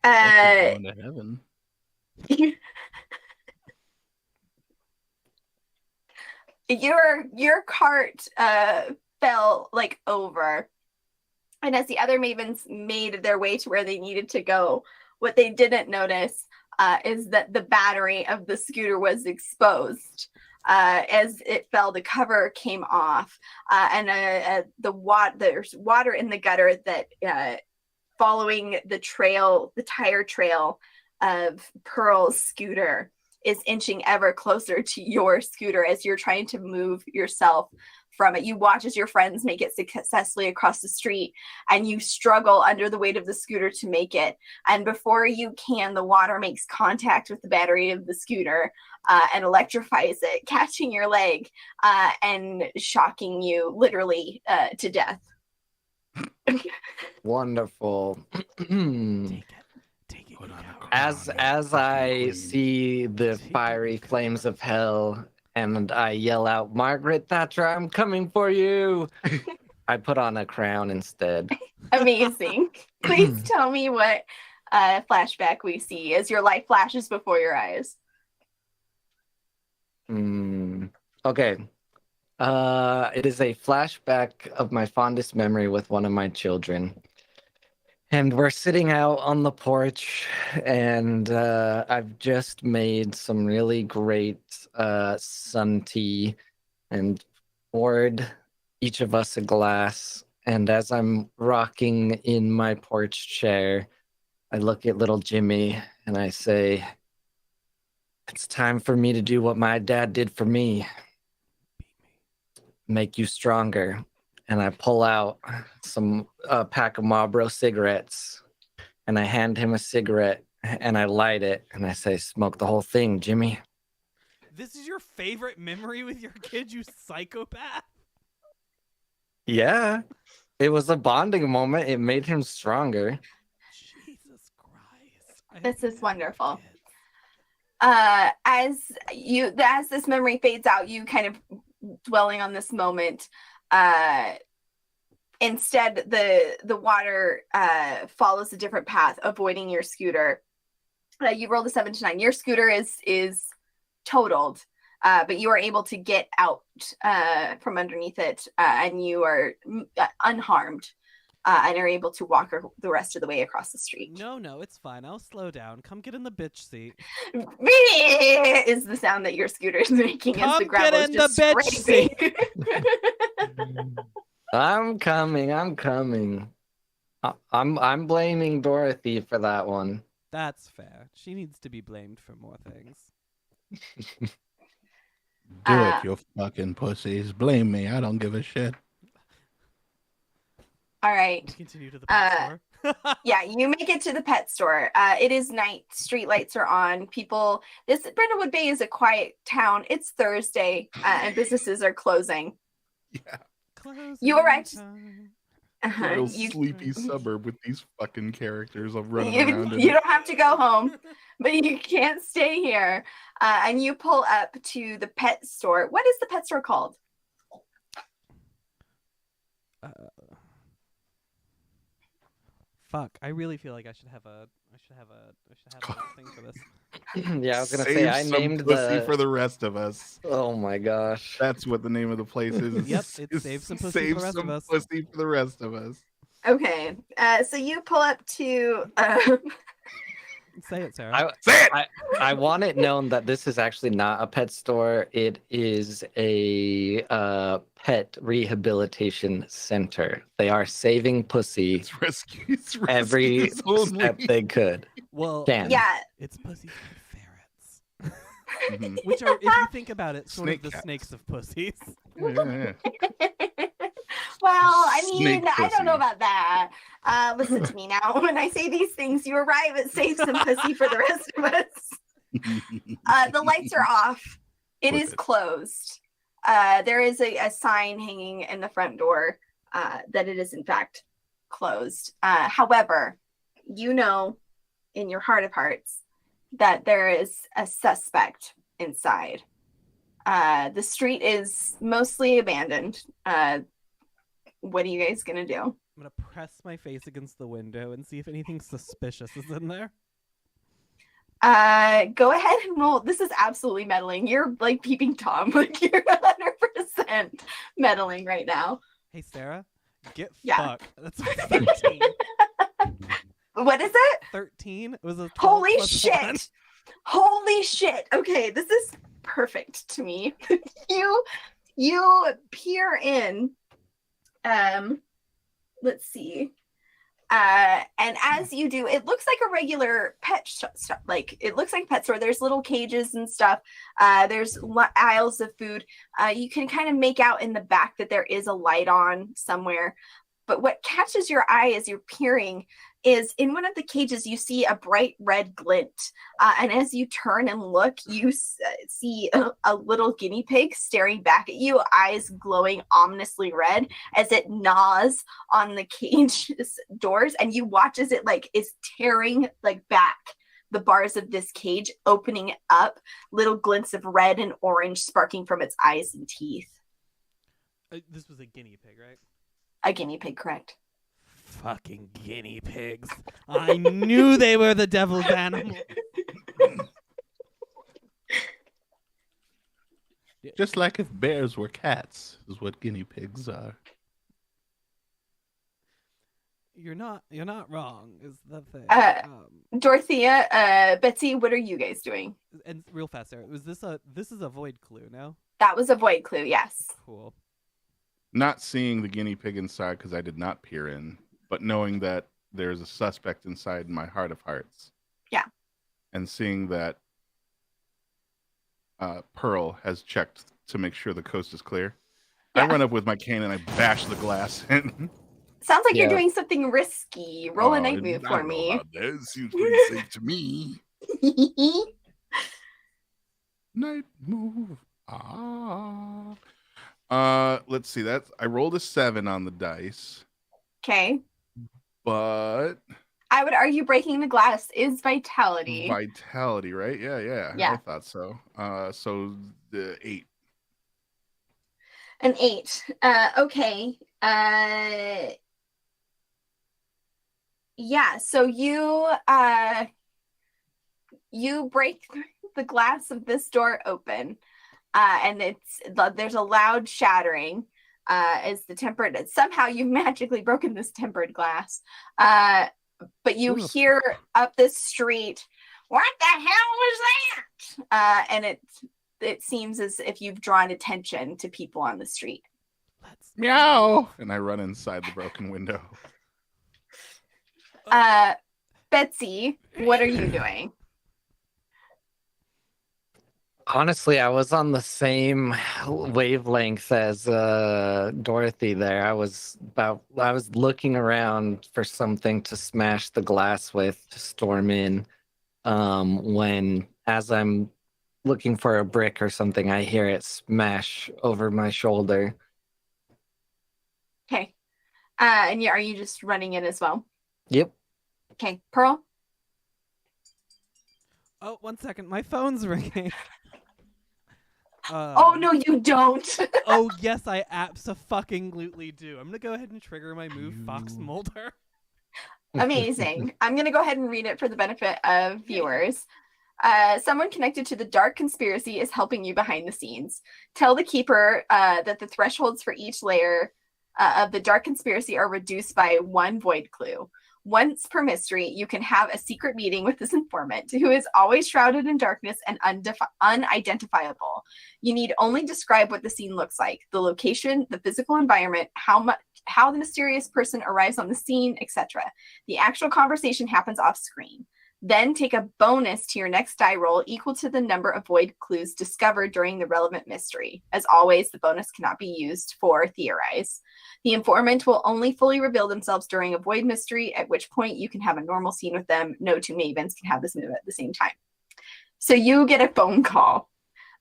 Going to heaven. Your cart fell like over. And as the other mavens made their way to where they needed to go, what they didn't notice is that the battery of the scooter was exposed. As it fell, the cover came off, and there's water in the gutter that, following the trail, the tire trail of Pearl's scooter, is inching ever closer to your scooter as you're trying to move yourself from it. You watch as your friends make it successfully across the street, and you struggle under the weight of the scooter to make it. And before you can, the water makes contact with the battery of the scooter and electrifies it, catching your leg and shocking you literally to death. Wonderful. Take it. As I see the fiery flames of hell and I yell out, "Margaret Thatcher, I'm coming for you!" I put on a crown instead. Amazing. Please tell me what flashback we see as your life flashes before your eyes. Okay. It is a flashback of my fondest memory with one of my children. And we're sitting out on the porch, and I've just made some really great sun tea and poured each of us a glass. And as I'm rocking in my porch chair, I look at little Jimmy and I say, "It's time for me to do what my dad did for me. Make you stronger." And I pull out a pack of Marlboro cigarettes, and I hand him a cigarette, and I light it, and I say, "Smoke the whole thing, Jimmy." This is your favorite memory with your kid, you psychopath? Yeah, it was a bonding moment. It made him stronger. Jesus Christ. This is wonderful. As this memory fades out, you kind of dwelling on this moment. Instead, the water follows a different path, avoiding your scooter. You rolled a 7 to 9. Your scooter is totaled, but you are able to get out from underneath it, and you are unharmed, and are able to walk the rest of the way across the street. No, it's fine. I'll slow down. Come get in the bitch seat. Is the sound that your scooter is making as the gravel is just scraping. I'm coming. I'm blaming Dorothy for that one. That's fair. She needs to be blamed for more things. Do it, you fucking pussies. Blame me. I don't give a shit. All right. Continue to the pet store. Yeah, you make it to the pet store. It is night. Street lights are on. This Brindlewood Bay is a quiet town. It's Thursday, and businesses are closing. Yeah. You arrived. Real sleepy suburb with these fucking characters of running around. You don't have to go home, but you can't stay here. And you pull up to the pet store. What is the pet store called? fuck. I really feel like I should have a thing for this. Yeah, I was gonna Save say I some named pussy the. for the rest of us. Oh my gosh. That's what the name of the place is. Yep, it's Save Some Pussy for the Rest of Us. Pussy for the rest of us. Okay. So you pull up to Say it, Sarah. Say it! I want it known that this is actually not a pet store. It is a pet rehabilitation center. They are saving pussy It's rescues every only. step they could. Well, Can. yeah. it's pussies and ferrets. Mhm. Which are, if you think about it, sort Snake of the cats. snakes of pussies. Yeah. Well, I Snake mean, I don't know pussy. about that. Listen to me now. When I say these things, you arrive at Save Some Pussy for the rest of us. The lights are off. It is Okay. closed. There is a sign hanging in the front door that it is in fact closed. However, you know in your heart of hearts that there is a suspect inside. The street is mostly abandoned. What are you guys gonna do? I'm gonna press my face against the window and see if anything suspicious is in there. Go ahead and roll. This is absolutely meddling. You're like peeping Tom. Like you're 100% meddling right now. Hey, Sarah, get Yeah. fucked. That's 13. What is it? 13? It was a 12 Holy plus shit! 1. Holy shit! Okay, this is perfect to me. you peer in. Let's see. And as you do, it looks like a regular pet shop. Like it looks like a pet store. There's little cages and stuff. There's aisles of food. You can kind of make out in the back that there is a light on somewhere. But what catches your eye as you're peering is in one of the cages, you see a bright red glint. And as you turn and look, you see a little guinea pig staring back at you, eyes glowing ominously red as it gnaws on the cage's doors. And you watch as it like is tearing like back the bars of this cage, opening it up, little glints of red and orange sparking from its eyes and teeth. This was a guinea pig, right? A guinea pig, correct. Fucking guinea pigs. I knew they were the devil's animal. Just like if bears were cats, is what guinea pigs are. You're not wrong, is the thing. Dorothea, Betsy, what are you guys doing? And real fast, Sarah, this is a void clue now? That was a void clue, yes. Cool. Not seeing the guinea pig inside because I did not peer in, but knowing that there's a suspect inside my heart of hearts. Yeah. And seeing that Pearl has checked to make sure the coast is clear. Yeah. I run up with my cane and I bash the glass in. Sounds like Yeah. you're doing something risky. Roll a night move I for don't know me. about that. Seems pretty safe to me. Night move. Let's see. I rolled a 7 on the dice, Okay. but I would argue breaking the glass is vitality. vitality, right? Yeah. Yeah. I thought so. So the 8. An 8. Okay. Yeah, so you break the glass of this door open, and there's a loud shattering as the tempered. Somehow you've magically broken this tempered glass, but you Ooh. hear up the street, "What the hell was that?" And it seems as if you've drawn attention to people on the street. Let's Meow. And I run inside the broken window. Betsy, what are you doing? Honestly, I was on the same wavelength as Dorothy there. I was looking around for something to smash the glass with to storm in. When as I'm looking for a brick or something, I hear it smash over my shoulder. Okay. And are you just running in as well? Yep. Okay, Pearl? Oh, 1 second. My phone's ringing. Oh, no, you don't. Oh, yes, I abso-fucking-lutely do. I'm going to go ahead and trigger my move, Fox Mulder. Amazing. I'm going to go ahead and read it for the benefit of viewers. Someone connected to the dark conspiracy is helping you behind the scenes. Tell the keeper that the thresholds for each layer of the dark conspiracy are reduced by 1 void clue. Once per mystery, you can have a secret meeting with this informant who is always shrouded in darkness and unidentifiable. You need only describe what the scene looks like, the location, the physical environment, how the mysterious person arrives on the scene, etc. The actual conversation happens off screen. Then take a bonus to your next die roll equal to the number of void clues discovered during the relevant mystery. As always, the bonus cannot be used for theorize. The informant will only fully reveal themselves during a void mystery, at which point you can have a normal scene with them. No two mavens can have this move at the same time. So you get a phone call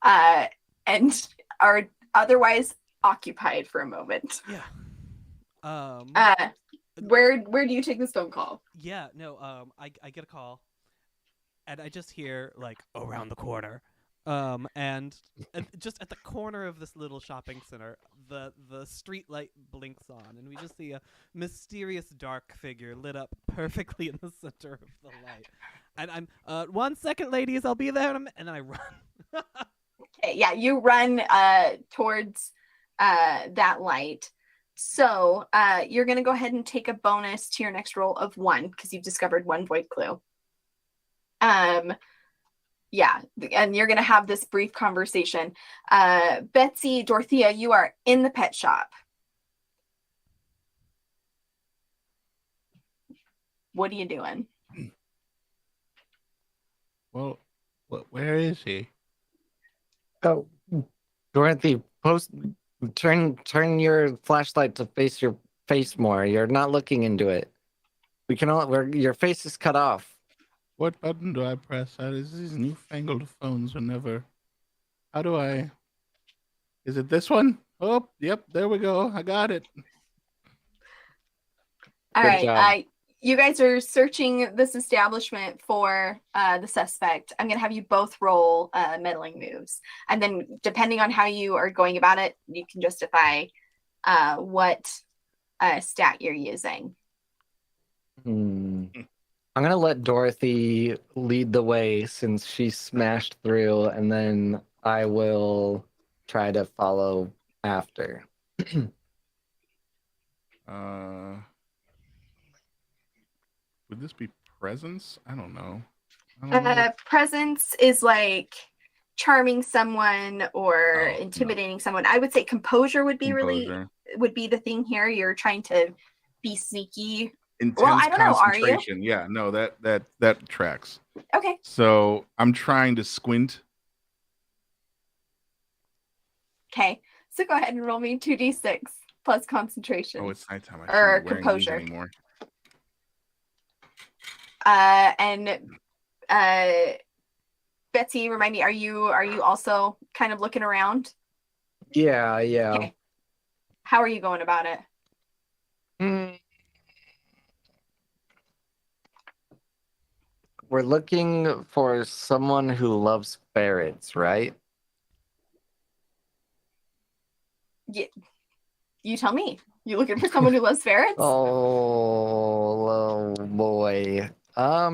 and are otherwise occupied for a moment. Yeah. Where do you take this phone call? Yeah, no, I get a call, and I just hear, like, around the corner. And just at the corner of this little shopping center, the street light blinks on, and we just see a mysterious dark figure lit up perfectly in the center of the light. And I'm, 1 second, ladies, I'll be there, and then I run. Okay, yeah, you run towards that light. So you're going to go ahead and take a bonus to your next roll of 1 because you've discovered 1 void clue. Yeah, and you're going to have this brief conversation. Betsy, Dorothea, you are in the pet shop. What are you doing? Well, where is he? Oh, Dorothy, turn your flashlight to face your face more. You're not looking into it. We can all. Your face is cut off. What button do I press? These newfangled phones are never. How do I? Is it this one? Oh, yep, there we go. I got it. All Good right. job. You guys are searching this establishment for the suspect. I'm going to have you both roll meddling moves. And then depending on how you are going about it, you can justify what stat you're using. I'm going to let Dorothy lead the way since she smashed through, and then I will try to follow after. Would this be presence? I don't know. Presence is like charming someone or intimidating someone. I would say composure would be would be the thing here. You're trying to be sneaky. Intense I don't know. Are you? concentration. Yeah, no, that tracks. Okay. So I'm trying to squint. Okay. So go ahead and roll me 2d6 plus concentration. Oh, it's nighttime. I Or shouldn't be wearing composure. these anymore. And Betsy, remind me, are you also kind of looking around? Yeah. Okay. How are you going about it? We're looking for someone who loves ferrets, right? Yeah. You tell me. You looking for someone who loves ferrets? Oh boy.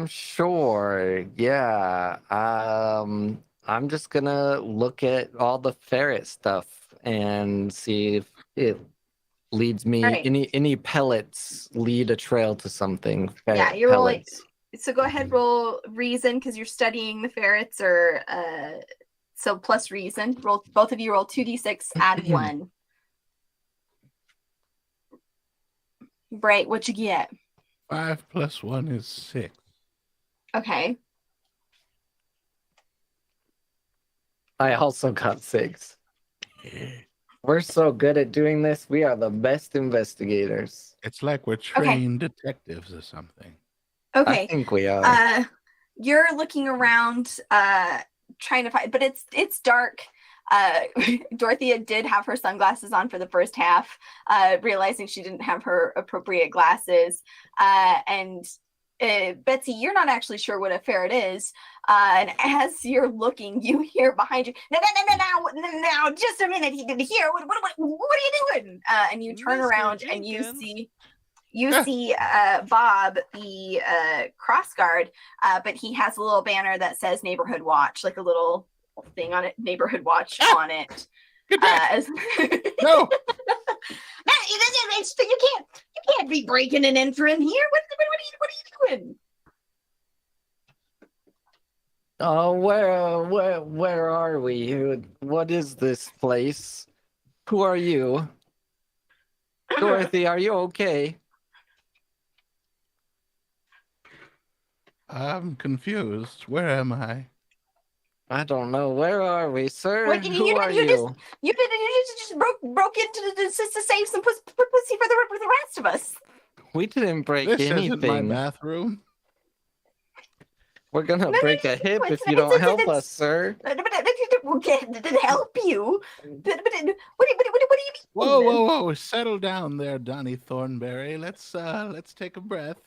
Sure. Yeah. I'm just gonna look at all the ferret stuff and see if it leads me. Right. Any pellets lead a trail to something. Yeah, you're rolling. Pellets. So go ahead, roll reason because you're studying the ferrets, or so plus reason. Roll, both of you roll 2d6, add 1. Bright, what you get? 5 + 1 is 6. Okay. I also got 6. We're so good at doing this. We are the best investigators. It's like we're trained detectives or something. Okay. I think we are. You're looking around, trying to find, but it's dark. Dorothea did have her sunglasses on for the first half, realizing she didn't have her appropriate glasses. And Betsy, you're not actually sure what a ferret is. And as you're looking, you hear behind you, now, just a minute, here. What are you doing? And you turn Mr. around and you Jenkins. see You see Bob, the cross guard, but he has a little banner that says Neighborhood Watch, like a little thing on it, Neighborhood Watch on it. No. You can't be breaking and entering here. What are you doing? Oh, where are we? What is this place? Who are you? Dorothy, are you okay? I'm confused. Where am I? I don't know. Where are we, sir? What, Who are you? You just broke into to save some pussy for the rest of us. We didn't break This anything. isn't my bathroom. We're gonna break a hip if you don't help us, sir. To help you. What do you mean? Whoa! Settle down there, Donnie Thornberry. Let's take a breath.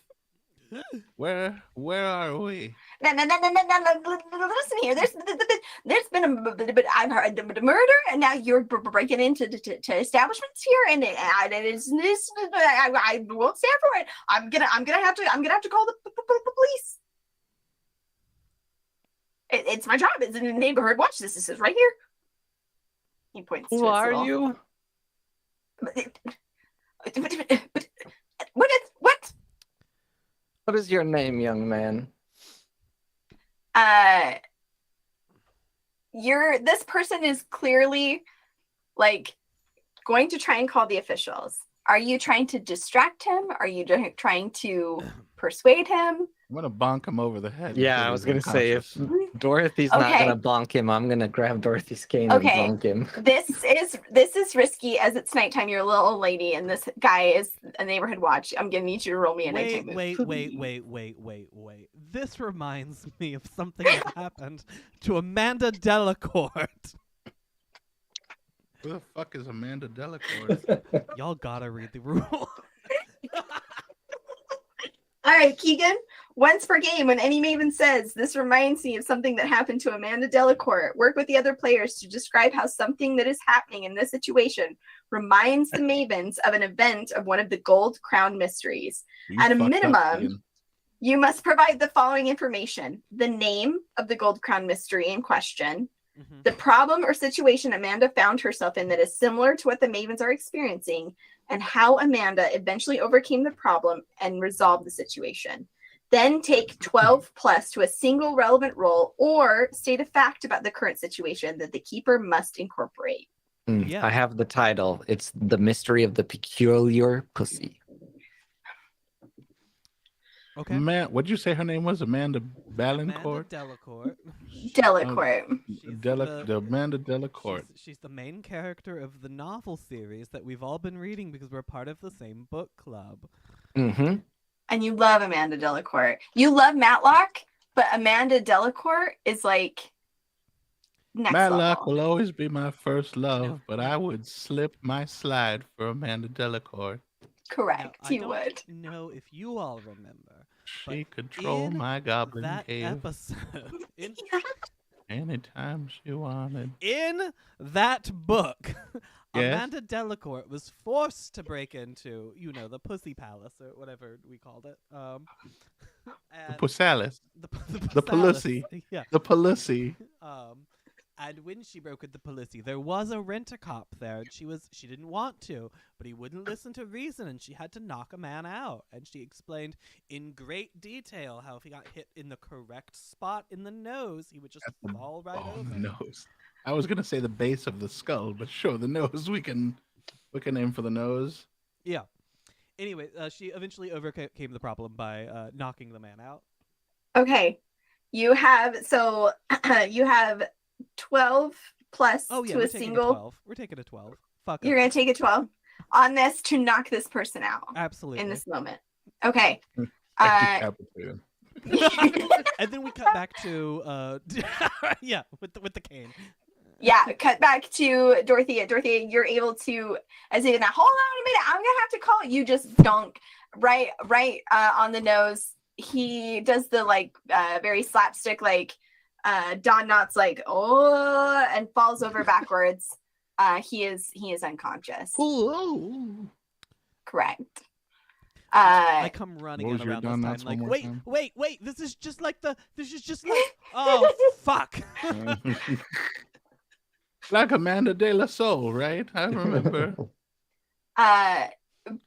Where are we? No. Listen here. There's been I've heard a murder, and now you're breaking into to establishments here, and I won't stand for it. I'm gonna have to call the police. It's my job. It's in the neighborhood watch. This is right here. He points. Who are you? What? What is your name, young man? This person is clearly like going to try and call the officials. Are you trying to distract him? Are you trying to persuade him? I'm gonna bonk him over the head. Yeah, I was gonna say, if Dorothy's not gonna bonk him, I'm gonna grab Dorothy's cane and bonk him. This is risky as it's nighttime. You're a little old lady, and this guy is a neighborhood watch. I'm gonna need you to roll me a nighttime move. Wait. This reminds me of something that happened to Amanda Delacourt. Who the fuck is Amanda Delacourt? Y'all gotta read the rule. All right, Keegan. Once per game, when any Maven says, "This reminds me of something that happened to Amanda Delacourt," work with the other players to describe how something that is happening in this situation reminds the Mavens of an event of one of the Gold Crown mysteries. At a minimum, you must provide the following information: the name of the Gold Crown mystery in question, the problem or situation Amanda found herself in that is similar to what the Mavens are experiencing, and how Amanda eventually overcame the problem and resolved the situation. Then take 12 plus to a single relevant role or state a fact about the current situation that the keeper must incorporate. I have the title. It's The Mystery of the Peculiar Pussy. Okay. What'd you say her name was? Amanda Ballancourt? Amanda Delacourt. Amanda Delacourt. She's the main character of the novel series that we've all been reading because we're part of the same book club. Mm-hmm. And you love Amanda Delacourt. You love Matlock, but Amanda Delacourt is like next Matlock level. will always be my first love, but I would slip my slide for Amanda Delacourt. Correct, now, you would. I don't know if you all remember. She control my goblin that cave episode. Anytime she wanted. In that book, Yes? Amanda Delacourt was forced to break into, the Pussy Palace or whatever we called it. The Pussalis. The Pussy. Yeah. The Pussy. And when she broke into the Pussy, there was a rent-a-cop there, and she didn't want to, but he wouldn't listen to reason, and she had to knock a man out. And she explained in great detail how if he got hit in the correct spot in the nose, he would just fall right over. The nose. I was gonna say the base of the skull, but sure, the nose. We can aim for the nose. Yeah. Anyway, she eventually overcame the problem by knocking the man out. Okay, you have 12 plus to a single. We're taking a 12. Fuck. You're gonna take a 12 on this to knock this person out. Absolutely. In this moment. Okay. Decapitated. And then we cut back to with the cane. Yeah, cut back to Dorothea. Dorothea, you're able to, as in, hold on a minute, I'm gonna have to call. You just dunk right on the nose. He does the very slapstick Don Knotts oh, and falls over backwards. He is unconscious. Ooh. Correct. I come running What in was your around this done time, nuts like, one more wait, time? wait, this is just like oh, fuck. Like Amanda De La Soul, right? I remember.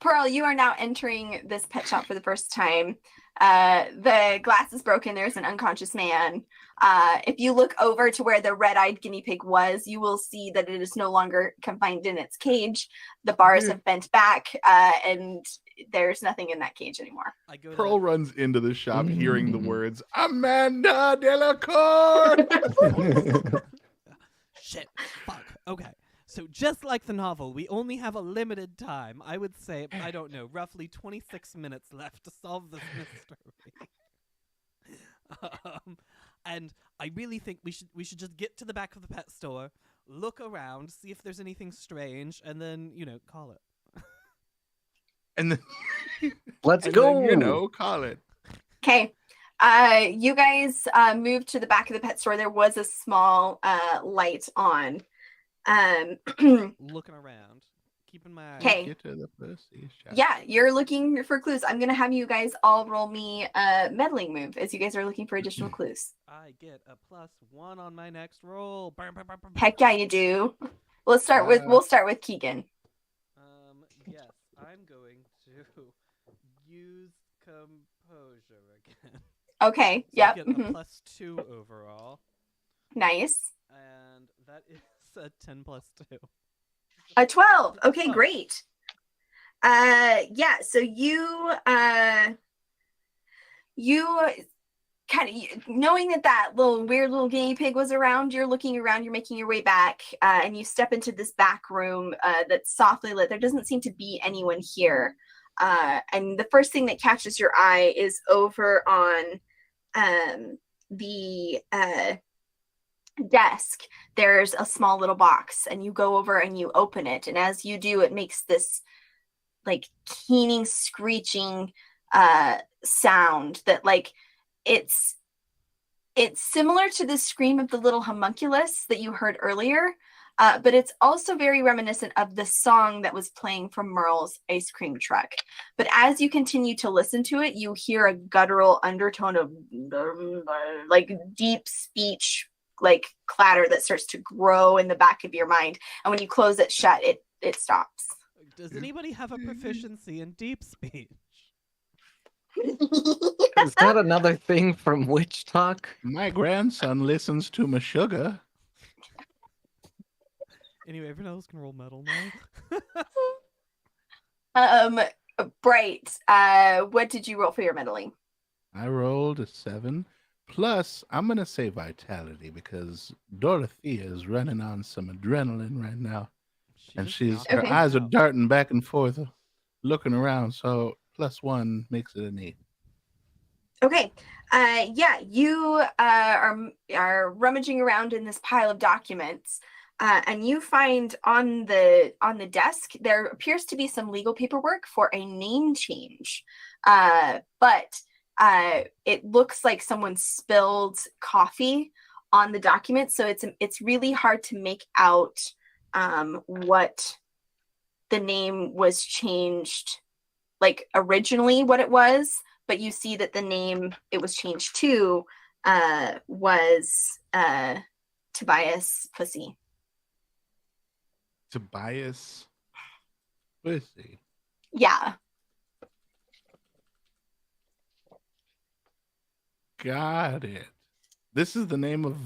Pearl, you are now entering this pet shop for the first time. The glass is broken. There's an unconscious man. If you look over to where the red-eyed guinea pig was, you will see that it is no longer confined in its cage. The bars have bent back, and there's nothing in that cage anymore. I go Pearl to, runs into the shop hearing the words, Amanda Delacour! shit, fuck, okay. So just like the novel, we only have a limited time. I would say, I don't know, roughly 26 minutes left to solve this mystery. And I really think we should just get to the back of the pet store, look around, see if there's anything strange, and then, call it. And then, Let's and go. then, call it. Okay. You guys moved to the back of the pet store. There was a small light on. Looking around, keeping my eye. Okay. Get to the pussy shop. Yeah, you're looking for clues. I'm gonna have you guys all roll me a meddling move as you guys are looking for additional clues. I get a +1 on my next roll. Heck yeah, you do. We'll start with Keegan. Yes, I'm going to use composure again. Okay. So Yep. I get a +2 overall, Nice. and that is a 10 + 2. A 12. Okay, Oh. great. Yeah, so you kind of knowing that weird little guinea pig was around, you're looking around, you're making your way back, and you step into this back room that's softly lit. There doesn't seem to be anyone here. And the first thing that catches your eye is over on the desk. There's a small little box, and you go over and you open it, and as you do, it makes this like keening, screeching sound that it's similar to the scream of the little homunculus that you heard earlier, but it's also very reminiscent of the song that was playing from Merle's ice cream truck. But as you continue to listen to it, you hear a guttural undertone of deep speech, clatter that starts to grow in the back of your mind. And when you close it shut, it stops. Does anybody have a proficiency in deep speech? Is that another thing from Witch Talk? My grandson listens to my sugar. Anyway, everyone else can roll metal now. Bright, what did you roll for your meddling? I rolled a 7. Plus, I'm going to say vitality because Dorothea is running on some adrenaline right now. And her Okay. eyes are darting back and forth, looking around. So +1 makes it an 8. Okay. Yeah, you are rummaging around in this pile of documents, and you find on the desk there appears to be some legal paperwork for a name change, but it looks like someone spilled coffee on the document, so it's really hard to make out what the name was changed, originally what it was. But you see that the name it was changed to was Tobias Pussy. Tobias Pussy. Yeah. Got it. This is the name of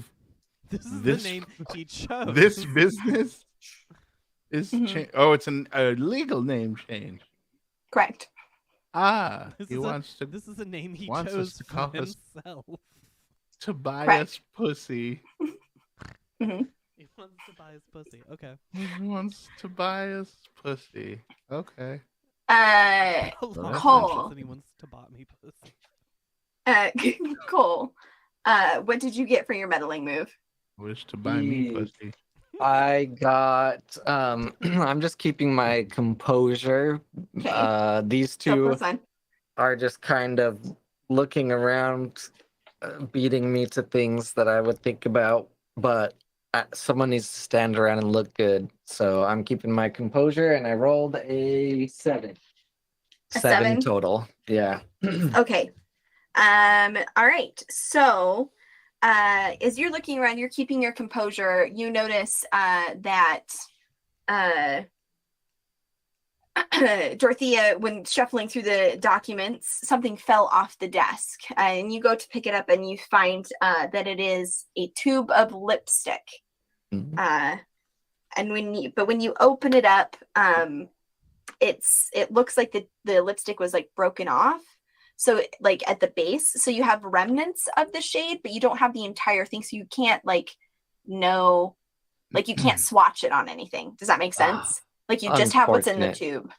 This is this- the name he chose. this business. Is Mhm. it's a legal name change. Correct. This He is wants to This is a name he wants us chose to for call us- himself. Tobias Pussy. He wants to buy his pussy. Okay. He wants Tobias Pussy. Okay. A long Cole. sentence and he wants to buy me pussy. Cole, what did you get for your meddling move? Wish to buy me Yeah. pussy. I got I'm just keeping my composure. Okay. These So two +1. are just kind of looking around, beating me to things that I would think about, but someone needs to stand around and look good. So I'm keeping my composure, and I rolled a 7. A 7 7? total. Yeah. Okay. All right. So, as you're looking around, you're keeping your composure. You notice that Dorothea, when shuffling through the documents, something fell off the desk, and you go to pick it up, and you find that it is a tube of lipstick. Mhm. And when you open it up, it looks like the lipstick was like broken off. So like at the base, so you have remnants of the shade, but you don't have the entire thing, so you can't know, you can't swatch it on anything. Does that make sense? Like you just have what's in the Unfortunate. tube.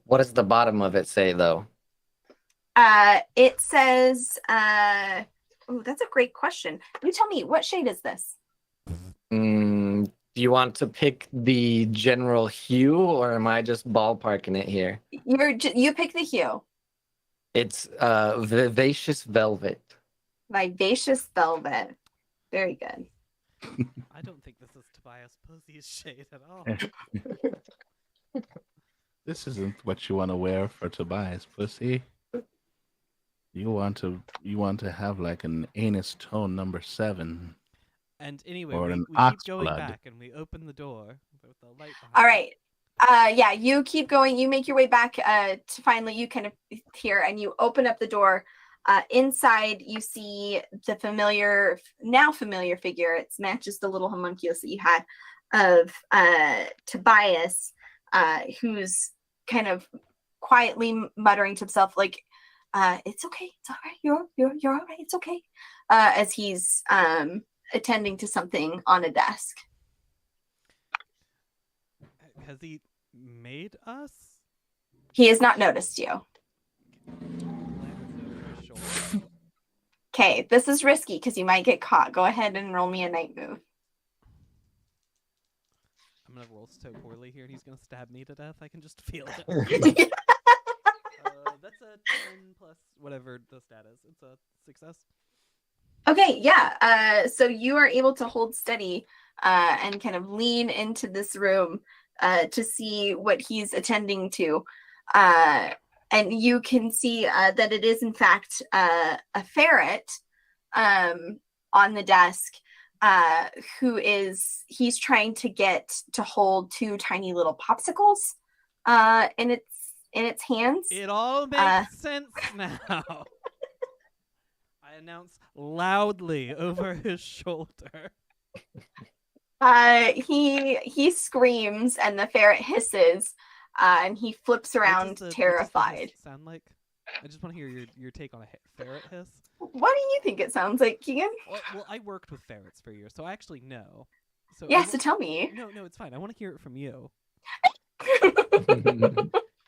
What does the bottom of it say, though? It says, oh, that's a great question. You tell me, what shade is this? Do you want to pick the general hue, or am I just ballparking it here? You pick the hue. It's vivacious velvet. Vivacious velvet. Very good. I don't think this is Tobias Pussy's shade at all. This isn't what you want to wear for Tobias, pussy. You want to have like an anus tone number 7. And anyway, Or we an keep ox going blood. back, and we open the door with the light behind All it. right. Yeah, you keep going. You make your way back to finally you kind of here, and you open up the door. Inside, you see the now familiar figure. It matches the little homunculus that you had of Tobias, who's kind of quietly muttering to himself, like, "It's okay. It's all right. You're all right. It's okay." As he's attending to something on a desk. Has he made us? He has not noticed you. Okay, this is risky because you might get caught. Go ahead and roll me a night move. I'm gonna roll so poorly here, and he's gonna stab me to death. I can just feel it. That's a 10 plus whatever the stat is. It's a success. Okay, yeah. So you are able to hold steady and kind of lean into this room to see what he's attending to. And you can see that it is, in fact, a ferret on the desk he's trying to get to hold 2 tiny little popsicles in its hands. It all makes sense now. I announce loudly over his shoulder. He screams, and the ferret hisses, and he flips around terrified. What does the hiss sound like? I just want to hear your take on a ferret hiss. What do you think it sounds like, Keegan? Well, I worked with ferrets for years, so I actually know. So yeah, so tell me. No, it's fine. I want to hear it from you.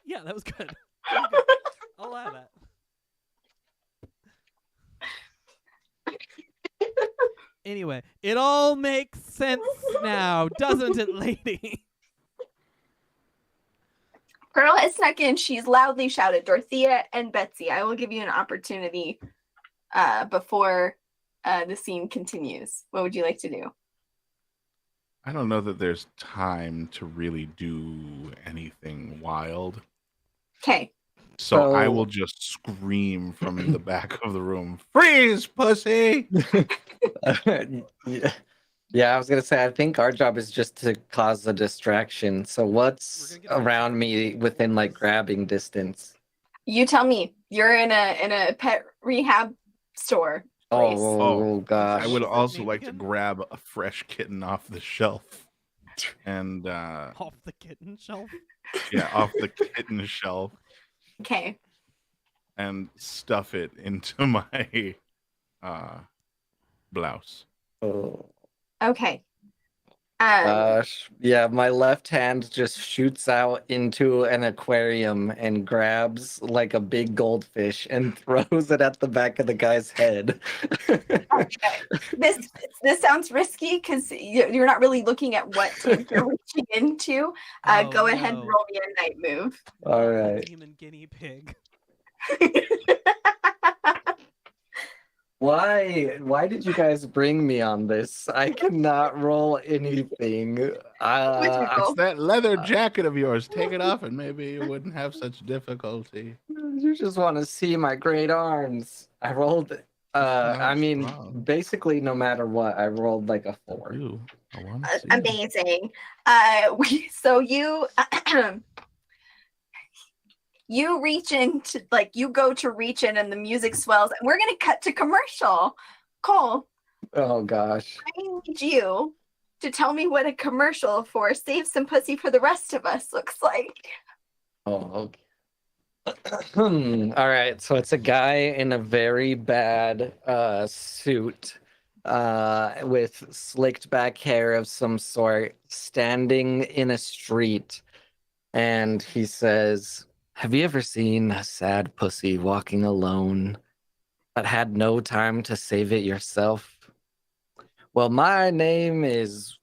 Yeah, that was good. I'll allow that. Anyway, it all makes sense now, doesn't it, lady? Pearl has snuck in. She's loudly shouted, "Dorothea and Betsy, I will give you an opportunity before the scene continues. What would you like to do?" I don't know that there's time to really do anything wild. Okay. So I will just scream from the back of the room, "Freeze, pussy!" Yeah, I was gonna say, I think our job is just to cause a distraction. So what's around me within like grabbing distance? You tell me. You're in a pet rehab store place. Oh gosh. I would also like to grab a fresh kitten off the shelf. And off the kitten shelf? Yeah, off the kitten shelf. Okay. And stuff it into my blouse. Oh. Okay. Yeah, my left hand just shoots out into an aquarium and grabs like a big goldfish and throws it at the back of the guy's head. Okay. This sounds risky because you're not really looking at what you're reaching into. Go ahead and roll me a night move. All right. Demon guinea pig. Why did you guys bring me on this? I cannot roll anything. What'd you It's roll? that leather jacket of yours. Take it off, and maybe you wouldn't have such difficulty. You just want to see my great arms. I rolled. I mean, Strong. basically, no matter what, I rolled like a 4. You, I want to see. Amazing. You reach into, like, you go to reach in and the music swells, and we're gonna cut to commercial. Cole, Oh gosh. I need you to tell me what a commercial for Save Some Pussy for the Rest of Us looks like. Oh, okay. All right, so it's a guy in a very bad suit with slicked back hair of some sort standing in a street, and he says, "Have you ever seen a sad pussy walking alone but had no time to save it yourself? Well, my name is,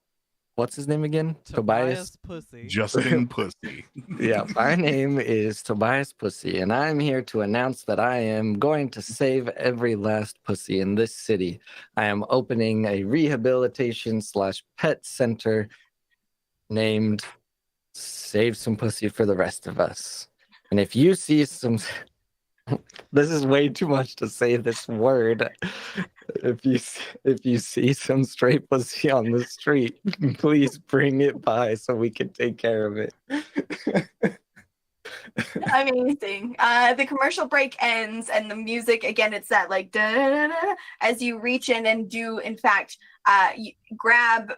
what's his name again? Tobias Pussy. Justin Pussy. Yeah, my name is Tobias Pussy, and I'm here to announce that I am going to save every last pussy in this city. I am opening a rehabilitation/pet center named Save Some Pussy for the Rest of Us. And if you see some, this is way too much to say this word. If you see some stray pussy on the street, please bring it by so we can take care of it." Amazing. The commercial break ends, and the music again. It's that like da da da as you reach in and do, in fact, you grab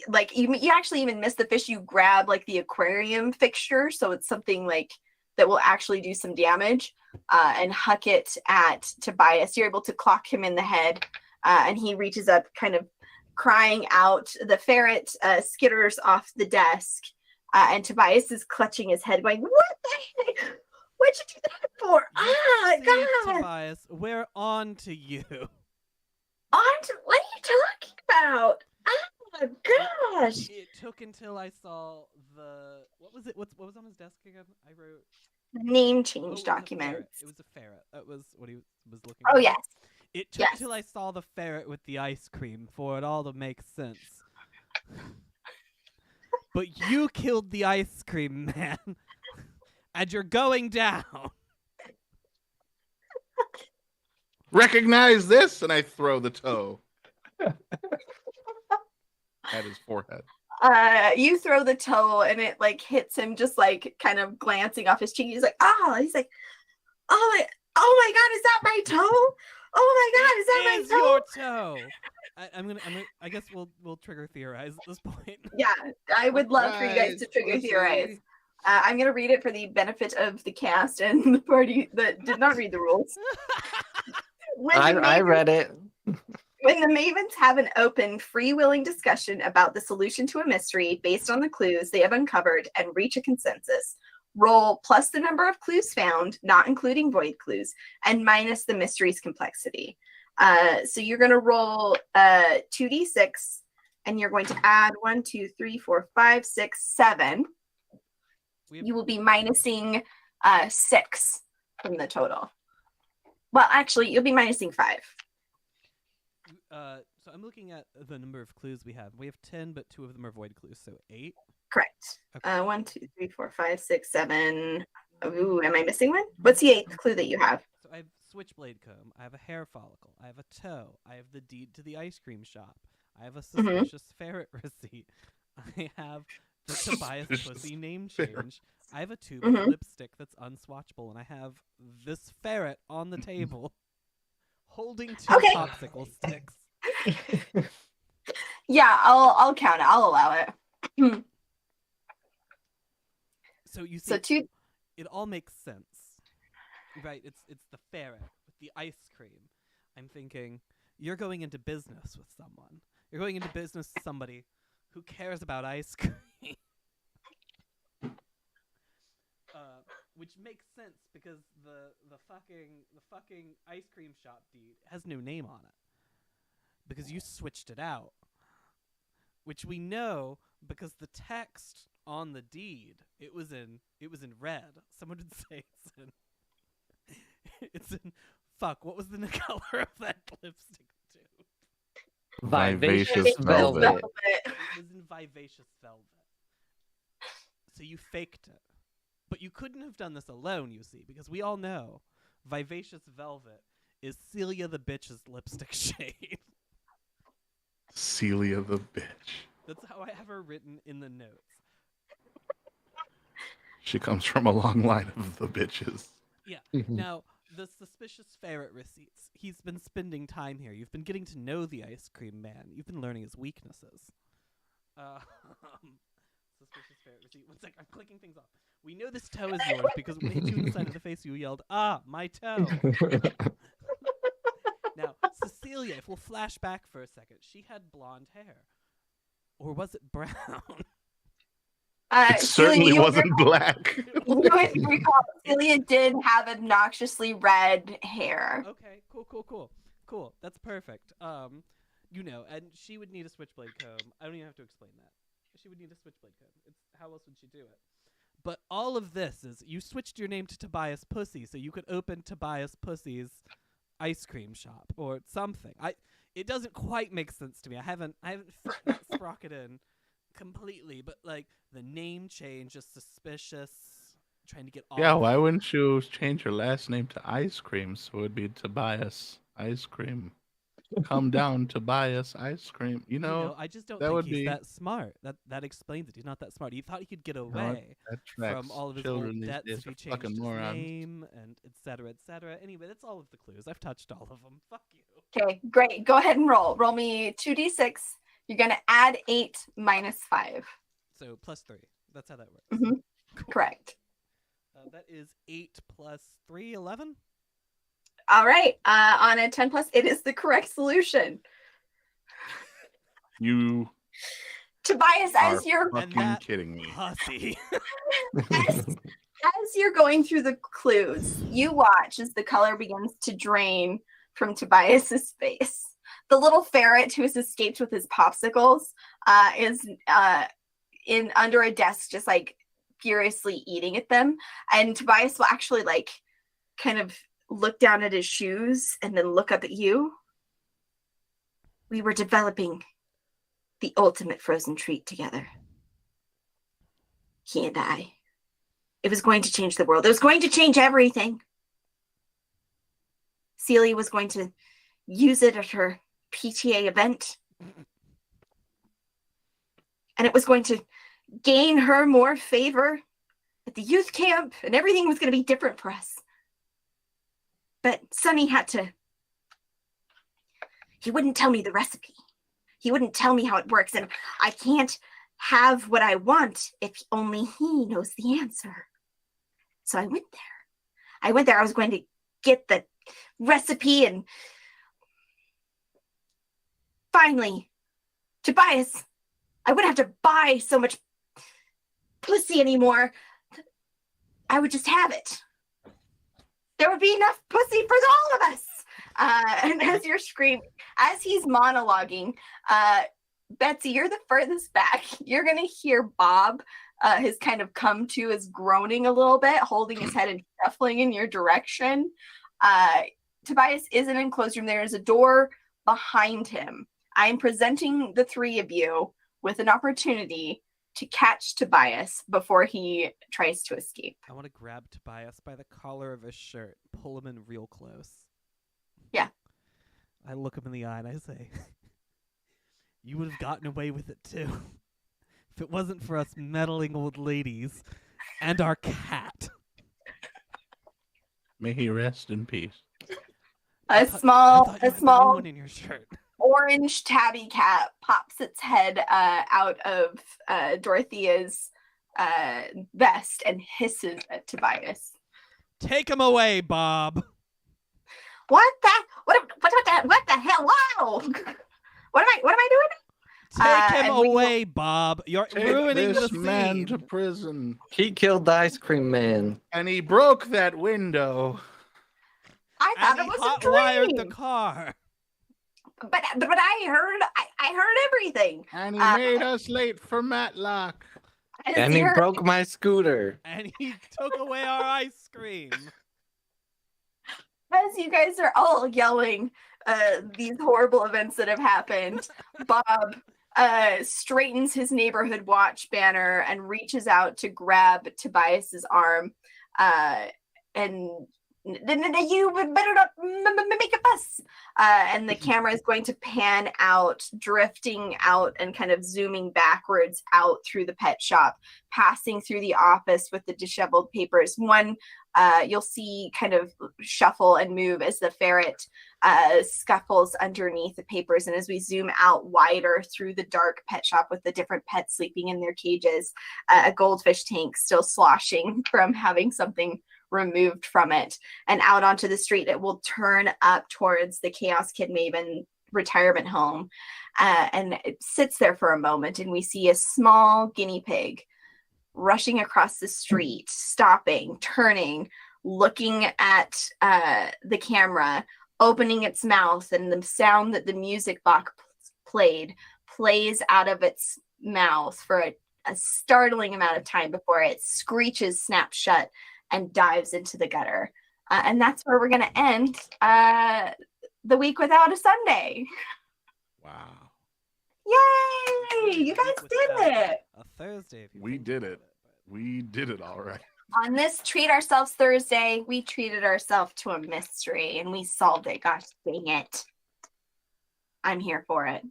like you actually even miss the fish. You grab like the aquarium fixture, so it's something like that will actually do some damage, and huck it at Tobias. You're able to clock him in the head, and he reaches up, kind of crying out. The ferret skitters off the desk, and Tobias is clutching his head, going, "What the heck? What'd you do that for? See, God! Tobias, we're on to you. What are you talking about? Oh gosh!" It took until I saw the what was it? What was on his desk again? I wrote Name oh, change it documents. was a ferret. That was what he was looking. Oh for. yes. It took Yes. till I saw the ferret with the ice cream for it all to make sense. But you killed the ice cream man, and you're going down. Recognize this, and I throw the toe at his forehead. You throw the toe, and it like hits him, just like kind of glancing off his cheek. He's like, "Oh!" He's like, "Oh my God! Is that my toe? Oh my God! Is that my Is toe?" your toe? I'm gonna. I guess we'll trigger theorize at this point. Yeah, I would love for you guys to Surprise, trigger pussy. theorize. I'm going to read it for the benefit of the cast and the party that did not read the rules. I read it. When the Mavens have an open, free-willing discussion about the solution to a mystery based on the clues they have uncovered and reach a consensus, roll plus the number of clues found, not including void clues, and minus the mystery's complexity. So you're going to roll 2d6, and you're going to add 1, 2, 3, 4, 5, 6, 7. You will be minusing 6 from the total. Well, actually, you'll be minusing 5. So I'm looking at the number of clues we have. We have 10, but 2 of them are void clues, so 8. Correct. Okay. 1, 2, 3, 4, 5, 6, 7. Ooh, am I missing one? What's the 8th clue that you have? So I have switchblade comb. I have a hair follicle. I have a toe. I have the deed to the ice cream shop. I have a suspicious ferret receipt. I have the Tobias Pussy name change. I have a tube of lipstick that's unswatchable, and I have this ferret on the table holding 2 popsicle sticks. Yeah, I'll count it. I'll allow it. So you see, So 2. it all makes sense, right? It's the ferret with the ice cream. I'm thinking you're going into business with someone. You're going into business with somebody who cares about ice cream. Which makes sense because the fucking ice cream shop deed has no name on it because you switched it out, which we know because the text on the deed it was in red. Someone would say it's in Fuck, what was the color of that lipstick tube? Vivacious velvet. velvet. It was in vivacious velvet. So you faked it. But you couldn't have done this alone, you see, because we all know vivacious velvet is Celia the bitch's lipstick shade. Celia the bitch. That's how I have her written in the notes. She comes from a long line of the bitches. Yeah. Mhm. Now, the suspicious ferret receipts. He's been spending time here. You've been getting to know the ice cream man. You've been learning his weaknesses. Suspicious ferret receipt. One sec, I'm clicking things off. We know this toe is yours because when it hit you in the side of the face, you yelled, "Ah, my toe!" Now, Cecilia, if we'll flash back for a second, she had blonde hair. Or was it brown? It certainly Celia, wasn't black. You would recall Celia did have obnoxiously red hair. Okay, cool. That's perfect. You know, and she would need a switchblade comb. I don't even have to explain that. She would need a switchblade comb. It's how else would she do it? But all of this is you switched your name to Tobias Pussy so you could open Tobias Pussy's ice cream shop or something. It doesn't quite make sense to me. I haven't fit that sprocket in completely, but like the name change is suspicious. Trying to get off. Yeah, why wouldn't you change your last name to Ice Cream so it'd be Tobias Ice Cream? Come down, Tobias Ice Cream. You know, I just don't that think would he's be- that smart. That explains it. He's not that smart. He thought he could get away that tracks. from all of his Children old these debts days if he are changed fucking his morons. name and et cetera, et cetera. Anyway, that's all of the clues. I've touched all of them. Fuck you. Okay, great. Go ahead and roll. Roll me 2d6. You're going to add 8 minus 5. So +3. That's how that works. Mhm. Correct. That is 8 plus 3, 11? All right. On a 10 plus, it is the correct solution. You Tobias, are as you're And fucking that- kidding me. Hussy. as you're going through the clues, you watch as the color begins to drain from Tobias's face. The little ferret who has escaped with his popsicles is in under a desk, just like furiously eating at them. And Tobias will actually like kind of look down at his shoes and then look up at you. We were developing the ultimate frozen treat together. He and I. It was going to change the world. It was going to change everything. Celia was going to use it at her PTA event. And it was going to gain her more favor at the youth camp, and everything was going to be different for us. But Sonny he wouldn't tell me the recipe. He wouldn't tell me how it works, and I can't have what I want if only he knows the answer. So I went there. I was going to get the recipe, and finally, Tobias, I wouldn't have to buy so much pussy anymore. I would just have it. There would be enough pussy for all of us. And as you're screaming, as he's monologuing, Betsy, you're the furthest back. You're going to hear Bob has kind of come to, is groaning a little bit, holding his head and shuffling in your direction. Tobias is in an enclosed room. There is a door behind him. I am presenting the three of you with an opportunity to catch Tobias before he tries to escape. I want to grab Tobias by the collar of his shirt, pull him in real close. Yeah. I look him in the eye and I say, you would have gotten away with it too. If it wasn't for us meddling old ladies and our cat. May he rest in peace. I A thought small you had the new one in your shirt. orange tabby cat pops its head out of Dorothea's vest and hisses at Tobias. Take him away, Bob. What the hell? Whoa! What am I doing? Take him and we will- away, Bob. You're Take ruining this the man scene. to prison. He killed the ice cream man. And he broke that window. I thought And it he was a hot-wired dream. the car. But I heard everything. And he made us late for Matlock. And he broke my scooter. And he took away our ice cream. As you guys are all yelling these horrible events that have happened, Bob straightens his neighborhood watch banner and reaches out to grab Tobias's arm. And you better not make a fuss. And the camera is going to pan out, drifting out and kind of zooming backwards out through the pet shop, passing through the office with the disheveled papers. One you'll see kind of shuffle and move as the ferret scuffles underneath the papers. And as we zoom out wider through the dark pet shop with the different pets sleeping in their cages, a goldfish tank still sloshing from having something removed from it, and out onto the street, it will turn up towards the Chaos Kid Maven retirement home, and it sits there for a moment, and we see a small guinea pig rushing across the street, stopping, turning, looking at the camera, opening its mouth, and the sound that the music box plays out of its mouth for a startling amount of time before it screeches, snaps shut, and dives into the gutter. And that's where we're going to end the week without a Sunday. Wow. Yay! You guys did it. A Thursday. If you We think did about it. We did it all right. On this Treat Ourselves Thursday, we treated ourselves to a mystery and we solved it. Gosh dang it. I'm here for it.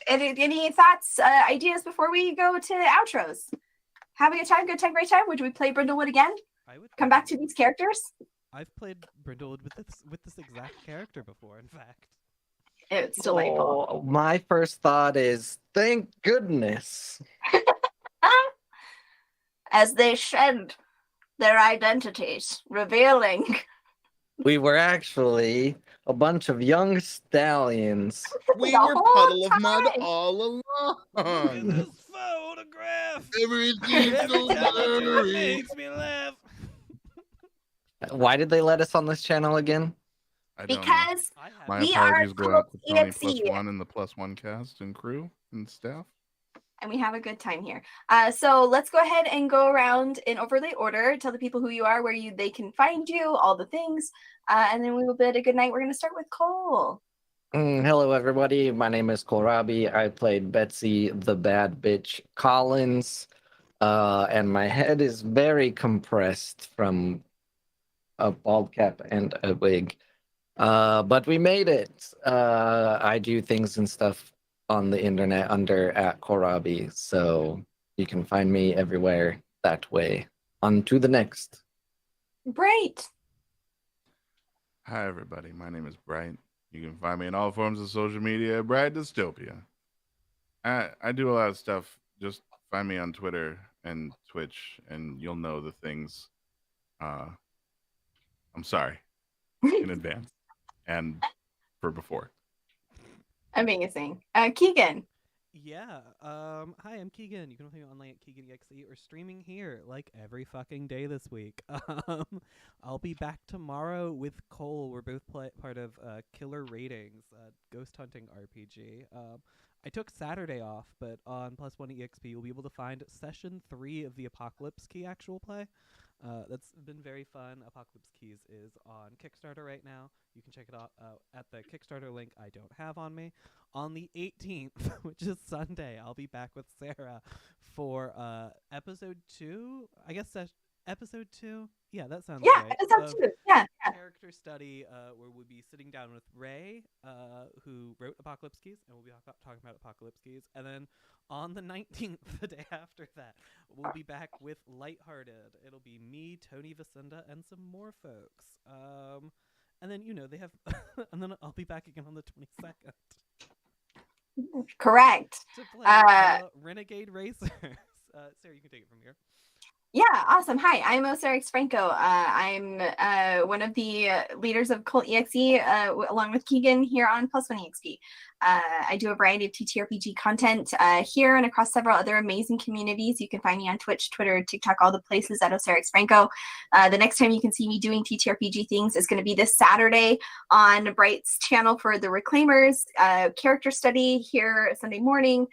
Any thoughts, ideas before we go to outros? Having a time, good time, great time. Would we play Brindlewood again? I would Come back to these characters? I've played Brindlewood with this exact character before, in fact. It's delightful. Oh, my first thought is, thank goodness. As they shed their identities, revealing We were actually a bunch of young stallions. We The were whole puddle of mud time. all along. In this photograph. Everything's Every so time I do it blurry. makes me laugh. Why did they let us on this channel again? I don't know. because I have My we are apologies go out to Cult Tony EXE. +1 and the +1 cast and crew and staff. and we have a good time here. So let's go ahead and go around in overlay order. Tell the people who you are, where they can find you, all the things, and then we will bid a good night. We're going to start with Cole. Hello, everybody. My name is Kohlrabi. I played Betsy, the bad bitch Collins, and my head is very compressed from a bald cap and a wig. But we made it. I do things and stuff on the internet under @Kohlrabi, so you can find me everywhere that way. On to the next. Bright. Hi, everybody. My name is Bright. You can find me in all forms of social media at Bright Dystopia. I do a lot of stuff. Just find me on Twitter and Twitch, and you'll know the things. I'm sorry in advance and for before. Amazing. Keegan. Yeah. Hi, I'm Keegan. You can find me online at Keegan.exe or streaming here like every fucking day this week. I'll be back tomorrow with Cole. We're both part of Killer Ratings, Ghost Hunting RPG. I took Saturday off, but on +1 EXP you'll be able to find session 3 of the Apocalypse Key actual play. That's been very fun. Apocalypse Keys is on Kickstarter right now. You can check it out at the Kickstarter link I don't have on me. On the 18th, which is Sunday, I'll be back with Sarah for episode 2. I guess episode 2. Yeah, that sounds Yeah, right. episode 2. Yeah. Character study where we'll be sitting down with Ray, who wrote Apocalypse Keys, and we'll be talking about Apocalypse Keys. And then on the 19th, the day after that, we'll be back with Lighthearted. It'll be me, Tony Vicinda, and some more folks. And then, they have... and then I'll be back again on the 22nd. Correct. To play Renegade Racers. Sarah, you can take it from here. Yeah, awesome. Hi, I'm Osiris Franco. I'm one of the leaders of Cult EXE, along with Keegan here on +1 EXP. I do a variety of TTRPG content here and across several other amazing communities. You can find me on Twitch, Twitter, TikTok, all the places at Osiris Franco. The next time you can see me doing TTRPG things is going to be this Saturday on Bright's channel for the Reclaimers character study here Sunday morning.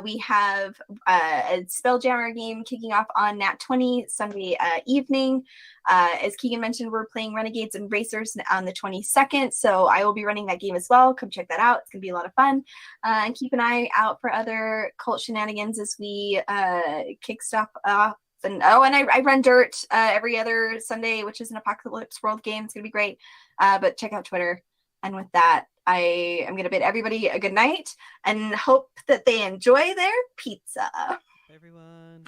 We have a Spelljammer game kicking off on Nat 20 Sunday evening. As Keegan mentioned, we're playing Renegades and Racers on the 22nd, so I will be running that game as well. Come check that out. It's going to be a lot of fun. And keep an eye out for other cult shenanigans as we kick stuff off. And I run Dirt every other Sunday, which is an Apocalypse World game. It's going to be great. But check out Twitter. And with that, I am going to bid everybody a good night and hope that they enjoy their pizza. Everyone.